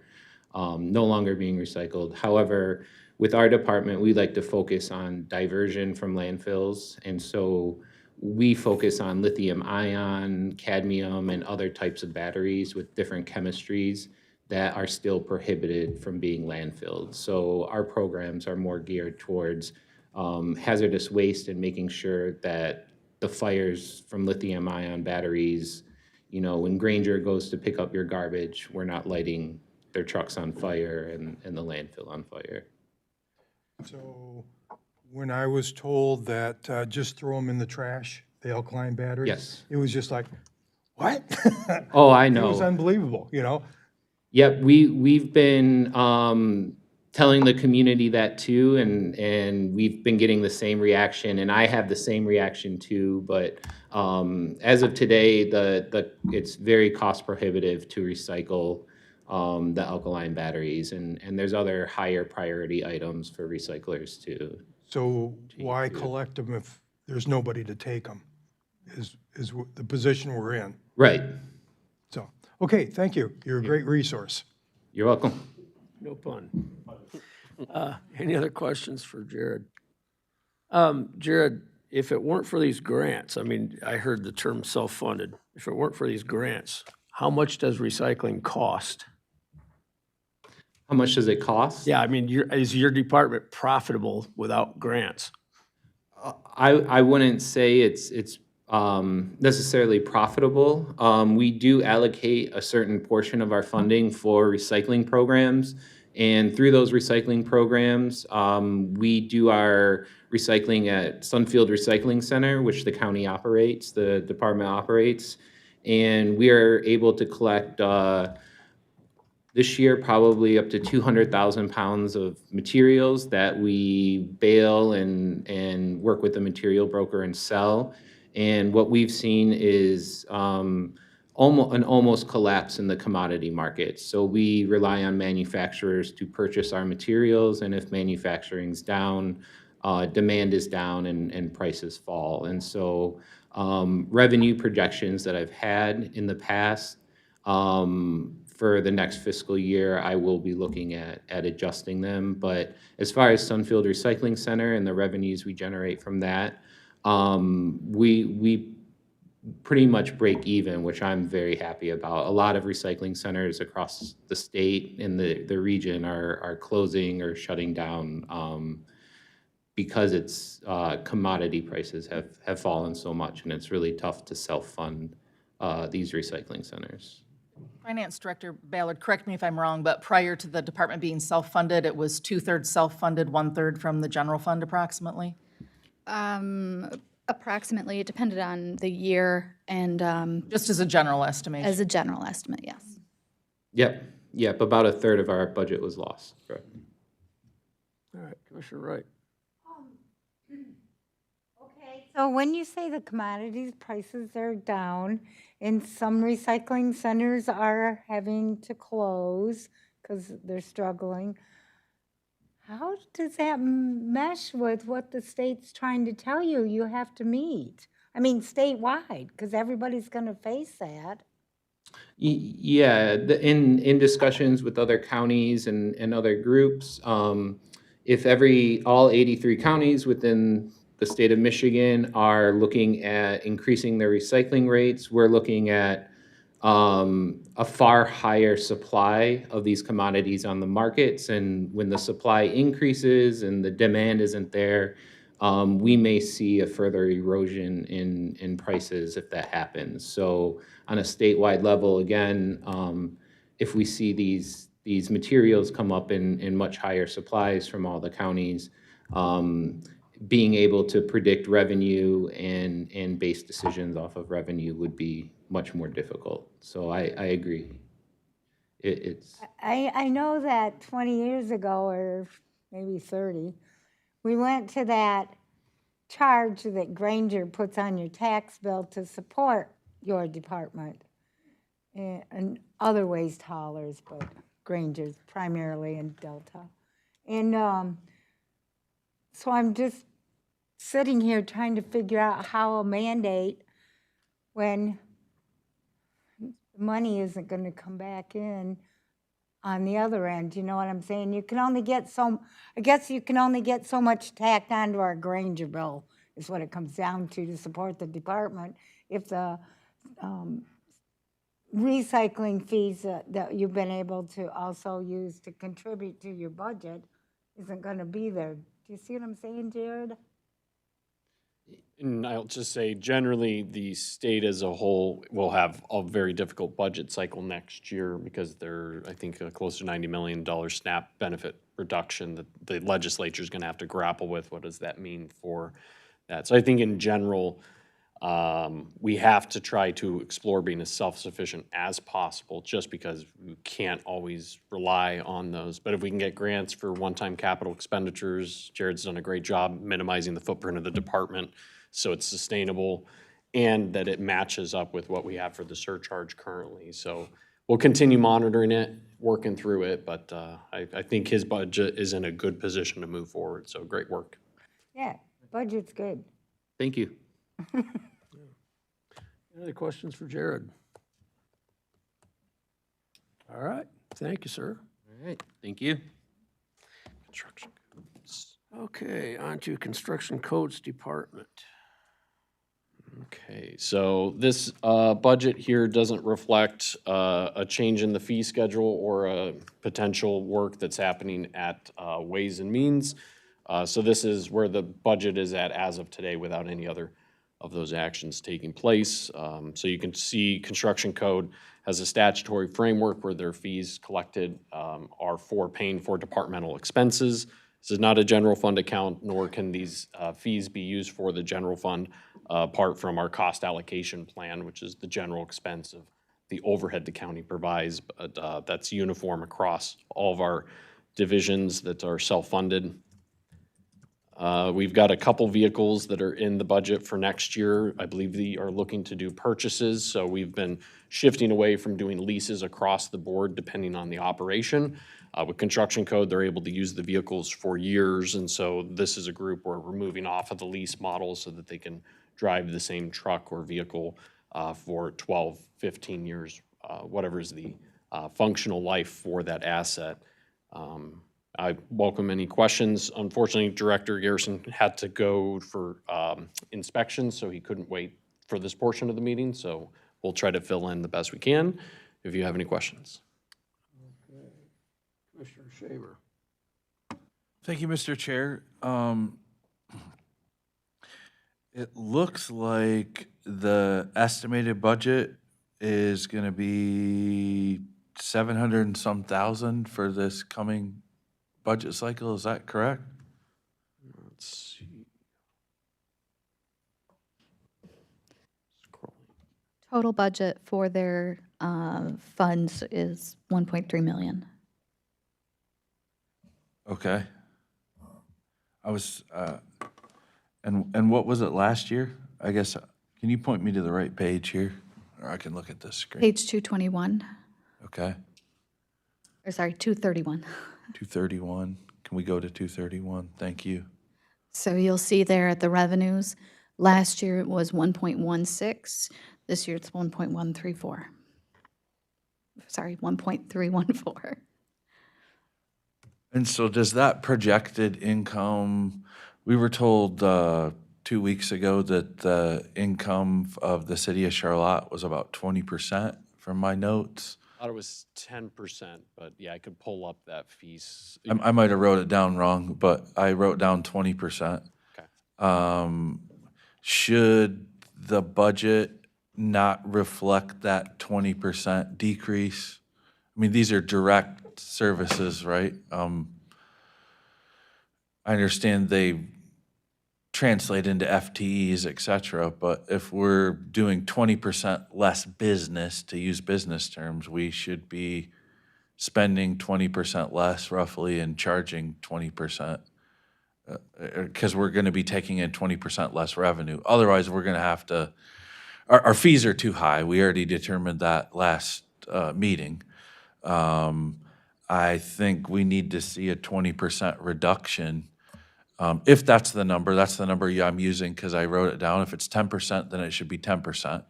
no longer being recycled. However, with our department, we like to focus on diversion from landfills, and so we focus on lithium ion, cadmium, and other types of batteries with different chemistries that are still prohibited from being landfilled. So our programs are more geared towards hazardous waste and making sure that the fires from lithium ion batteries, you know, when Granger goes to pick up your garbage, we're not lighting their trucks on fire and the landfill on fire. So when I was told that just throw them in the trash, the alkaline batteries. Yes. It was just like, what? Oh, I know. It was unbelievable, you know? Yep, we've been telling the community that too, and we've been getting the same reaction, and I have the same reaction too. But as of today, it's very cost prohibitive to recycle the alkaline batteries, and there's other higher priority items for recyclers too. So why collect them if there's nobody to take them, is the position we're in. Right. So, okay, thank you. You're a great resource. You're welcome. No pun. Any other questions for Jared? Jared, if it weren't for these grants, I mean, I heard the term self-funded. If it weren't for these grants, how much does recycling cost? How much does it cost? Yeah, I mean, is your department profitable without grants? I wouldn't say it's necessarily profitable. We do allocate a certain portion of our funding for recycling programs. And through those recycling programs, we do our recycling at Sunfield Recycling Center, which the county operates, the department operates. And we are able to collect this year probably up to 200,000 pounds of materials that we bale and work with the material broker and sell. And what we've seen is an almost collapse in the commodity market. So we rely on manufacturers to purchase our materials, and if manufacturing's down, demand is down and prices fall. And so revenue projections that I've had in the past, for the next fiscal year, I will be looking at adjusting them. But as far as Sunfield Recycling Center and the revenues we generate from that, we pretty much break even, which I'm very happy about. A lot of recycling centers across the state and the region are closing or shutting down because it's commodity prices have fallen so much, and it's really tough to self-fund these recycling centers. Finance Director Ballard, correct me if I'm wrong, but prior to the department being self-funded, it was 2/3 self-funded, 1/3 from the general fund approximately? Approximately, it depended on the year and. Just as a general estimation? As a general estimate, yes. Yep, about a third of our budget was lost. Correct. Commissioner Wright. Okay, so when you say the commodities prices are down and some recycling centers are having to close because they're struggling, how does that mesh with what the state's trying to tell you you have to meet? I mean, statewide, because everybody's going to face that. Yeah, in discussions with other counties and other groups, if all 83 counties within the state of Michigan are looking at increasing their recycling rates, we're looking at a far higher supply of these commodities on the markets. And when the supply increases and the demand isn't there, we may see a further erosion in prices if that happens. So on a statewide level, again, if we see these materials come up in much higher supplies from all the counties, being able to predict revenue and base decisions off of revenue would be much more difficult. So I agree. It's I know that 20 years ago, or maybe 30, we went to that charge that Granger puts on your tax bill to support your department, and other waste haulers, but Granger's primarily in Delta. And so I'm just sitting here trying to figure out how a mandate, when money isn't going to come back in on the other end, you know what I'm saying? You can only get I guess you can only get so much tacked onto our Granger bill, is what it comes down to support the department. If the recycling fees that you've been able to also use to contribute to your budget isn't going to be there. Do you see what I'm saying, Jared? And I'll just say, generally, the state as a whole will have a very difficult budget cycle next year because they're, I think, close to $90 million SNAP benefit reduction that the legislature is going to have to grapple with. What does that mean for that? So I think in general, we have to try to explore being as self-sufficient as possible, just because we can't always rely on those. But if we can get grants for one-time capital expenditures, Jared's done a great job minimizing the footprint of the department so it's sustainable and that it matches up with what we have for the surcharge currently. So we'll continue monitoring it, working through it, but I think his budget is in a good position to move forward. So great work. Yeah, budget's good. Thank you. Any other questions for Jared? All right, thank you, sir. All right, thank you. Construction codes. Okay, on to Construction Codes Department. Okay, so this budget here doesn't reflect a change in the fee schedule or a potential work that's happening at Ways and Means. So this is where the budget is at as of today without any other of those actions taking place. So you can see Construction Code has a statutory framework where their fees collected are for paying for departmental expenses. This is not a general fund account, nor can these fees be used for the general fund apart from our cost allocation plan, which is the general expense of the overhead the county provides. But that's uniform across all of our divisions that are self-funded. We've got a couple vehicles that are in the budget for next year. I believe they are looking to do purchases, so we've been shifting away from doing leases across the board depending on the operation. With Construction Code, they're able to use the vehicles for years, and so this is a group where we're moving off of the lease model so that they can drive the same truck or vehicle for 12, 15 years, whatever is the functional life for that asset. I welcome any questions. Unfortunately, Director Garrison had to go for inspection, so he couldn't wait for this portion of the meeting. So we'll try to fill in the best we can if you have any questions. Okay. Commissioner Shaver. Thank you, Mr. Chair. It looks like the estimated budget is going to be 700 and some thousand for this coming budget cycle. Is that correct? Let's see. Total budget for their funds is 1.3 million. Okay. I was, and what was it last year? I guess, can you point me to the right page here? Or I can look at this screen. Page 221, Okay, or sorry, 231. 231. Can we go to 231? Thank you. So you'll see there at the revenues, last year it was 1.16, this year it's 1.134. Sorry, 1.314. And so does that projected income, we were told 2 weeks ago that the income of the city of Charlotte was about 20% from my notes. I thought it was 10%, but yeah, I could pull up that fees. I might have wrote it down wrong, but I wrote down 20%. Okay. Should the budget not reflect that 20% decrease? I mean, these are direct services, right? I understand they translate into FTEs, et cetera, but if we're doing 20% less business, to use business terms, we should be spending 20% less roughly and charging 20%, because we're going to be taking in 20% less revenue. Otherwise, we're going to have to, our fees are too high. We already determined that last meeting. I think we need to see a 20% reduction. If that's the number I'm using because I wrote it down. If it's 10%, then it should be 10%.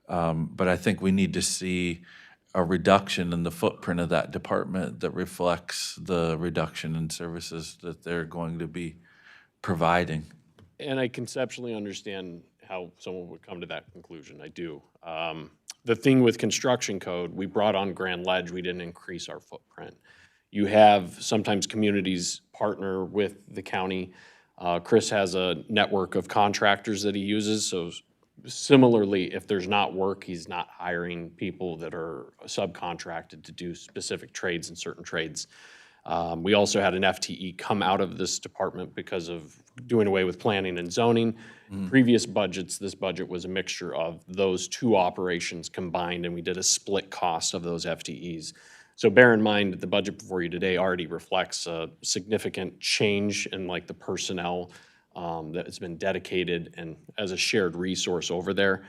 But I think we need to see a reduction in the footprint of that department that reflects the reduction in services that they're going to be providing. And I conceptually understand how someone would come to that conclusion. I do. The thing with construction code, we brought on Grand Ledge, we didn't increase our footprint. You have sometimes communities partner with the county. Chris has a network of contractors that he uses, so similarly, if there's not work, he's not hiring people that are subcontracted to do specific trades and certain trades. We also had an FTE come out of this department because of doing away with planning and zoning. Previous budgets, this budget was a mixture of those two operations combined, and we did a split cost of those FTEs. So bear in mind that the budget before you today already reflects a significant change in like the personnel that has been dedicated and as a shared resource over there.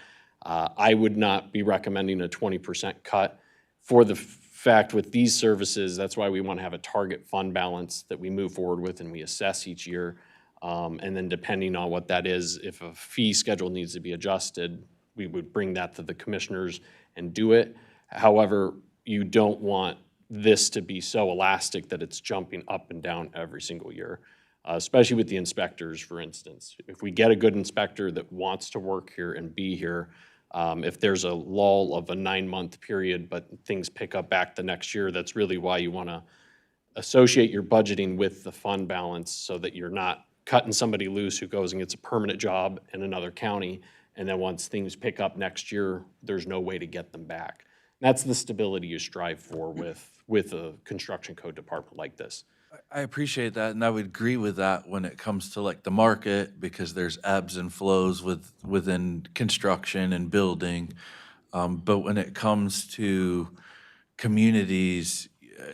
I would not be recommending a 20% cut for the fact with these services. That's why we want to have a target fund balance that we move forward with and we assess each year. And then depending on what that is, if a fee schedule needs to be adjusted, we would bring that to the commissioners and do it. However, you don't want this to be so elastic that it's jumping up and down every single year, especially with the inspectors, for instance. If we get a good inspector that wants to work here and be here, if there's a lull of a 9-month period, but things pick up back the next year, that's really why you want to associate your budgeting with the fund balance so that you're not cutting somebody loose who goes and gets a permanent job in another county, and then once things pick up next year, there's no way to get them back. That's the stability you strive for with a construction code department like this. I appreciate that, and I would agree with that when it comes to like the market, because there's ebbs and flows within construction and building. But when it comes to communities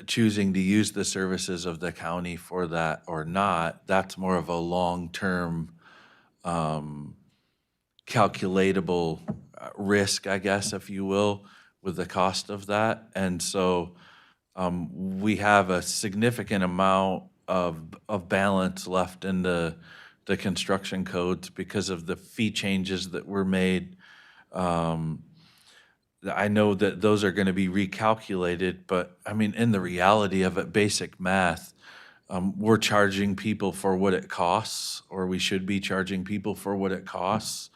choosing to use the services of the county for that or not, that's more of a long-term calculatable risk, I guess, if you will, with the cost of that. And so we have a significant amount of balance left in the construction codes because of the fee changes that were made. I know that those are going to be recalculated, but I mean, in the reality of it, basic math, we're charging people for what it costs, or we should be charging people for what it costs.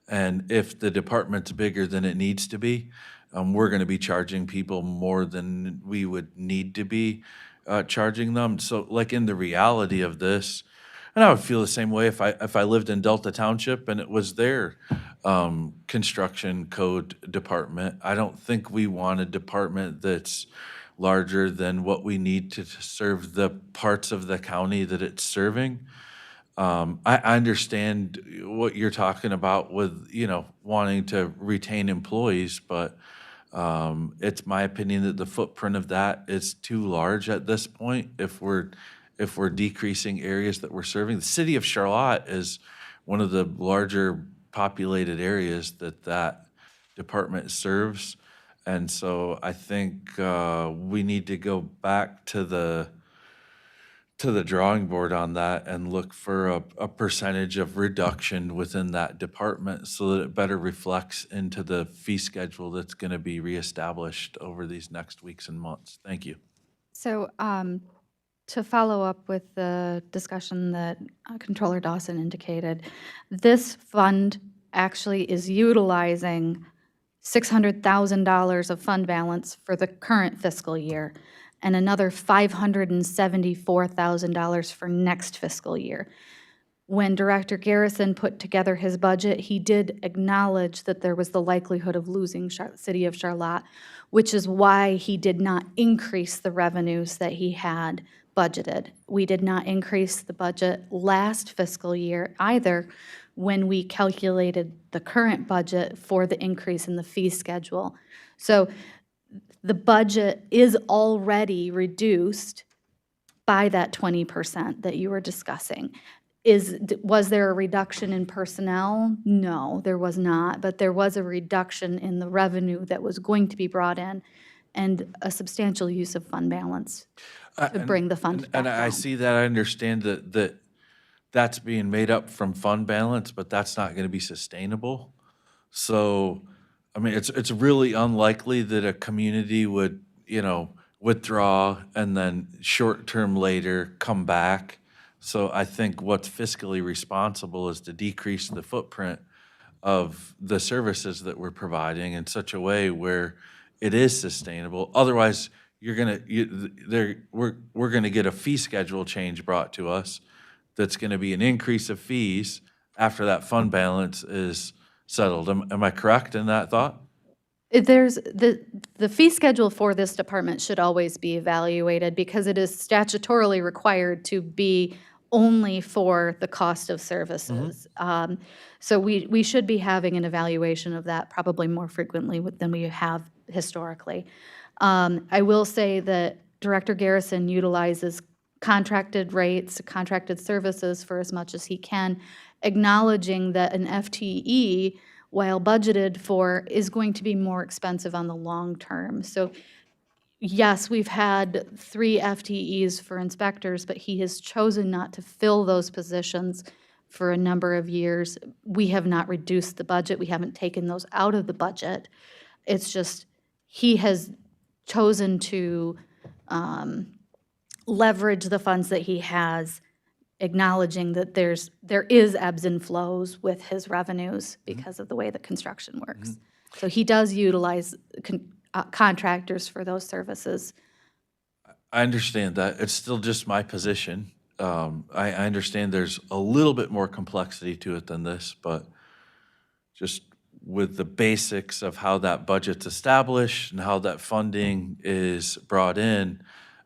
And if the department's bigger than it needs to be, we're going to be charging people more than we would need to be charging them. So like in the reality of this, and I would feel the same way if I lived in Delta Township and it was their construction code department. I don't think we want a department that's larger than what we need to serve the parts of the county that it's serving. I understand what you're talking about with, wanting to retain employees, but it's my opinion that the footprint of that is too large at this point. If we're if we're decreasing areas that we're serving. The city of Charlotte is one of the larger populated areas that department serves. And so I think we need to go back to the drawing board on that and look for a percentage of reduction within that department so that it better reflects into the fee schedule that's going to be reestablished over these next weeks and months. Thank you. So to follow up with the discussion that Controller Dawson indicated, this fund actually is utilizing $600,000 of fund balance for the current fiscal year and another $574,000 for next fiscal year. When Director Garrison put together his budget, he did acknowledge that there was the likelihood of losing City of Charlotte, which is why he did not increase the revenues that he had budgeted. We did not increase the budget last fiscal year either when we calculated the current budget for the increase in the fee schedule. So the budget is already reduced by that 20% that you were discussing. Was there a reduction in personnel? No, there was not, but there was a reduction in the revenue that was going to be brought in and a substantial use of fund balance to bring the fund back And I down. see that. I understand that's being made up from fund balance, but that's not going to be sustainable. So, I mean, it's really unlikely that a community would, withdraw and then short-term later come back. So I think what's fiscally responsible is to decrease the footprint of the services that we're providing in such a way where it is sustainable. Otherwise, we're gonna get a fee schedule change brought to us that's gonna be an increase of fees after that fund balance is settled. Am I correct in that thought? There's the fee schedule for this department should always be evaluated because it is statutorily required to be only for the cost of services. So we should be having an evaluation of that probably more frequently than we have historically. I will say that Director Garrison utilizes contracted rates, contracted services for as much as he can, acknowledging that an FTE, while budgeted for, is going to be more expensive on the long term. So yes, we've had 3 FTEs for inspectors, but he has chosen not to fill those positions for a number of years. We have not reduced the budget. We haven't taken those out of the budget. It's just he has chosen to leverage the funds that he has, acknowledging that there is ebbs and flows with his revenues because of the way that construction works. So he does utilize contractors for those services. I understand that. It's still just my position. I understand there's a little bit more complexity to it than this, but just with the basics of how that budget's established and how that funding is brought in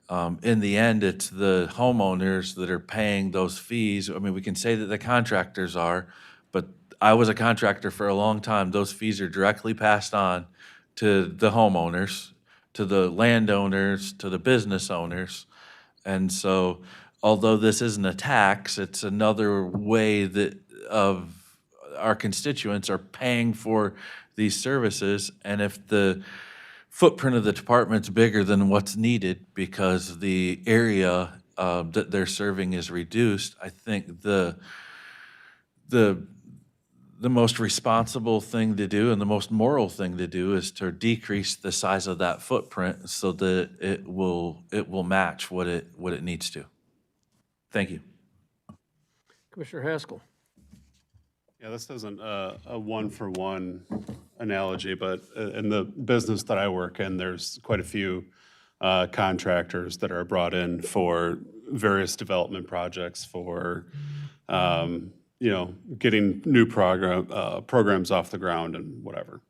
the end, it's the homeowners that are paying those fees. I mean, we can say that the contractors are, but I was a contractor for a long time. Those fees are directly passed on to the homeowners, to the landowners, to the business owners. And so, although this isn't a tax, it's another way that our constituents are paying for these services. And if the footprint of the department's bigger than what's needed because the area that they're serving is reduced, I think the most responsible thing to do and the most moral thing to do is to decrease the size of that footprint so that it will match what it needs to. Thank you. Commissioner Haskell. Yeah, this isn't a one-for-one analogy, but in the business that I work in, there's quite a few contractors that are brought in for various development projects for, getting new programs off the ground and whatever.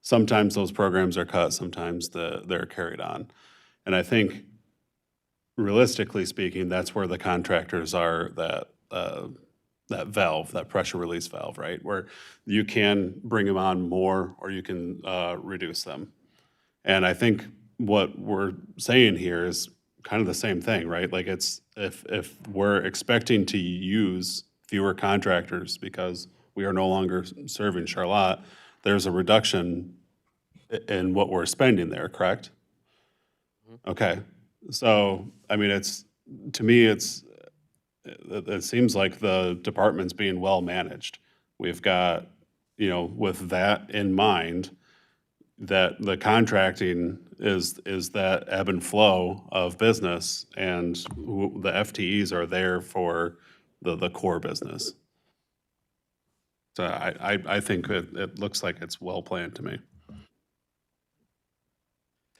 Sometimes those programs are cut, sometimes they're carried on. And I think, realistically speaking, that's where the contractors are that valve, that pressure release valve, right? Where you can bring them on more or you can reduce them. And I think what we're saying here is kind of the same thing, right? Like it's, if we're expecting to use fewer contractors because we are no longer serving Charlotte, there's a reduction in what we're spending there, correct? Okay, so, I mean, to me, it seems like the department's being well managed. We've got, with that in mind, that the contracting is that ebb and flow of business, and the FTEs are there for the core business. So I think it looks like it's well planned to me.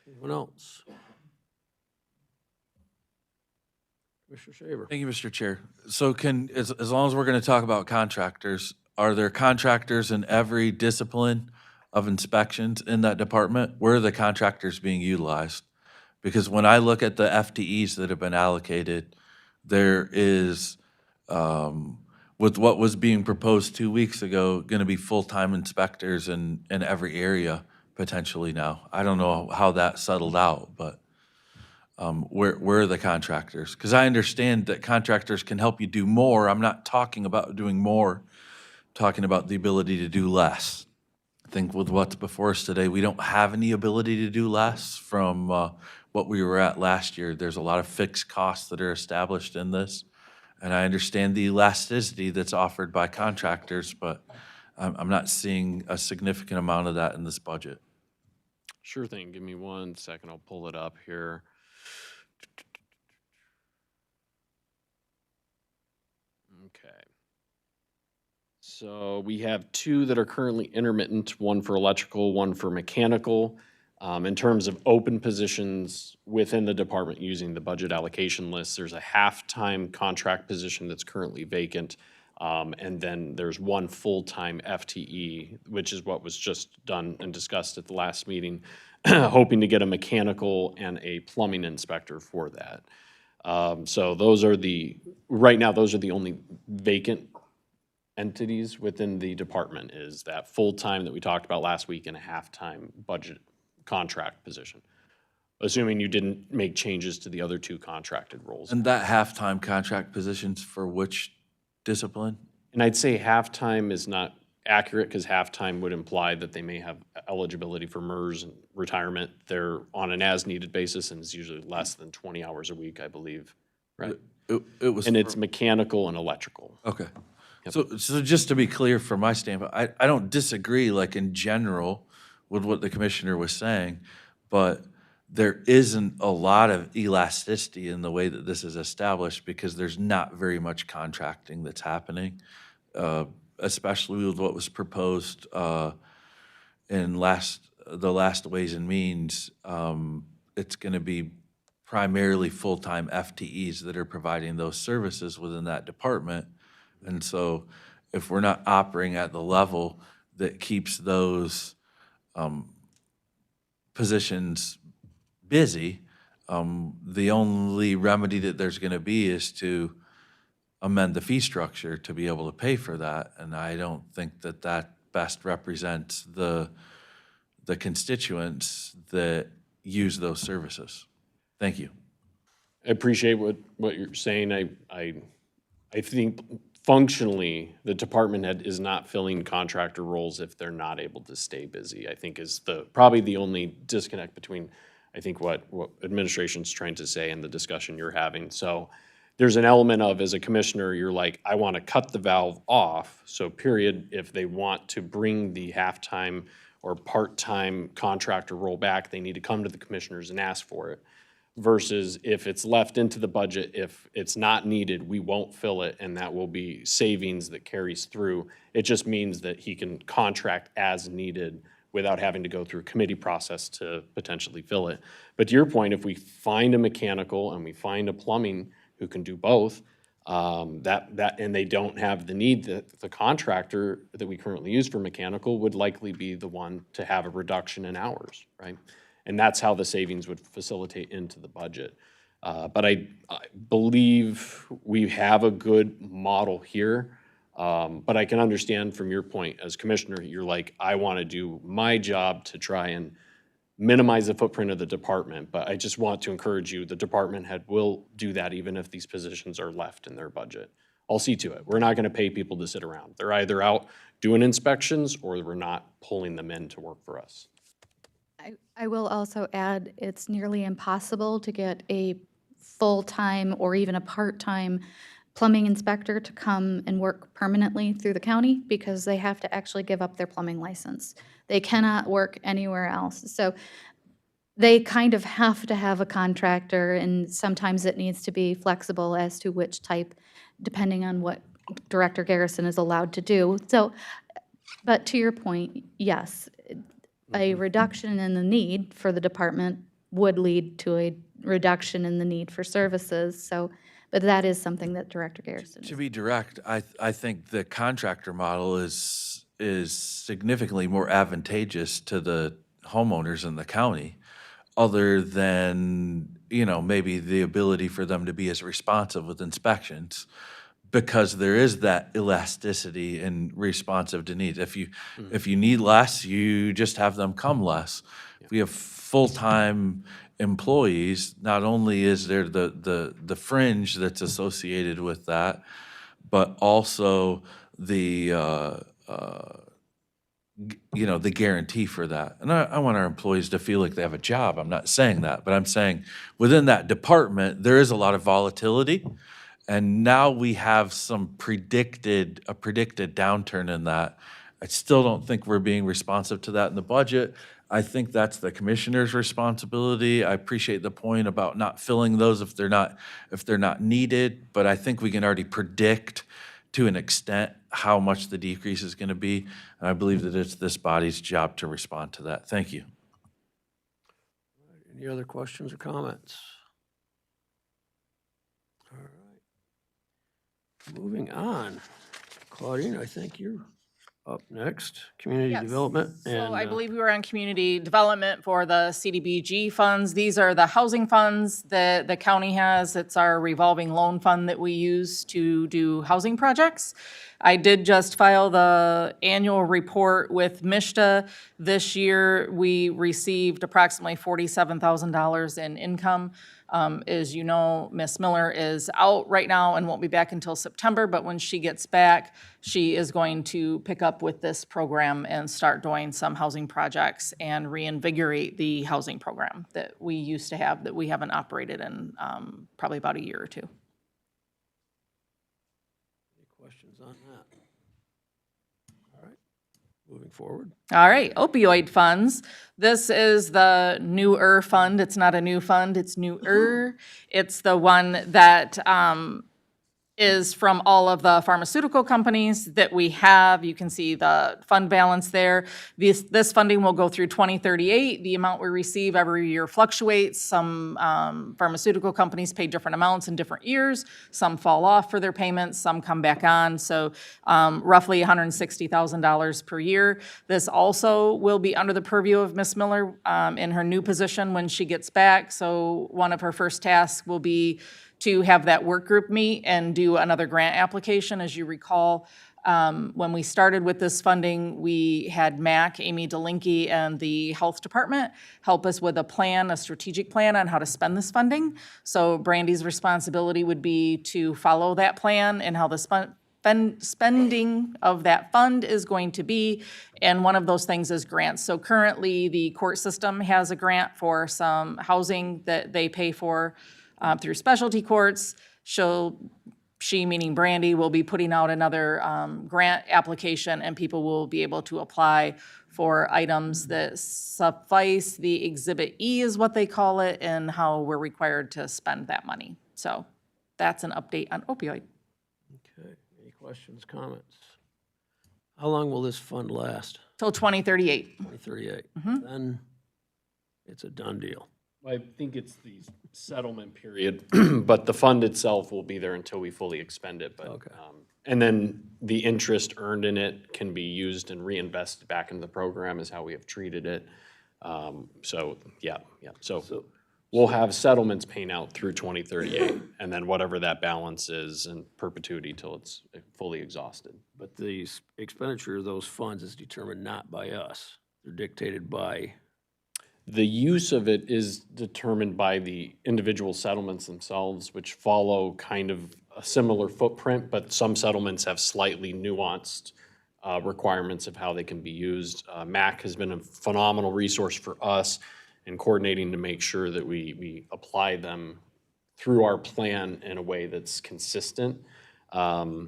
Anyone else? Commissioner Shaver. Thank you, Mr. Chair. So as long as we're going to talk about contractors, are there contractors in every discipline of inspections in that department? Where are the contractors being utilized? Because when I look at the FTEs that have been allocated, there is, with what was being proposed 2 weeks ago, going to be full-time inspectors in every area potentially now. I don't know how that settled out, but where are the contractors? Because I understand that contractors can help you do more. I'm not talking about doing more, I'm talking about the ability to do less. I think with what's before us today, we don't have any ability to do less from what we were at last year. There's a lot of fixed costs that are established in this. And I understand the elasticity that's offered by contractors, but I'm not seeing a significant amount of that in this budget. Sure thing. Give me 1 second. I'll pull it up here. Okay. So we have 2 that are currently intermittent, one for electrical, one for mechanical. In terms of open positions within the department using the budget allocation list, there's a half-time contract position that's currently vacant. And then there's 1 full-time FTE, which is what was just done and discussed at the last meeting, hoping to get a mechanical and a plumbing inspector for that. So right now, those are the only vacant entities within the department, is that full-time that we talked about last week and a half-time budget contract position, assuming you didn't make changes to the other 2 contracted roles. And that half-time contract positions for which discipline? And I'd say half-time is not accurate, because half-time would imply that they may have eligibility for MERS and retirement. They're on an as-needed basis, and it's usually less than 20 hours a week, I believe, right? It was. And it's mechanical and electrical. Okay. So just to be clear from my standpoint, I don't disagree, like in general, with what the commissioner was saying, but there isn't a lot of elasticity in the way that this is established, because there's not very much contracting that's happening, especially with what was proposed in the last Ways and Means. It's going to be primarily full-time FTEs that are providing those services within that department. And so if we're not operating at the level that keeps those positions busy, the only remedy that there's going to be is to amend the fee structure to be able to pay for that. And I don't think that that best represents the constituents that use those services. Thank you. I appreciate what you're saying. I think functionally, the department head is not filling contractor roles if they're not able to stay busy, I think is probably the only disconnect between, I think, what administration's trying to say and the discussion you're having. So there's an element of, as a commissioner, you're like, I want to cut the valve off. So period, if they want to bring the half-time or part-time contractor role back, they need to come to the commissioners and ask for it. Versus if it's left into the budget, if it's not needed, we won't fill it, and that will be savings that carries through. It just means that he can contract as needed without having to go through a committee process to potentially fill it. But to your point, if we find a mechanical and we find a plumbing who can do both, and they don't have the need, that the contractor that we currently use for mechanical would likely be the one to have a reduction in hours, right? And that's how the savings would facilitate into the budget. But I believe we have a good model here. But I can understand from your point as commissioner, you're like, I want to do my job to try and minimize the footprint of the department, but I just want to encourage you, the department head will do that even if these positions are left in their budget. I'll see to it. We're not gonna pay people to sit around. They're either out doing inspections or we're not pulling them in to work for us. I will also add, it's nearly impossible to get a full-time or even a part-time plumbing inspector to come and work permanently through the county because they have to actually give up their plumbing license. They cannot work anywhere else. So they kind of have to have a contractor, and sometimes it needs to be flexible as to which type, depending on what Director Garrison is allowed to do. So, but to your point, yes, a reduction in the need for the department would lead to a reduction in the need for services. So, but that is something that Director Garrison To be direct, I think the contractor model is significantly more advantageous to the homeowners in the county, other than, you know, maybe the ability for them to be as responsive with inspections, because there is that elasticity and responsive to needs. If you need less, you just have them come less. If we have full-time employees, not only is there the fringe that's associated with that, but also the you know, the guarantee for that. And I want our employees to feel like they have a job. I'm not saying that, but I'm saying within that department, there is a lot of volatility. And now we have a predicted downturn in that. I still don't think we're being responsive to that in the budget. I think that's the commissioner's responsibility. I appreciate the point about not filling those if they're not needed, but I think we can already predict to an extent how much the decrease is going to be. And I believe that it's this body's job to respond to that. Thank you. Any other questions or comments? All right. Moving on. Claudine, I think you're up next. Community Yes. Development. So and I believe we were on community development for the CDBG funds. These are the housing funds that the county has. It's our revolving loan fund that we use to do housing projects. I did just file the annual report with MISTA. This year, we received approximately $47,000 in income. As you know, Ms. Miller is out right now and won't be back until September, but when she gets back, she is going to pick up with this program and start doing some housing projects and reinvigorate the housing program that we used to have that we haven't operated in probably about a year or two. Any questions on that? All right. Moving forward. All right, opioid funds. This is the newer fund. It's not a new fund, it's newer. It's the one that is from all of the pharmaceutical companies that we have. You can see the fund balance there. This funding will go through 2038. The amount we receive every year fluctuates. Some pharmaceutical companies pay different amounts in different years. Some fall off for their payments, some come back on. So roughly $160,000 per year. This also will be under the purview of Ms. Miller in her new position when she gets back. So one of her first tasks will be to have that work group meet and do another grant application. As you recall, when we started with this funding, we had MAC, Amy Delinky, and the Health Department help us with a plan, a strategic plan on how to spend this funding. So Brandy's responsibility would be to follow that plan and how the spending of that fund is going to be, and one of those things is grants. So currently, the court system has a grant for some housing that they pay for through specialty courts. She, meaning Brandy, will be putting out another grant application, and people will be able to apply for items that suffice the Exhibit E is what they call it, and how we're required to spend that money. So that's an update on opioid. Okay. Any questions, comments? How long will this fund last? Till 2038. 2038. Then it's a done deal. I think it's the settlement period, but the fund itself will be there until we fully expend it. But, and then the interest earned in it can be used and reinvested back into the program is how we have treated it. So, yeah. So we'll have settlements paying out through 2038, and then whatever that balance is in perpetuity till it's fully exhausted. But the expenditure of those funds is determined not by us. They're dictated by The use of it is determined by the individual settlements themselves, which follow kind of a similar footprint, but some settlements have slightly nuanced requirements of how they can be used. MAC has been a phenomenal resource for us in coordinating to make sure that we apply them through our plan in a way that's consistent.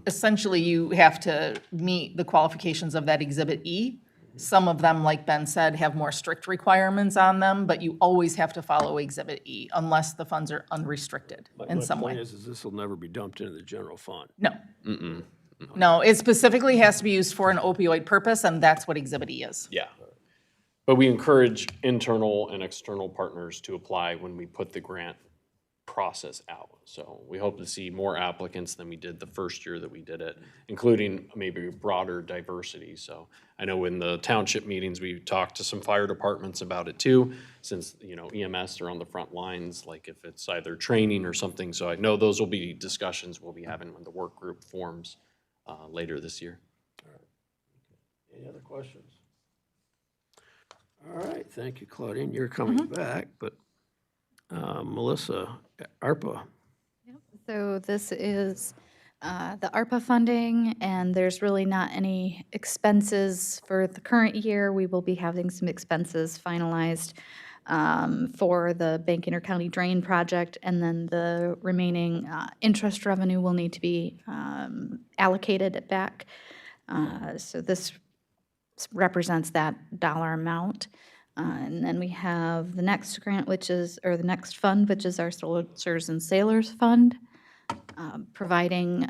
Essentially, you have to meet the qualifications of that Exhibit E. Some of them, like Ben said, have more strict requirements on them, but you always have to follow Exhibit E unless the funds are unrestricted in some My way. point is this will never be dumped into the general fund. No, Mm-mm. no, it specifically has to be used for an opioid purpose, and that's what Exhibit E is. Yeah. But we encourage internal and external partners to apply when we put the grant process out. So we hope to see more applicants than we did the first year that we did it, including maybe broader diversity. So I know in the township meetings, we talked to some fire departments about it too, since, you know, EMS are on the front lines, like if it's either training or something. So I know those will be discussions we'll be having when the work group forms later this year. Any other questions? All right, thank you, Claudine. You're coming back, but Melissa, ARPA. So this is the ARPA funding, and there's really not any expenses for the current year. We will be having some expenses finalized for the Bank Intercounty Drain Project, and then the remaining interest revenue will need to be allocated back. So this represents that dollar amount. And then we have the next grant, which is, or the next fund, which is our Soldiers and Sailors Fund, providing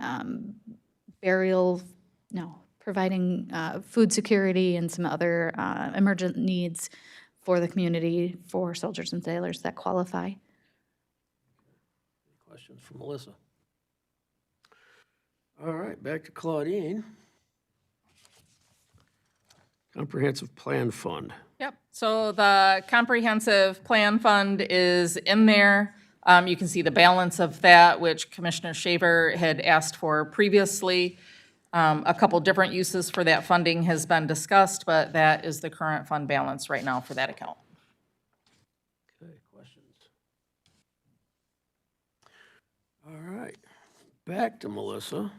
providing food security and some other emergent needs for the community for soldiers and sailors that qualify. Questions for Melissa? All right, back to Claudine. Comprehensive Plan Fund. Yep, so the comprehensive plan fund is in there. You can see the balance of that, which Commissioner Shaver had asked for previously. A couple different uses for that funding has been discussed, but that is the current fund balance right now for that account. Okay, questions? All right, back to Melissa.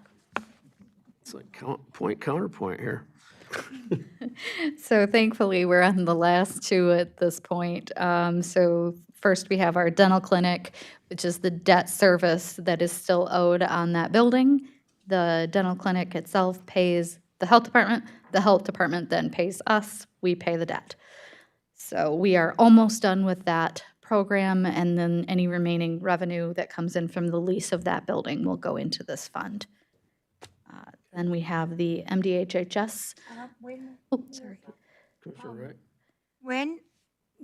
It's like point counterpoint here. So thankfully, we're on the last two at this point. So first, we have our dental clinic, which is the debt service that is still owed on that building. The dental clinic itself pays the health department. The health department then pays us. We pay the debt. So we are almost done with that program, and then any remaining revenue that comes in from the lease of that building will go into this fund. Then we have the MDHHS. Wait a minute. Oh, sorry. Commissioner Wright?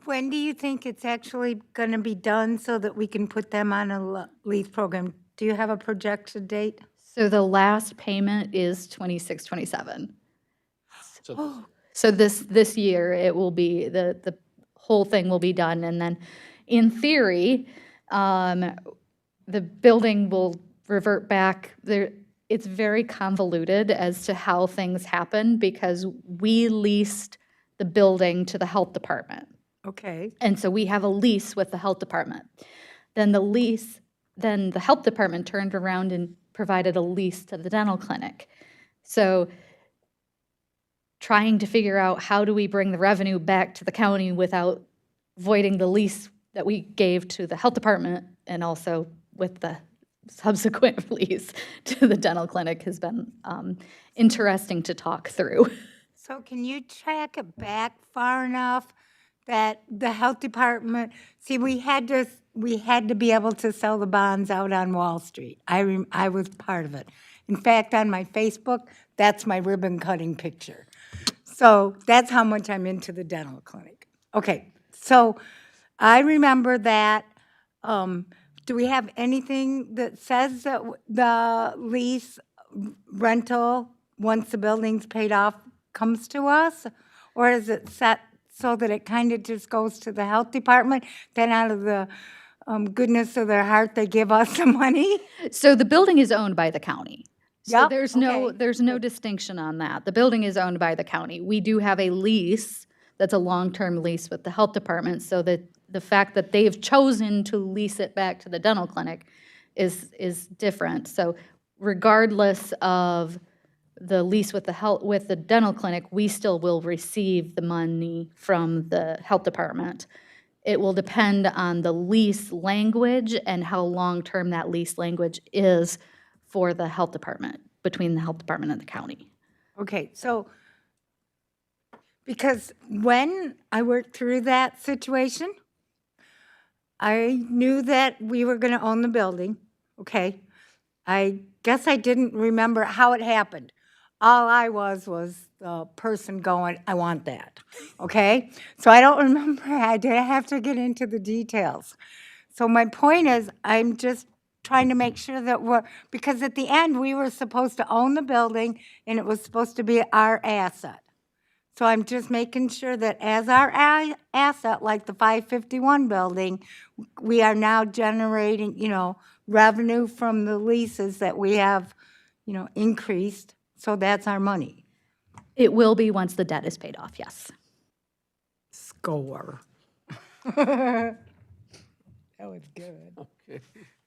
When do you think it's actually going to be done so that we can put them on a lease program? Do you have a projected date? So the last payment is 26, 27. So this year, it will be, the whole thing will be done, and then, in theory, the building will revert back. It's very convoluted as to how things happen, because we leased the building to the health department. Okay. And so we have a lease with the health department. Then the health department turned around and provided a lease to the dental clinic. So trying to figure out how do we bring the revenue back to the county without voiding the lease that we gave to the health department, and also with the subsequent lease to the dental clinic, has been interesting to talk through. So can you track it back far enough that the health department, see, we had to be able to sell the bonds out on Wall Street. I was part of it. In fact, on my Facebook, that's my ribbon cutting picture. So that's how much I'm into the dental clinic. Okay, so I remember that. Do we have anything that says that the lease rental, once the building's paid off, comes to us? Or is it set so that it kind of just goes to the health department, then out of the goodness of their heart, they give us some money? So the building is owned by the county. So Yep, there's okay. no distinction on that. The building is owned by the county. We do have a lease that's a long-term lease with the health department, so that the fact that they've chosen to lease it back to the dental clinic is different. So regardless of the lease with the dental clinic, we still will receive the money from the health department. It will depend on the lease language and how long-term that lease language is for the health department, between the health department and the county. Okay, so, because when I worked through that situation, I knew that we were gonna own the building, okay? I guess I didn't remember how it happened. All I was the person going, I want that, okay? So I don't remember, I did have to get into the details. So my point is, I'm just trying to make sure that because at the end, we were supposed to own the building, and it was supposed to be our asset. So I'm just making sure that as our asset, like the 551 building, we are now generating, revenue from the leases that we have, increased. So that's our money. It will be once the debt is paid off, yes. Score. That was good. Okay.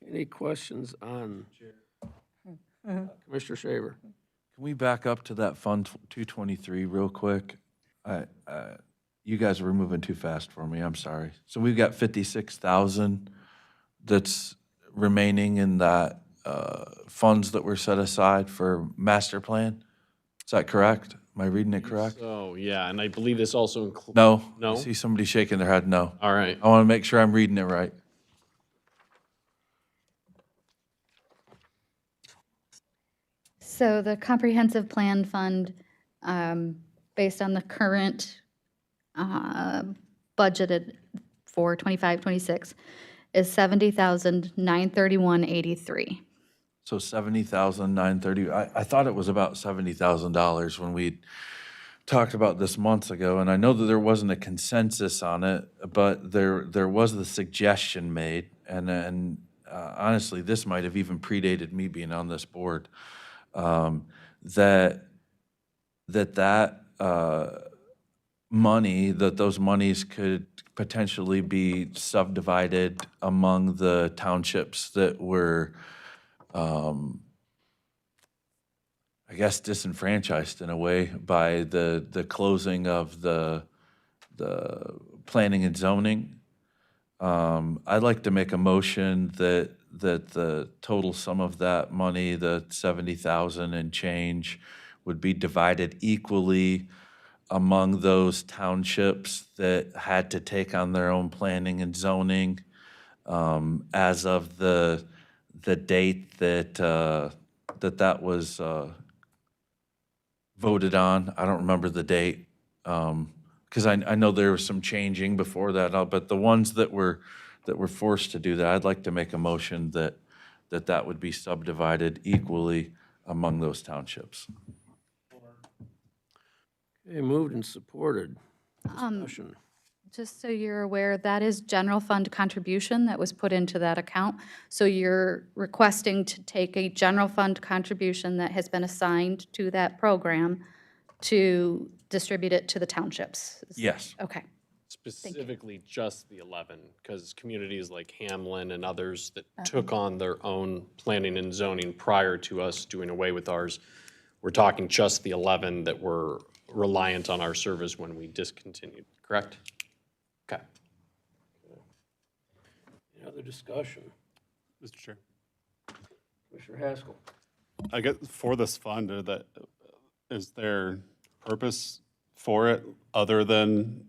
Any questions on Commissioner Shaver? Can we back up to that Fund 223 real quick? You guys were moving too fast for me, I'm sorry. So we've got 56,000 that's remaining in that funds that were set aside for master plan? Is that correct? Am I reading it correct? So, yeah, and I believe this also includes. No? No? I see somebody shaking their head, no. All right. I want to make sure I'm reading it right. So the comprehensive plan fund, based on the current budgeted for 25, 26, is $70,931.83. So 70,930, I thought it was about $70,000 when we talked about this months ago, and I know that there wasn't a consensus on it, but there was the suggestion made, and honestly, this might have even predated me being on this board, that money, that those monies could potentially be subdivided among the townships that were, I guess, disenfranchised in a way by the closing of the planning and zoning. I'd like to make a motion that the total sum of that money, the 70,000 and change, would be divided equally among those townships that had to take on their own planning and zoning as of the date that that was voted on. I don't remember the date, because I know there was some changing before that, but the ones that were forced to do that, I'd like to make a motion that would be subdivided equally among those townships. Okay, moved and supported. Discussion. Just so you're aware, that is general fund contribution that was put into that account. So you're requesting to take a general fund contribution that has been assigned to that program to distribute it to the townships? Yes. Okay. Specifically just the 11, because communities like Hamlin and others that took on their own planning and zoning prior to us doing away with ours, we're talking just the 11 that were reliant on our service when we discontinued, correct? Okay. Any other discussion? Mr. Chair. Commissioner Haskell. I guess for this fund, is there purpose for it other than,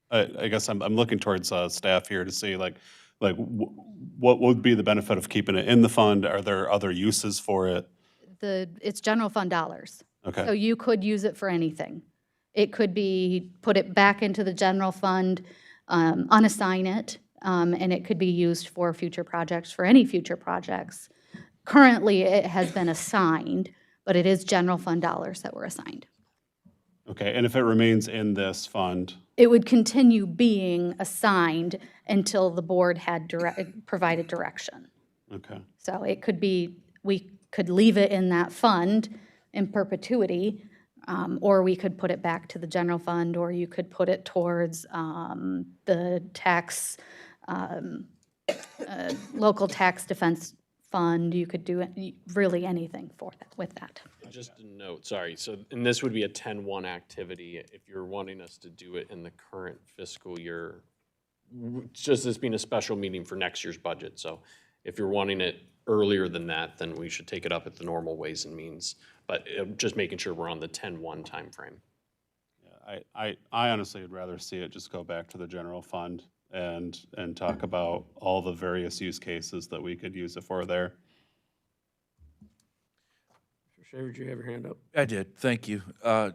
I guess I'm looking towards staff here to see what would be the benefit of keeping it in the fund? Are there other uses for it? It's general fund dollars. Okay. So you could use it for anything. It could be put it back into the general fund, unassign it, and it could be used for future projects, for any future projects. Currently, it has been assigned, but it is general fund dollars that were assigned. Okay, and if it remains in this fund? It would continue being assigned until the board had provided direction. Okay. So it could be, we could leave it in that fund in perpetuity, Or we could put it back to the general fund, or you could put it towards the tax, local tax defense fund. You could do really anything for that, with that. Just a note, sorry, so, and this would be a 10-1 activity, if you're wanting us to do it in the current fiscal year, just this being a special meeting for next year's budget, so if you're wanting it earlier than that, then we should take it up at the normal Ways and Means, but just making sure we're on the 10-1 timeframe. I honestly would rather see it just go back to the general fund and talk about all the various use cases that we could use it for there. Mr. Shaver, did you have your hand up? I did, thank you. I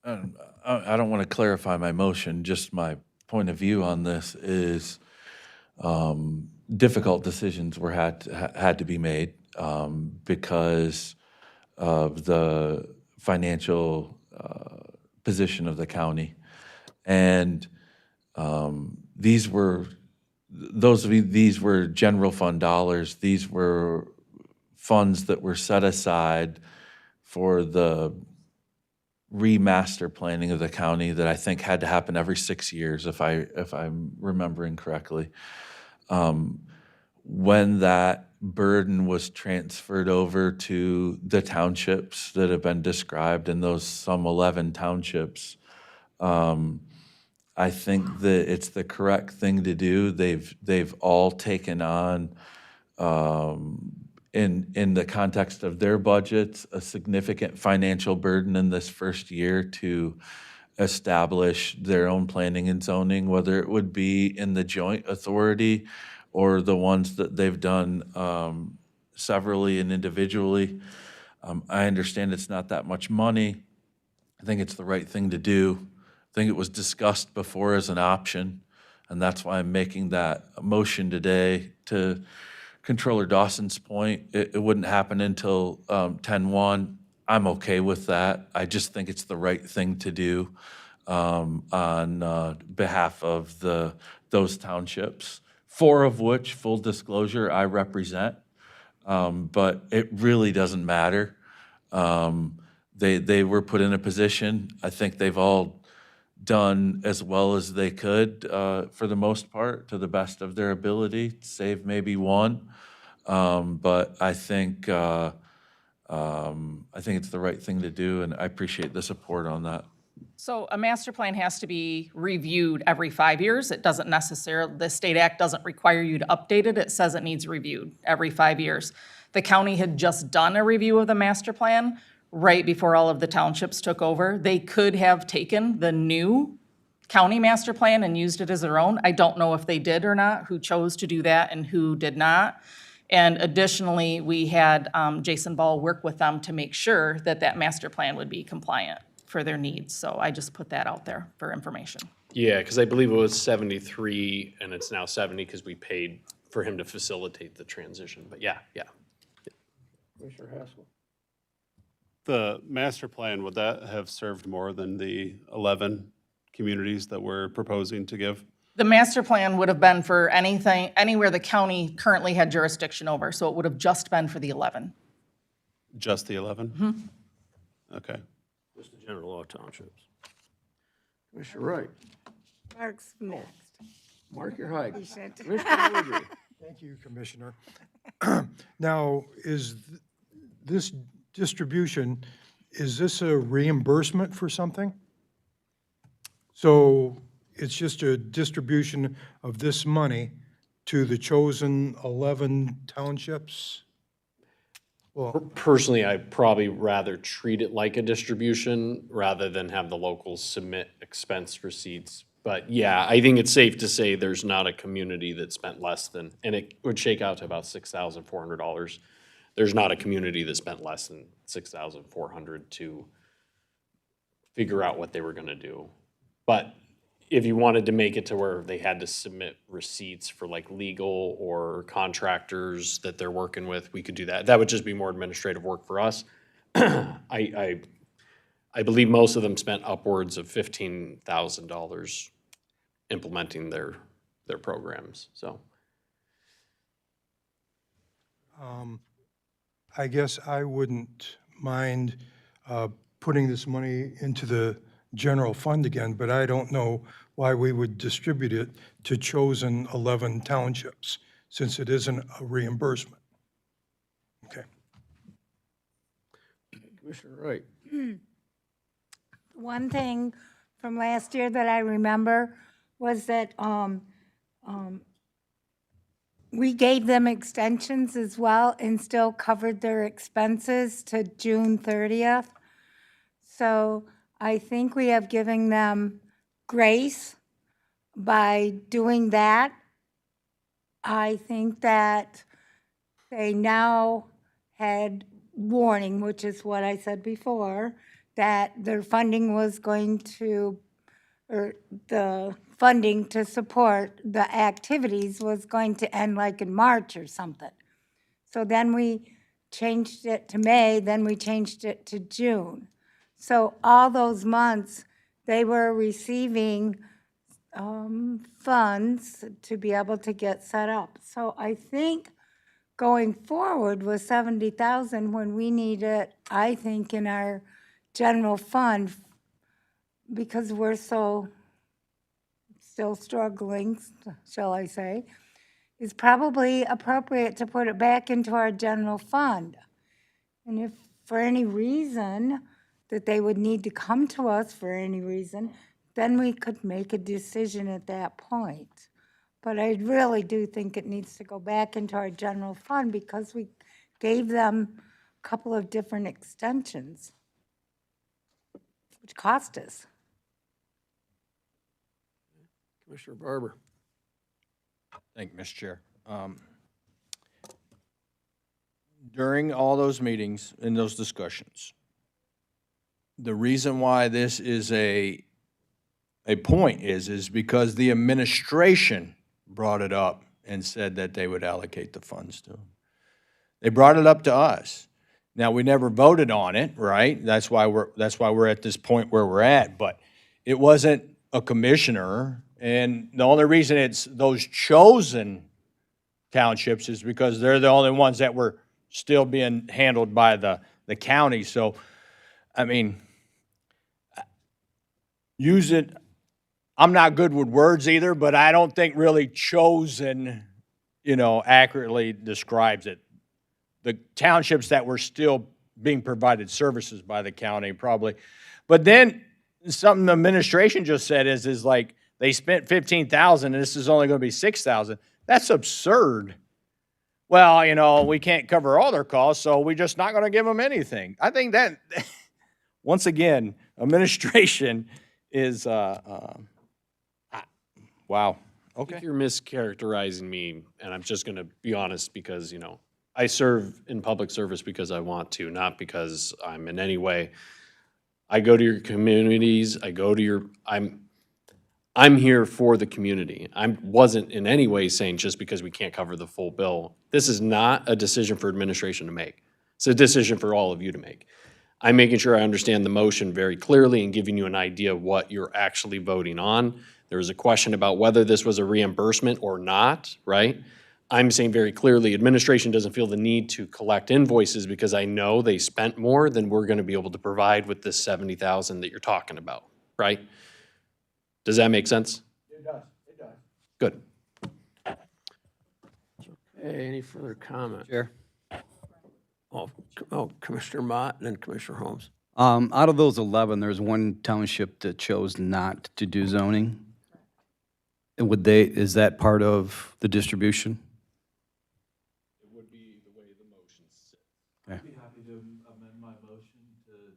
don't want to clarify my motion, just my point of view on this is difficult decisions had to be made because of the financial position of the county. And these were general fund dollars. These were funds that were set aside for the remaster planning of the county that I think had to happen every 6 years, if I'm remembering correctly. When that burden was transferred over to the townships that have been described, in those some 11 townships, I think that it's the correct thing to do. They've all taken on, in the context of their budgets, a significant financial burden in this first year to establish their own planning and zoning, whether it would be in the joint authority or the ones that they've done severally and individually. I understand it's not that much money. I think it's the right thing to do. I think it was discussed before as an option, and that's why I'm making that motion today. To Controller Dawson's point, it wouldn't happen until 10-1. I'm okay with that. I just think it's the right thing to do on behalf of those townships, 4 of which, full disclosure, I represent. But it really doesn't matter. They were put in a position. I think they've all done as well as they could for the most part, to the best of their ability, save maybe one. But I think it's the right thing to do, and I appreciate the support on that. So a master plan has to be reviewed every 5 years. It doesn't necessarily, the state act doesn't require you to update it. It says it needs reviewed every 5 years. The county had just done a review of the master plan right before all of the townships took over. They could have taken the new county master plan and used it as their own. I don't know if they did or not, who chose to do that and who did not. And additionally, we had Jason Ball work with them to make sure that that master plan would be compliant for their needs. So I just put that out there for information. Yeah, because I believe it was 73 and it's now 70 because we paid for him to facilitate the transition. But yeah. Commissioner Hassel. The master plan, would that have served more than the 11 communities that we're proposing to give? The master plan would have been for anything, anywhere the county currently had jurisdiction over. So it would have just been for the 11. Just the 11? Mm-hmm. Okay. Just the general law townships. Commissioner Wright. Mark's next. Mark your height. Patient. Commissioner Woodry. Thank you, Commissioner. Now, is this distribution, is this a reimbursement for something? So it's just a distribution of this money to the chosen 11 townships? Well, Personally, I'd probably rather treat it like a distribution rather than have the locals submit expense receipts. But yeah, I think it's safe to say there's not a community that spent less than, and it would shake out to about $6,400. There's not a community that spent less than $6,400 to figure out what they were gonna do. But if you wanted to make it to where they had to submit receipts for like legal or contractors that they're working with, we could do that. That would just be more administrative work for us. I believe most of them spent upwards of $15,000 implementing their programs, so. I guess I wouldn't mind putting this money into the general fund again, but I don't know why we would distribute it to chosen 11 townships, since it isn't a reimbursement. Okay. Commissioner Wright. One thing from last year that I remember was that we gave them extensions as well and still covered their expenses to June 30th. So I think we have given them grace by doing that. I think that they now had warning, which is what I said before, that their funding was going to, or the funding to support the activities was going to end like in March or something. So then we changed it to May, then we changed it to June. So all those months, they were receiving funds to be able to get set up. So I think going forward with 70,000 when we need it, I think in our general fund, because we're so still struggling, shall I say, is probably appropriate to put it back into our general fund. And if for any reason that they would need to come to us for any reason, then we could make a decision at that point. But I really do think it needs to go back into our general fund because we gave them a couple of different extensions, which cost us. Commissioner Barber. Thank you, Mr. Chair. During all those meetings and those discussions, the reason why this is a point is because the administration brought it up and said that they would allocate the funds to them. They brought it up to us. Now, we never voted on it, right? That's why we're at this point where we're at, but it wasn't a commissioner, and the only reason it's those chosen townships is because they're the only ones that were still being handled by the county. So, I mean, use it. I'm not good with words either, but I don't think really chosen, accurately describes it. The townships that were still being provided services by the county probably. But then something the administration just said is like they spent $15,000 and this is only going to be $6,000. That's absurd. Well, we can't cover all their costs, so we're just not going to give them anything. I think that, once again, administration is, wow. I think you're mischaracterizing me, and I'm just going to be honest because, I serve in public service because I want to, not because I'm in any way. I go to your communities, I'm here for the community. I wasn't in any way saying just because we can't cover the full bill. This is not a decision for administration to make. It's a decision for all of you to make. I'm making sure I understand the motion very clearly and giving you an idea of what you're actually voting on. There was a question about whether this was a reimbursement or not, right? I'm saying very clearly, administration doesn't feel the need to collect invoices because I know they spent more than we're gonna be able to provide with this 70,000 that you're talking about, right? Does that make sense? It does. Good. Okay, any further comment? Chair. Commissioner Mott and then Commissioner Holmes. Out of those 11, there's one township that chose not to do zoning. And is that part of the distribution? It would be the way the motion sits. Okay. I'd be happy to amend my motion to the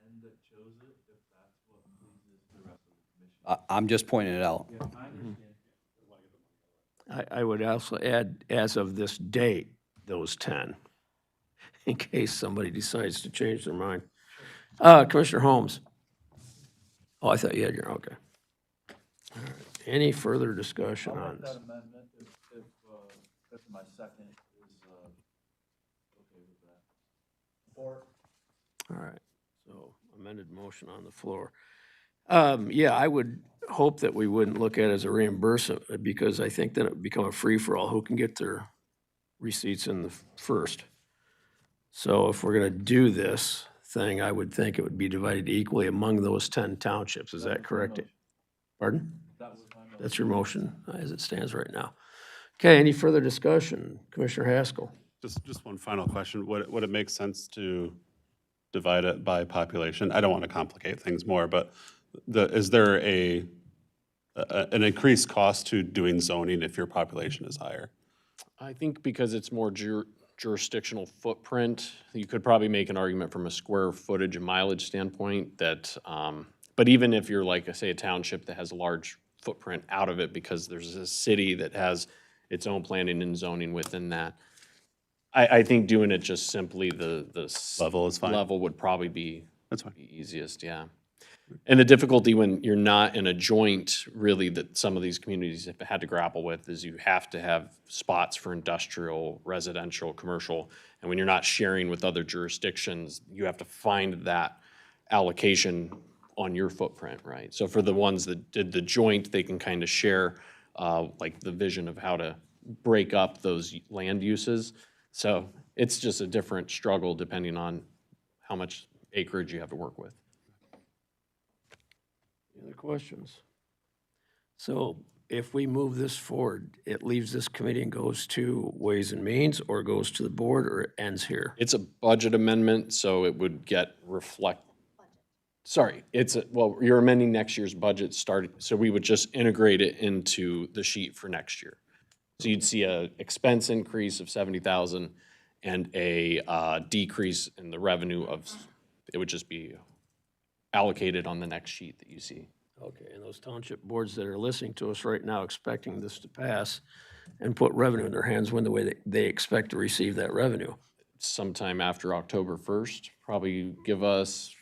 10 that chose it, if that's what pleases the rest of the commission. I'm just pointing it out. Yeah, I understand. I would also add, as of this date, those 10, in case somebody decides to change their mind. Commissioner Holmes. Oh, I thought you had your, okay. All right. Any further discussion I'll on make this? that amendment if my second is okay with that. Or All right, so amended motion on the floor. Yeah, I would hope that we wouldn't look at it as a reimbursement, because I think then it would become a free-for-all, who can get their receipts in the first. So if we're gonna do this thing, I would think it would be divided equally among those 10 townships. Is that correct? Pardon? That's your motion as it stands right now. Okay, any further discussion? Commissioner Haskell? Just one final question. Would it make sense to divide it by population? I don't want to complicate things more, but is there an increased cost to doing zoning if your population is higher? I think because it's more jurisdictional footprint, you could probably make an argument from a square footage and mileage standpoint that, but even if you're like, say, a township that has a large footprint out of it because there's a city that has its own planning and zoning within that, I think doing it just simply the Level is fine. level would probably be That's fine. the easiest, yeah. And the difficulty when you're not in a joint, really, that some of these communities have had to grapple with is you have to have spots for industrial, residential, commercial. And when you're not sharing with other jurisdictions, you have to find that allocation on your footprint, right? So for the ones that did the joint, they can kind of share like the vision of how to break up those land uses. So it's just a different struggle depending on how much acreage you have to work with. Any other questions? So if we move this forward, it leaves this committee and goes to Ways and Means, or goes to the board, or it ends here? It's a budget amendment, so it would get sorry, well, you're amending next year's budget starting, so we would just integrate it into the sheet for next year. So you'd see a expense increase of 70,000 and a decrease in the revenue it would just be allocated on the next sheet that you see. Okay, and those township boards that are listening to us right now expecting this to pass and put revenue in their hands, when the way they expect to receive that revenue? Sometime after October 1st, probably give us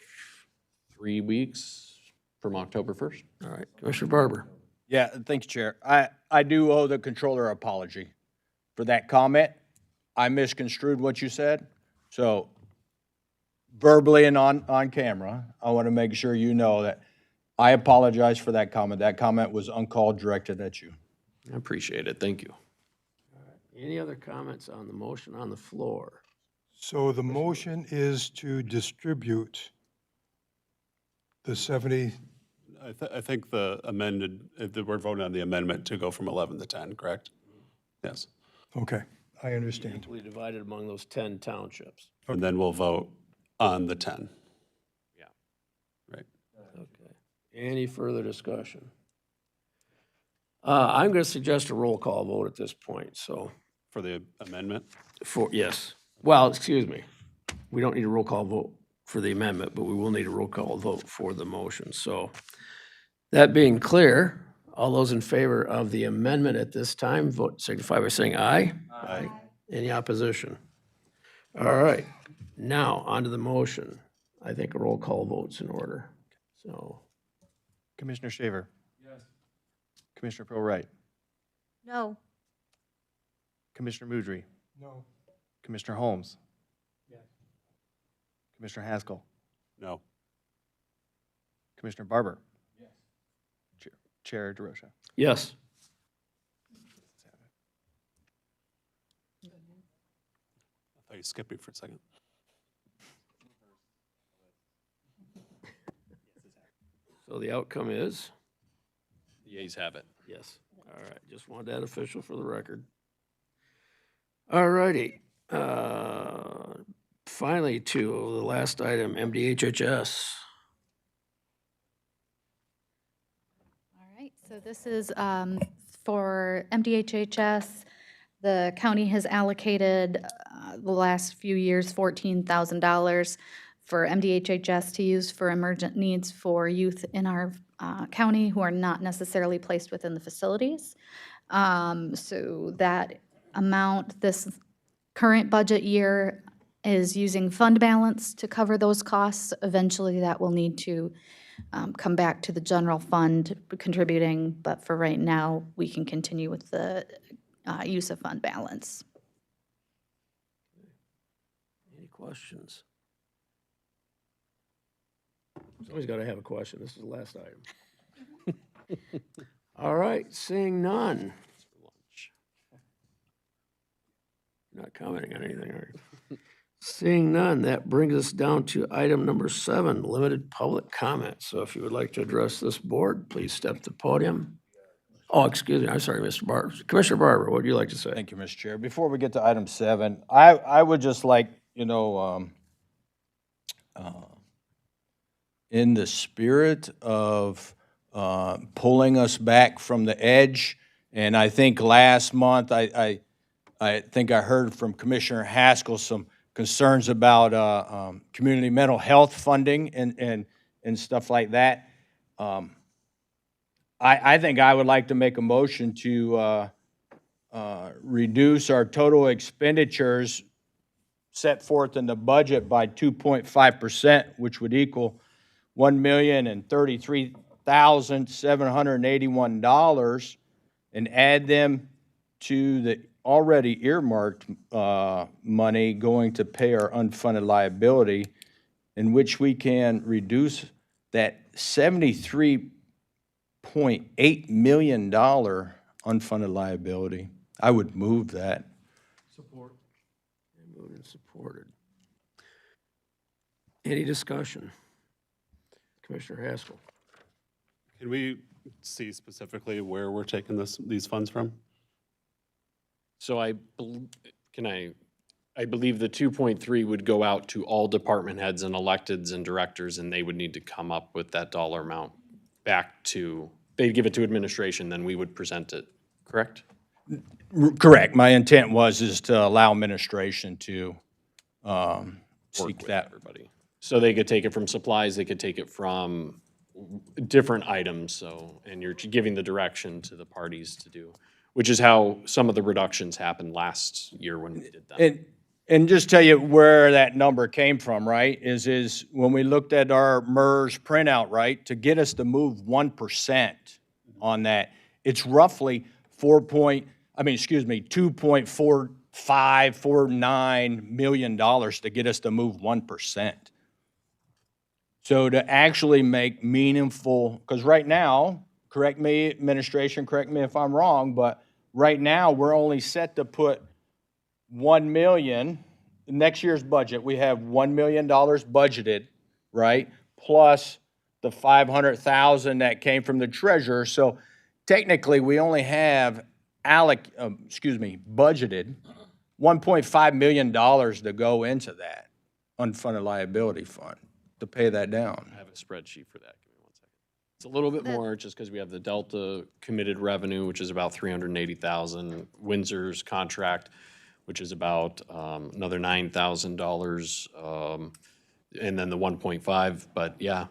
3 weeks from October 1st. All right, Commissioner Barber? Yeah, thanks, Chair. I do owe the controller an apology for that comment. I misconstrued what you said. So verbally and on camera, I want to make sure you know that I apologize for that comment. That comment was uncalled, directed at you. I appreciate it. Thank you. Any other comments on the motion on the floor? So the motion is to distribute the 70, I think the amended, we're voting on the amendment to go from 11 to 10, correct? Yes. okay, I understand. Equally divided among those 10 townships. And then we'll vote on the 10. Yeah. Right. Okay. Any further discussion? I'm going to suggest a roll call vote at this point, so. For the amendment? Yes. Well, excuse me. We don't need a roll call vote for the amendment, but we will need a roll call vote for the motion. So that being clear, all those in favor of the amendment at this time, vote signify by saying aye. Aye. Any opposition? All right. Now, on to the motion. I think a roll call vote's in order. So, Commissioner Shaver? Yes. Commissioner Pro Wright? No. Commissioner Mudry? No. Commissioner Holmes? Yes. Commissioner Haskell? No. Commissioner Barber? Yes. Chair DeRosa? yes. I thought you skipped me for a second. So the outcome is? The yeas have it. Yes. All right, just want that official for the record. All righty. Finally, to the last item, MDHHS. All right, so this is for MDHHS. The county has allocated the last few years $14,000 for MDHHS to use for emergent needs for youth in our county who are not necessarily placed within the facilities. So that amount, this current budget year, is using fund balance to cover those costs. Eventually, that will need to come back to the general fund contributing, but for right now, we can continue with the use of fund balance. Any questions? Somebody's got to have a question. This is the last item. All right, seeing none. You're not commenting on anything, are you? Seeing none, that brings us down to item number 7, limited public comment. So if you would like to address this board, please step to the podium. Oh, excuse me, I'm sorry, Mr. Barber. Commissioner Barber, what would you like to say? Thank you, Mr. Chair. Before we get to item 7, I would just like, in the spirit of pulling us back from the edge, and I think last month, I think I heard from Commissioner Haskell some concerns about community mental health funding and stuff like that. I think I would like to make a motion to reduce our total expenditures set forth in the budget by 2.5%, which would equal $1,033,781, and add them to the already earmarked money going to pay our unfunded liability, in which we can reduce that $73.8 million unfunded liability. I would move that. Support. Moved and supported. Any discussion? Commissioner Haskell. Can we see specifically where we're taking these funds from? So I believe the 2.3 would go out to all department heads and electeds and directors, and they would need to come up with that dollar amount back to, they'd give it to administration, then we would present it, correct? Correct. My intent is to allow administration to seek that. Everybody. So they could take it from supplies, they could take it from different items, so, and you're giving the direction to the parties to do, which is how some of the reductions happened last year when we did that. And just tell you where that number came from, right, is when we looked at our MERS printout, right, to get us to move 1% on that, it's roughly $2.49 million to get us to move 1%. So to actually make meaningful, because right now, correct me, administration, correct me if I'm wrong, but right now, we're only set to put $1 million, next year's budget, we have $1 million budgeted, right? Plus the $500,000 that came from the treasurer. So technically, we only have budgeted $1.5 million to go into that unfunded liability fund to pay that down. I have a spreadsheet for that. Give me one second. It's a little bit more just because we have the Delta committed revenue, which is about $380,000, Windsor's contract, which is about another $9,000, and then the 1.5. But yeah,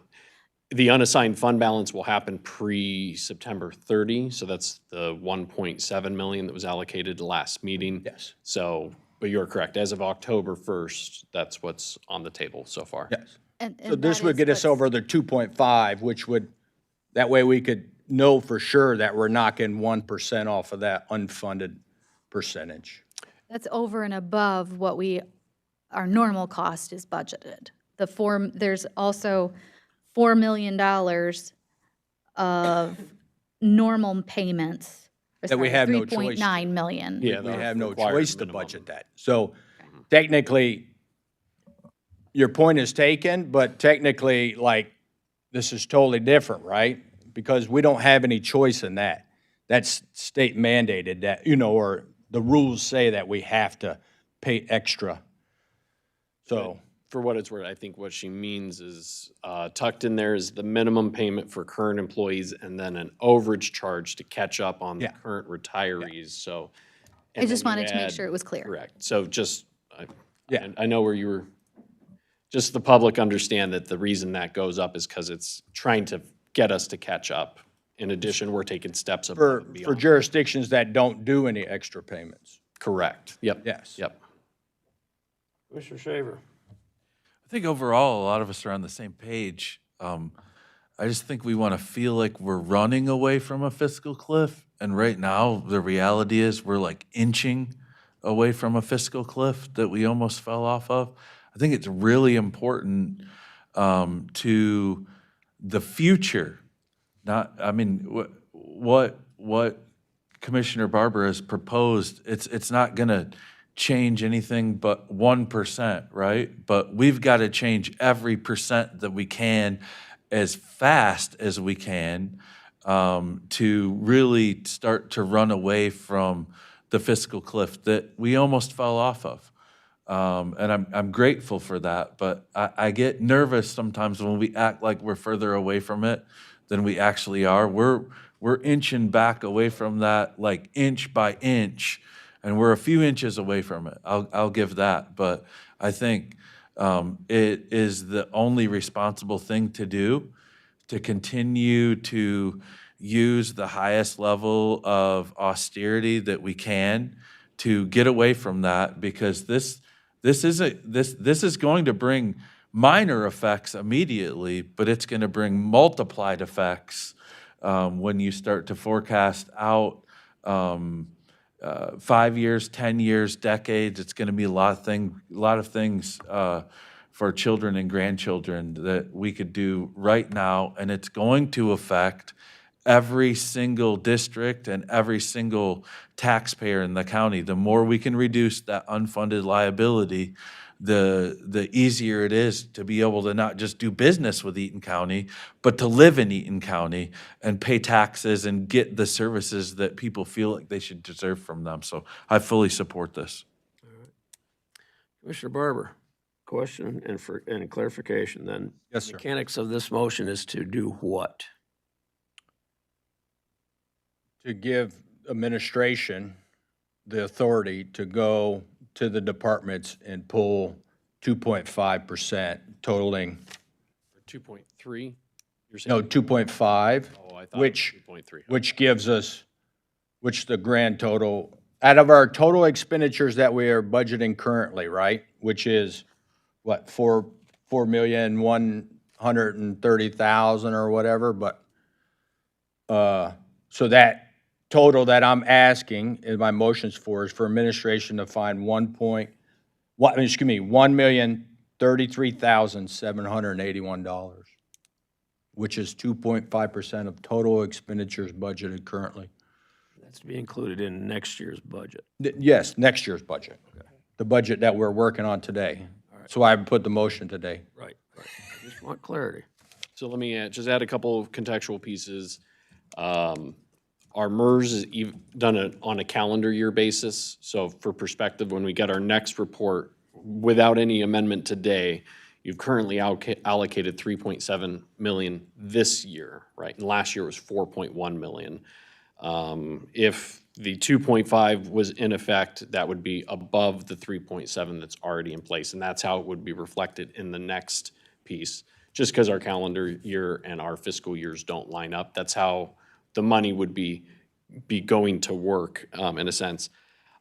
the unassigned fund balance will happen pre-September 30. So that's the 1.7 million that was allocated last meeting. Yes. So, but you're correct. As of October 1st, that's what's on the table so far. Yes. And So this that would is get us what's- over the 2.5, which would, that way we could know for sure that we're knocking 1% off of that unfunded percentage. That's over and above what our normal cost is budgeted. There's also $4 million of normal payments. That we have no choice to. 3.9 million. Yeah, We the have no required choice to minimum. budget that. So technically, your point is taken, but technically, like, this is totally different, right? Because we don't have any choice in that. That's state mandated that, or the rules say that we have to pay extra. So, For what it's worth, I think what she means is tucked in there is the minimum payment for current employees and then an overage charge to catch up on the Yeah. current retirees, so. I and just then you wanted to make add- sure it was clear. Correct. So just, Yeah. I know where you were, just the public understand that the reason that goes up is because it's trying to get us to catch up. In addition, we're taking steps above for and beyond. jurisdictions that don't do any extra payments. Correct. Yep. Yes. Yep. Commissioner Shaver. I think overall, a lot of us are on the same page. I just think we want to feel like we're running away from a fiscal cliff. And right now, the reality is we're like inching away from a fiscal cliff that we almost fell off of. I think it's really important to the future. What Commissioner Barber has proposed, it's not going to change anything but 1%, right? But we've got to change every percent that we can as fast as we can to really start to run away from the fiscal cliff that we almost fell off of. And I'm grateful for that, but I get nervous sometimes when we act like we're further away from it than we actually are. We're inching back away from that, like inch by inch, and we're a few inches away from it. I'll give that, but I think it is the only responsible thing to do to continue to use the highest level of austerity that we can to get away from that, because this is going to bring minor effects immediately, but it's going to bring multiplied effects when you start to forecast out 5 years, 10 years, decades. It's going to be a lot of things for children and grandchildren that we could do right now, and it's going to affect every single district and every single taxpayer in the county. The more we can reduce that unfunded liability, the easier it is to be able to not just do business with Eaton County, but to live in Eaton County and pay taxes and get the services that people feel like they should deserve from them. So I fully support this. Commissioner Barber, question and clarification then. Yes, sir. Mechanics of this motion is to do what? To give administration the authority to go to the departments and pull 2.5% totaling, 2.3, you're saying? no, 2.5, Oh, I thought which, 2.3. which gives us, which the grand total, out of our total expenditures that we are budgeting currently, right? Which is, what, 4,130,000 or whatever, but, so that total that I'm asking in my motions for is for administration to find $1,033,781, which is 2.5% of total expenditures budgeted currently. That's to be included in next year's budget. Yes, next year's budget. The budget that we're working on today. So I put the motion today. Right. I just want clarity. So let me just add a couple of contextual pieces. Our MERS is done on a calendar year basis. So for perspective, when we get our next report, without any amendment today, you've currently allocated 3.7 million this year, right? And last year was 4.1 million. If the 2.5 was in effect, that would be above the 3.7 that's already in place. And that's how it would be reflected in the next piece. Just because our calendar year and our fiscal years don't line up, that's how the money would be going to work, in a sense.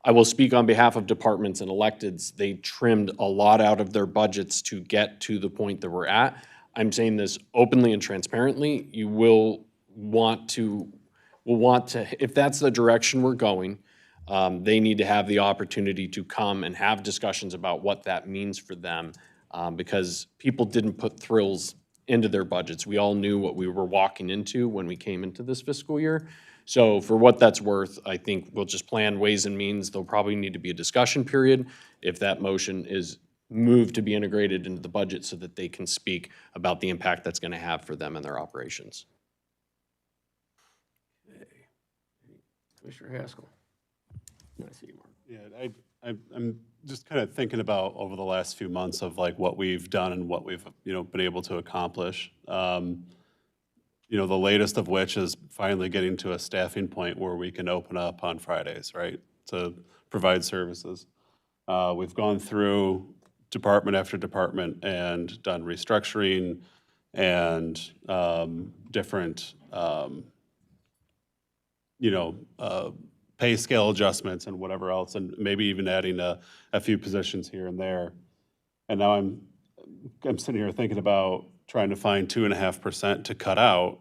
I will speak on behalf of departments and electeds. They trimmed a lot out of their budgets to get to the point that we're at. I'm saying this openly and transparently. You will want to, if that's the direction we're going, they need to have the opportunity to come and have discussions about what that means for them, because people didn't put thrills into their budgets. We all knew what we were walking into when we came into this fiscal year. So for what that's worth, I think we'll just plan ways and means. There'll probably need to be a discussion period if that motion is moved to be integrated into the budget so that they can speak about the impact that's going to have for them and their operations. Commissioner Haskell. I see you, Mark. Yeah, I'm just kind of thinking about over the last few months of like what we've done and what we've, been able to accomplish. The latest of which is finally getting to a staffing point where we can open up on Fridays, right, to provide services. We've gone through department after department and done restructuring and different, pay scale adjustments and whatever else, and maybe even adding a few positions here and there. And now I'm sitting here thinking about trying to find 2.5% to cut out.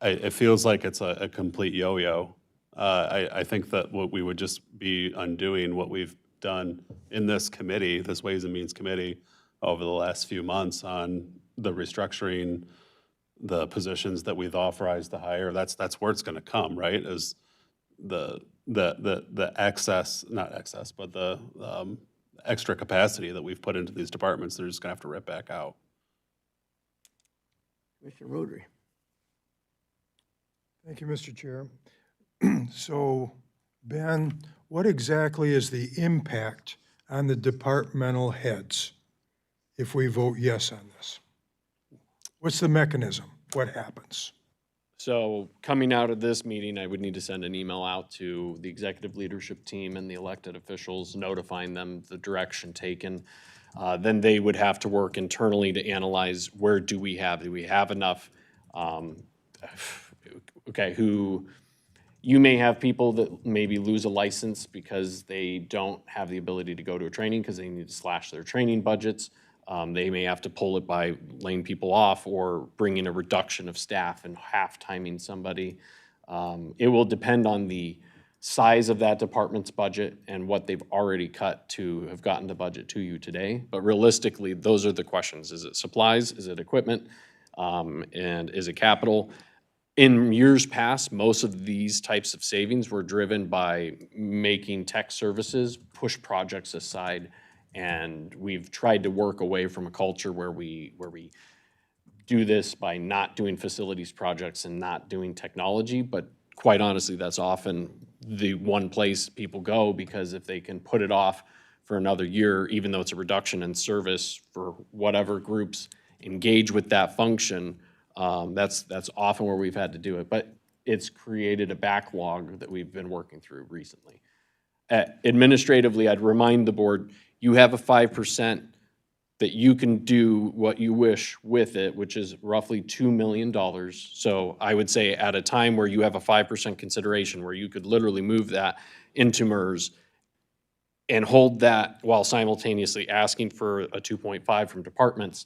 It feels like it's a complete yo-yo. I think that what we would just be undoing what we've done in this committee, this Ways and Means Committee, over the last few months on the restructuring, the positions that we've authorized to hire. That's where it's going to come, right? Is the the excess, not excess, but the extra capacity that we've put into these departments, they're just gonna have to rip back out. Commissioner Rodri. Thank you, Mr. Chair. So, Ben, what exactly is the impact on the departmental heads if we vote yes on this? What's the mechanism? What happens? So coming out of this meeting, I would need to send an email out to the executive leadership team and the elected officials, notifying them the direction taken. Then they would have to work internally to analyze where do we have enough, you may have people that maybe lose a license because they don't have the ability to go to a training because they need to slash their training budgets. They may have to pull it by laying people off or bringing a reduction of staff and half-timing somebody. It will depend on the size of that department's budget and what they've already cut to have gotten the budget to you today. But realistically, those are the questions. Is it supplies? Is it equipment? And is it capital? In years past, most of these types of savings were driven by making tech services push projects aside. And we've tried to work away from a culture where we do this by not doing facilities projects and not doing technology. But quite honestly, that's often the one place people go, because if they can put it off for another year, even though it's a reduction in service for whatever groups engage with that function, that's often where we've had to do it. But it's created a backlog that we've been working through recently. Administratively, I'd remind the board, you have a 5% that you can do what you wish with it, which is roughly $2 million. So I would say at a time where you have a 5% consideration, where you could literally move that into MERS and hold that while simultaneously asking for a 2.5 from departments,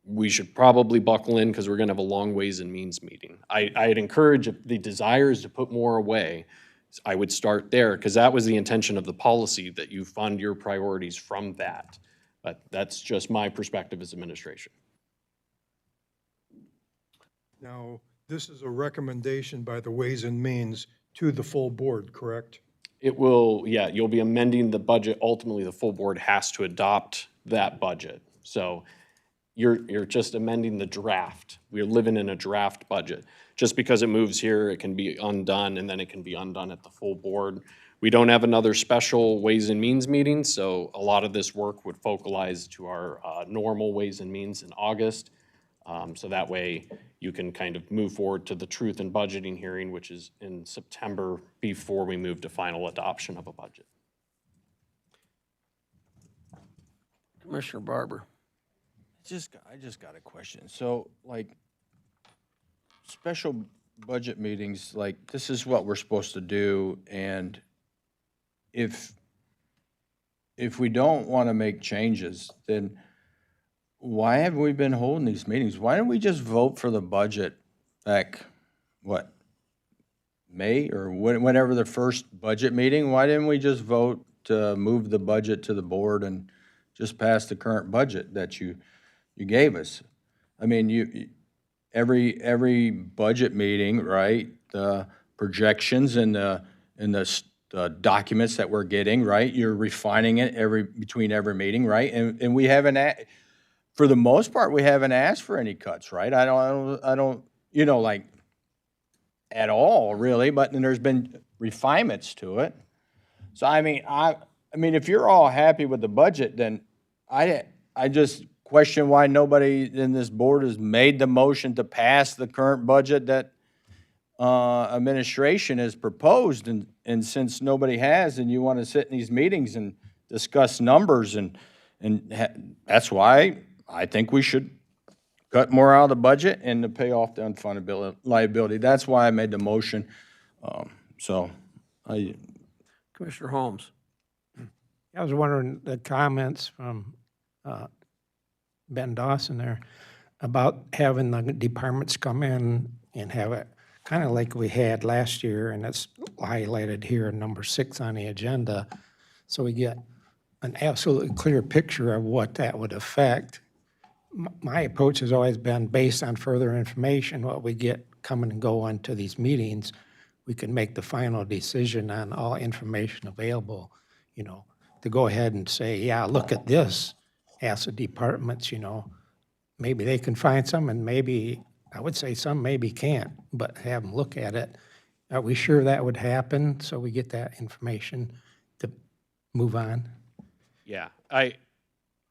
we should probably buckle in because we're gonna have a long ways and means meeting. I'd encourage, if the desire is to put more away, I would start there, because that was the intention of the policy, that you fund your priorities from that. But that's just my perspective as administration. Now, this is a recommendation by the Ways and Means to the full board, correct? It will, yeah, you'll be amending the budget. Ultimately, the full board has to adopt that budget. So you're just amending the draft. We're living in a draft budget. Just because it moves here, it can be undone, and then it can be undone at the full board. We don't have another special Ways and Means meeting, so a lot of this work would focalize to our normal Ways and Means in August. So that way you can kind of move forward to the Truth in Budgeting hearing, which is in September, before we move to final adoption of a budget. Commissioner Barber. I just got a question. So, like, special budget meetings, like, this is what we're supposed to do, and if we don't want to make changes, then why have we been holding these meetings? Why don't we just vote for the budget back, what, May, or whenever the first budget meeting? Why didn't we just vote to move the budget to the board and just pass the current budget that you gave us? I mean, every budget meeting, right? The projections and the documents that we're getting, right? You're refining it between every meeting, right? And we haven't, for the most part, we haven't asked for any cuts, right? I don't, like, at all, really. But then there's been refinements to it. So I mean, if you're all happy with the budget, then I just question why nobody in this board has made the motion to pass the current budget that administration has proposed. And since nobody has, and you want to sit in these meetings and discuss numbers, and that's why I think we should cut more out of the budget and to pay off the unfunded liability. That's why I made the motion. Commissioner Holmes. I was wondering, the comments from Ben Dawson there about having the departments come in and have it kind of like we had last year, and that's highlighted here in number 6 on the agenda, so we get an absolutely clear picture of what that would affect. My approach has always been based on further information, what we get coming and go into these meetings. we can make the final decision on all information available, you know, to go ahead and say, yeah, look at this, ask the departments, you know, maybe they can find some and maybe, I would say some maybe can't, but have them look at it. Are we sure that would happen so we get that information to move on? Yeah,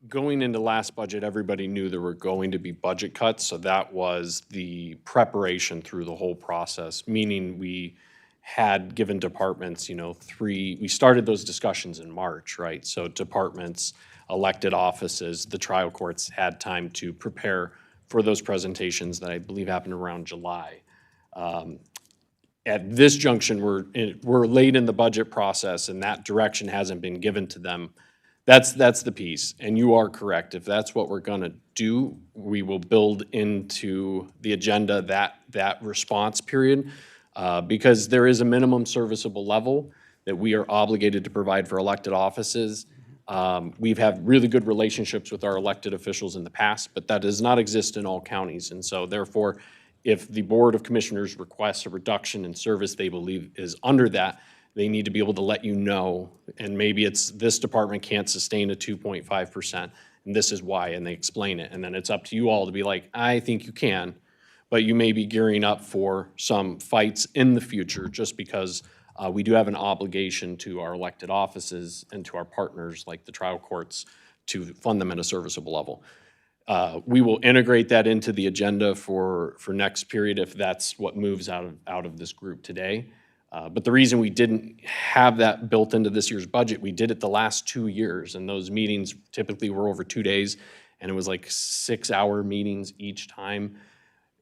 going into last budget, everybody knew there were going to be budget cuts, so that was the preparation through the whole process, meaning we had given departments, you know, we started those discussions in March, right? So departments, elected offices, the trial courts had time to prepare for those presentations that I believe happened around July. At this junction, we're late in the budget process and that direction hasn't been given to them. That's the piece, and you are correct. If that's what we're gonna do, we will build into the agenda that response period, because there is a minimum serviceable level that we are obligated to provide for elected offices. We've had really good relationships with our elected officials in the past, but that does not exist in all counties, and so therefore, if the Board of Commissioners requests a reduction in service they believe is under that, they need to be able to let you know, and maybe it's this department can't sustain a 2.5%, and this is why, and they explain it. And then it's up to you all to be like, I think you can, but you may be gearing up for some fights in the future just because we do have an obligation to our elected offices and to our partners like the trial courts to fund them at a serviceable level. We will integrate that into the agenda for next period if that's what moves out of this group today. But the reason we didn't have that built into this year's budget, we did it the last 2 years, and those meetings typically were over 2 days, and it was like 6-hour meetings each time.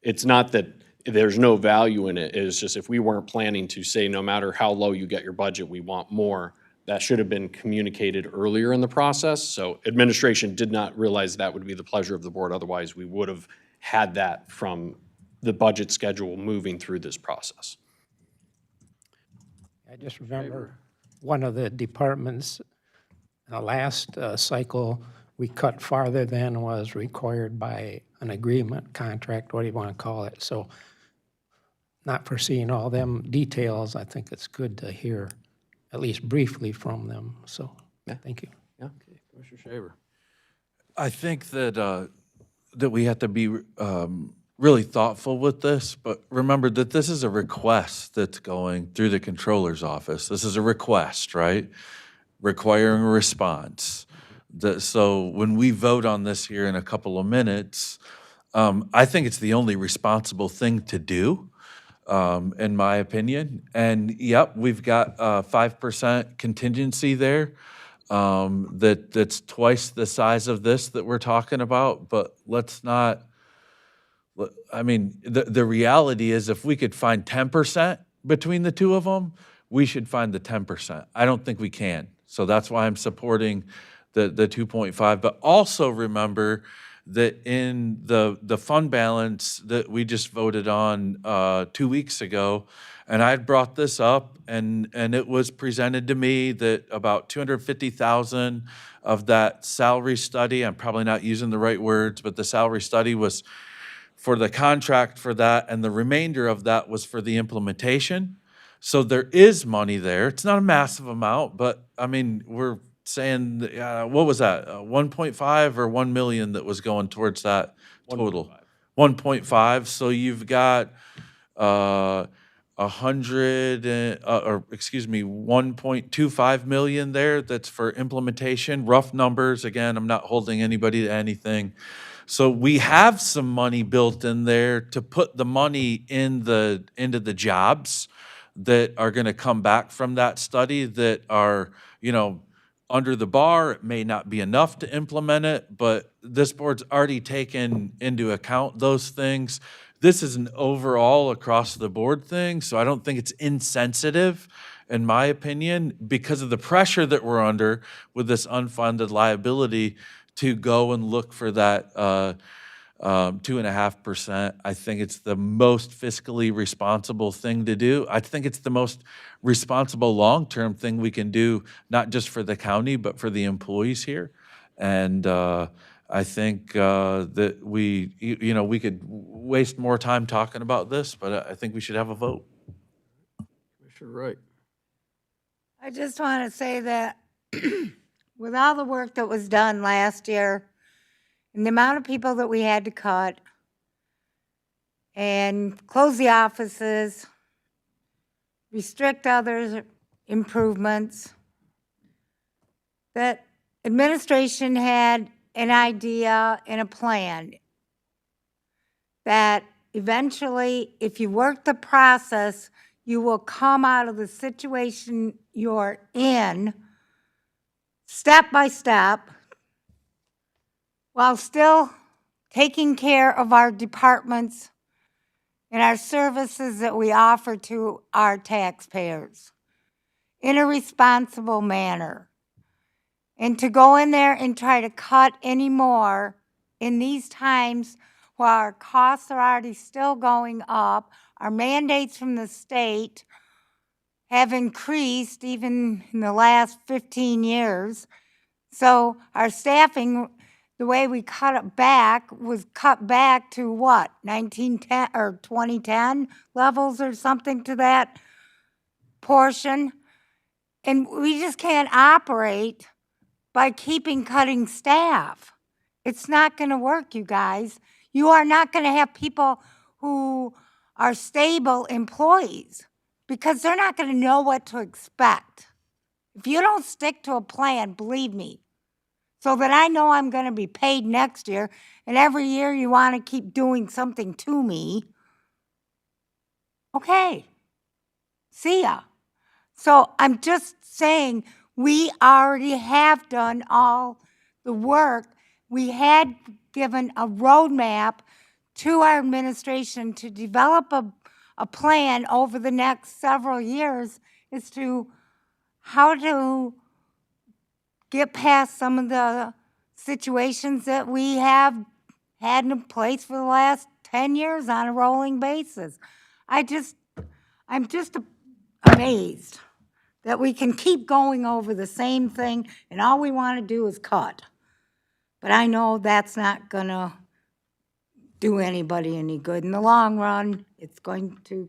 It's not that there's no value in it, it's just if we weren't planning to say no matter how low you get your budget, we want more, that should have been communicated earlier in the process. So administration did not realize that would be the pleasure of the board, otherwise we would have had that from the budget schedule moving through this process. I just remember one of the departments, in the last cycle, we cut farther than was required by an agreement, contract, what do you want to call it? So not foreseeing all them details, I think it's good to hear at least briefly from them. So, thank you. Yeah, okay, Commissioner Shaver. I think that that we have to be really thoughtful with this, but remember that this is a request that's going through the controller's office. This is a request, right? Requiring a response. So when we vote on this here in a couple of minutes, I think it's the only responsible thing to do, in my opinion. And yep, we've got 5% contingency there. That's twice the size of this that we're talking about, but let's not, I mean, the reality is if we could find 10% between the two of them, we should find the 10%. I don't think we can. So that's why I'm supporting the 2.5. But also remember that in the fund balance that we just voted on 2 weeks ago, and I brought this up, and it was presented to me that about $250,000 of that salary study, I'm probably not using the right words, but the salary study was for the contract for that, and the remainder of that was for the implementation. So there is money there. It's not a massive amount, but I mean, we're saying, what was that, 1.5 or 1 million that was going towards that total? 1.5. So you've got 1.25 million there that's for implementation. Rough numbers, again, I'm not holding anybody to anything. So we have some money built in there to put the money into the jobs that are going to come back from that study that are, you know, under the bar. It may not be enough to implement it, but this board's already taken into account those things. This is an overall across the board thing, so I don't think it's insensitive, in my opinion, because of the pressure that we're under with this unfunded liability to go and look for that 2.5%. I think it's the most fiscally responsible thing to do. I think it's the most responsible long-term thing we can do, not just for the county, but for the employees here. And I think that we could waste more time talking about this, but I think we should have a vote. Commissioner Wright. I just want to say that with all the work that was done last year and the amount of people that we had to cut and close the offices, restrict other improvements, that administration had an idea and a plan that eventually, if you work the process, you will come out of the situation you're in step by step while still taking care of our departments and our services that we offer to our taxpayers in a responsible manner. And to go in there and try to cut any more in these times while our costs are already still going up, our mandates from the state have increased even in the last 15 years. So our staffing, the way we cut it back, was cut back to what, 1910 or 2010 levels or something to that portion. And we just can't operate by keeping cutting staff. It's not going to work, you guys. You are not going to have people who are stable employees because they're not going to know what to expect. If you don't stick to a plan, believe me, so that I know I'm going to be paid next year, and every year you want to keep doing something to me, okay, see ya. So I'm just saying, we already have done all the work. We had given a roadmap to our administration to develop a plan over the next several years as to how to get past some of the situations that we have had in place for the last 10 years on a rolling basis. I'm just amazed that we can keep going over the same thing and all we want to do is cut. But I know that's not going to do anybody any good. In the long run, it's going to,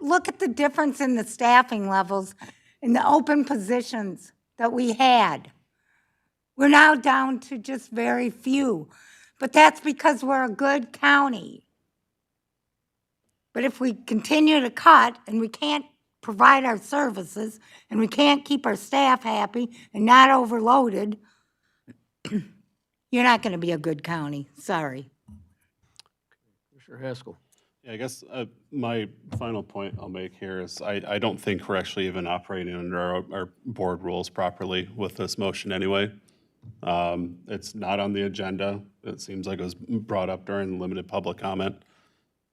look at the difference in the staffing levels in the open positions that we had. We're now down to just very few, but that's because we're a good county. But if we continue to cut and we can't provide our services and we can't keep our staff happy and not overloaded, you're not going to be a good county. Sorry. Commissioner Haskell. Yeah, I guess my final point I'll make here is I don't think we're actually even operating under our board rules properly with this motion anyway. It's not on the agenda. It seems like it was brought up during limited public comment.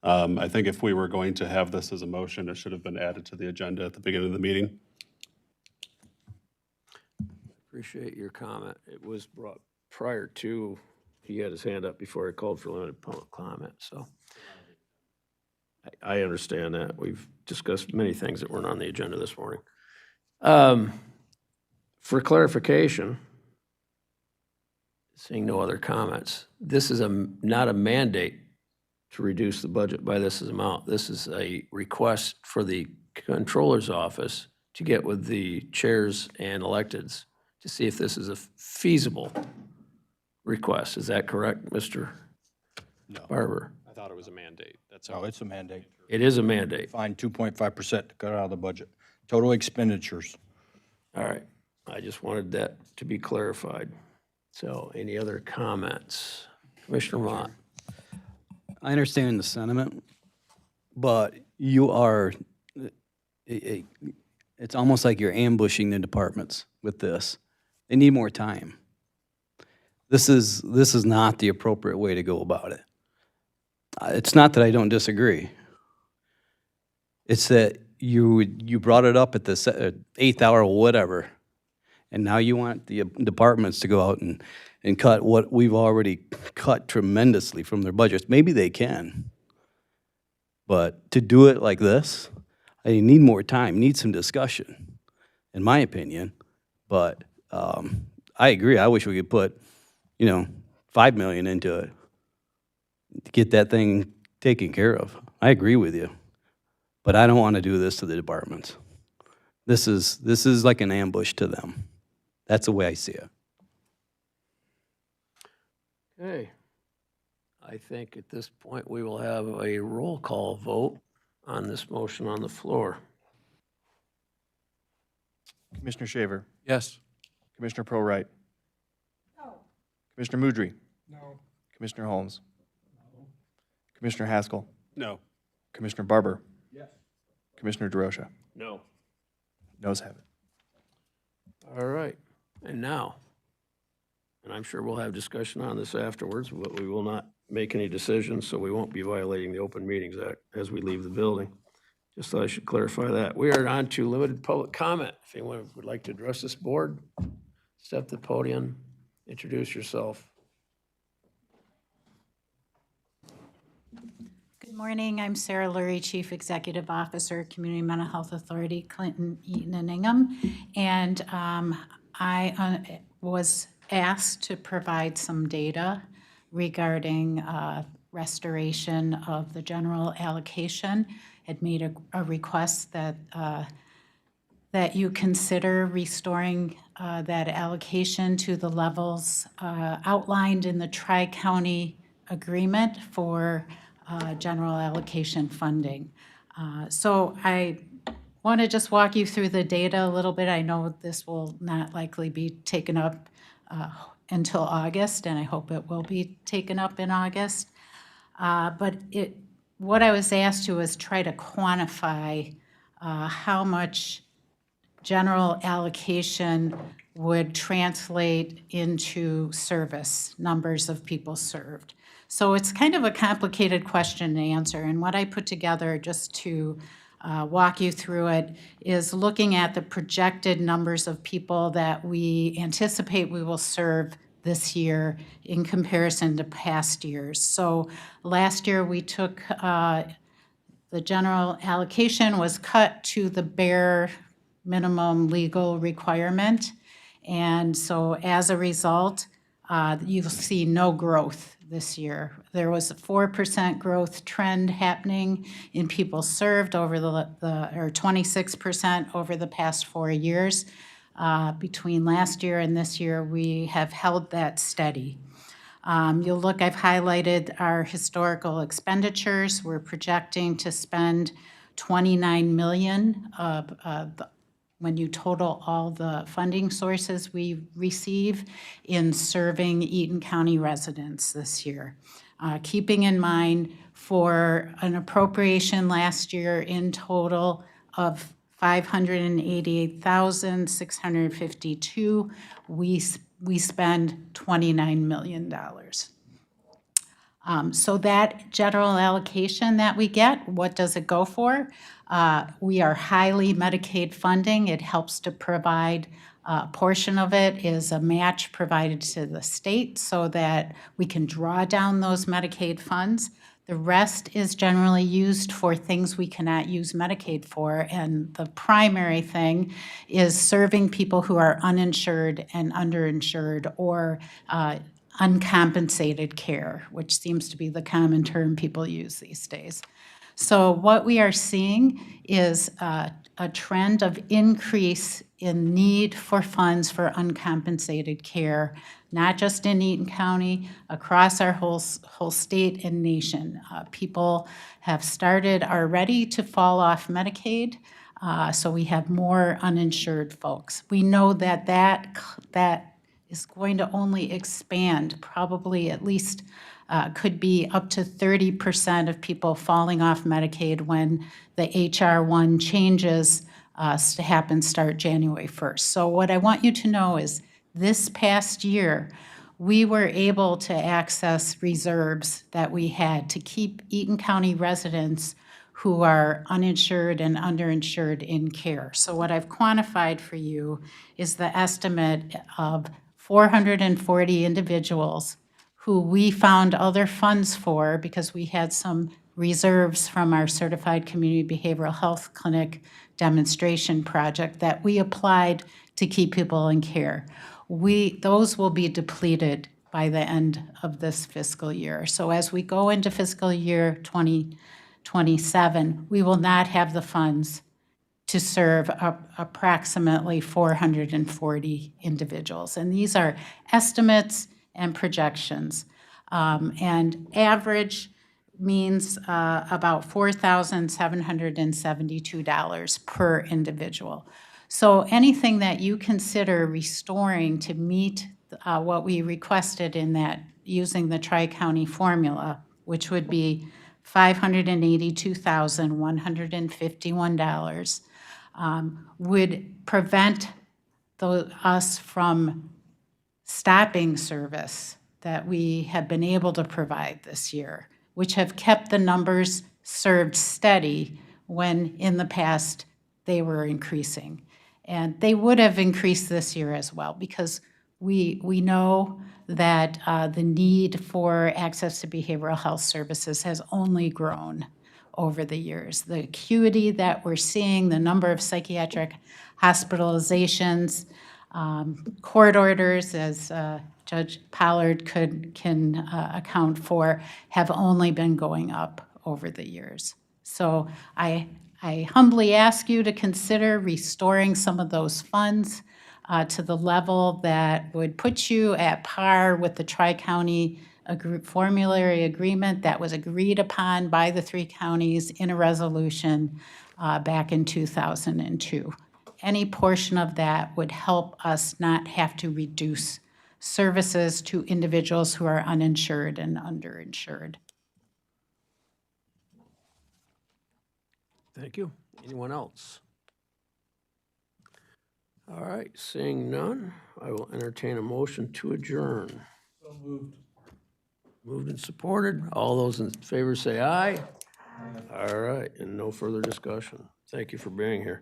I think if we were going to have this as a motion, it should have been added to the agenda at the beginning of the meeting. Appreciate your comment. It was brought prior to, he had his hand up before he called for limited public comment, so. I understand that. We've discussed many things that weren't on the agenda this morning. For clarification, seeing no other comments, this is not a mandate to reduce the budget by this amount. This is a request for the controller's office to get with the chairs and electeds to see if this is a feasible request. Is that correct, Mr. Barber? I thought it was a mandate. That's No, all. it's a mandate. It is a mandate. Find 2.5% to cut out of the budget. Total expenditures. All right. I just wanted that to be clarified. So any other comments? Commissioner Mott? I understand the sentiment, but you are, it's almost like you're ambushing the departments with this. They need more time. This is not the appropriate way to go about it. It's not that I don't disagree. It's that you brought it up at the 8th hour or whatever, and now you want the departments to go out and cut what we've already cut tremendously from their budgets. Maybe they can. But to do it like this, I need more time, need some discussion, in my opinion. But I agree. I wish we could put, $5 million into it to get that thing taken care of. I agree with you. but I don't want to do this to the departments. This is like an ambush to them. That's the way I see it. Okay. I think at this point, we will have a roll call vote on this motion on the floor. Commissioner Shaver. Yes. Commissioner Prowright. No. Commissioner Mudry. No. Commissioner Holmes. Commissioner Haskell. No. Commissioner Barber. Yes. Commissioner DeRosa. No. Noes have it. All right. And now, and I'm sure we'll have discussion on this afterwards, but we will not make any decisions, so we won't be violating the Open Meetings Act as we leave the building. Just thought I should clarify that. We are on to limited public comment. If anyone would like to address this board, step to the podium, introduce yourself. Good morning. I'm Sarah Lurie, Chief Executive Officer, Community Mental Health Authority, Clinton, Eaton, and Ingham. And I was asked to provide some data regarding restoration of the general allocation. Had made a request that that you consider restoring that allocation to the levels outlined in the Tri-County agreement for general allocation funding. So I want to just walk you through the data a little bit. I know this will not likely be taken up until August, and I hope it will be taken up in August. But what I was asked to is try to quantify how much general allocation would translate into service, numbers of people served. So it's kind of a complicated question to answer, and what I put together just to walk you through it is looking at the projected numbers of people that we anticipate we will serve this year in comparison to past years. So last year we took the general allocation was cut to the bare minimum legal requirement. And so as a result, you'll see no growth this year. There was a 4% growth trend happening in people served over or 26% over the past 4 years. Between last year and this year, we have held that steady. You'll look, I've highlighted our historical expenditures. We're projecting to spend $29 million when you total all the funding sources we receive in serving Eaton County residents this year. Keeping in mind for an appropriation last year in total of $588,652, we spend $29 million. So that general allocation that we get, what does it go for? We are highly Medicaid funding. It helps to provide, a portion of it is a match provided to the state so that we can draw down those Medicaid funds. The rest is generally used for things we cannot use Medicaid for, and the primary thing is serving people who are uninsured and underinsured or uncompensated care, which seems to be the common term people use these days. So what we are seeing is a trend of increase in need for funds for uncompensated care, not just in Eaton County, across our whole state and nation. People are ready to fall off Medicaid, so we have more uninsured folks. We know that is going to only expand, probably at least could be up to 30% of people falling off Medicaid when the HR 1 changes start January 1st. So what I want you to know is this past year, we were able to access reserves that we had to keep Eaton County residents who are uninsured and underinsured in care. So what I've quantified for you is the estimate of 440 individuals who we found other funds for because we had some reserves from our Certified Community Behavioral Health Clinic demonstration project that we applied to keep people in care. Those will be depleted by the end of this fiscal year. So as we go into fiscal year 2020, 27, we will not have the funds to serve approximately 440 individuals. And these are estimates and projections. And average means about $4,772 per individual. So anything that you consider restoring to meet what we requested in that, using the Tri-County formula, which would be $582,151, would prevent us from stopping service that we have been able to provide this year, which have kept the numbers served steady when in the past they were increasing. And they would have increased this year as well, because we know that the need for access to behavioral health services has only grown over the years. The acuity that we're seeing, the number of psychiatric hospitalizations, court orders, as Judge Pollard can account for, have only been going up over the years. So I humbly ask you to consider restoring some of those funds to the level that would put you at par with the Tri-County formulary agreement that was agreed upon by the 3 counties in a resolution back in 2002. Any portion of that would help us not have to reduce services to individuals who are uninsured and underinsured. Thank you. Anyone else? All right, seeing none, I will entertain a motion to adjourn. So moved. Moved and supported. All those in favor say aye. All right, and no further discussion. Thank you for being here.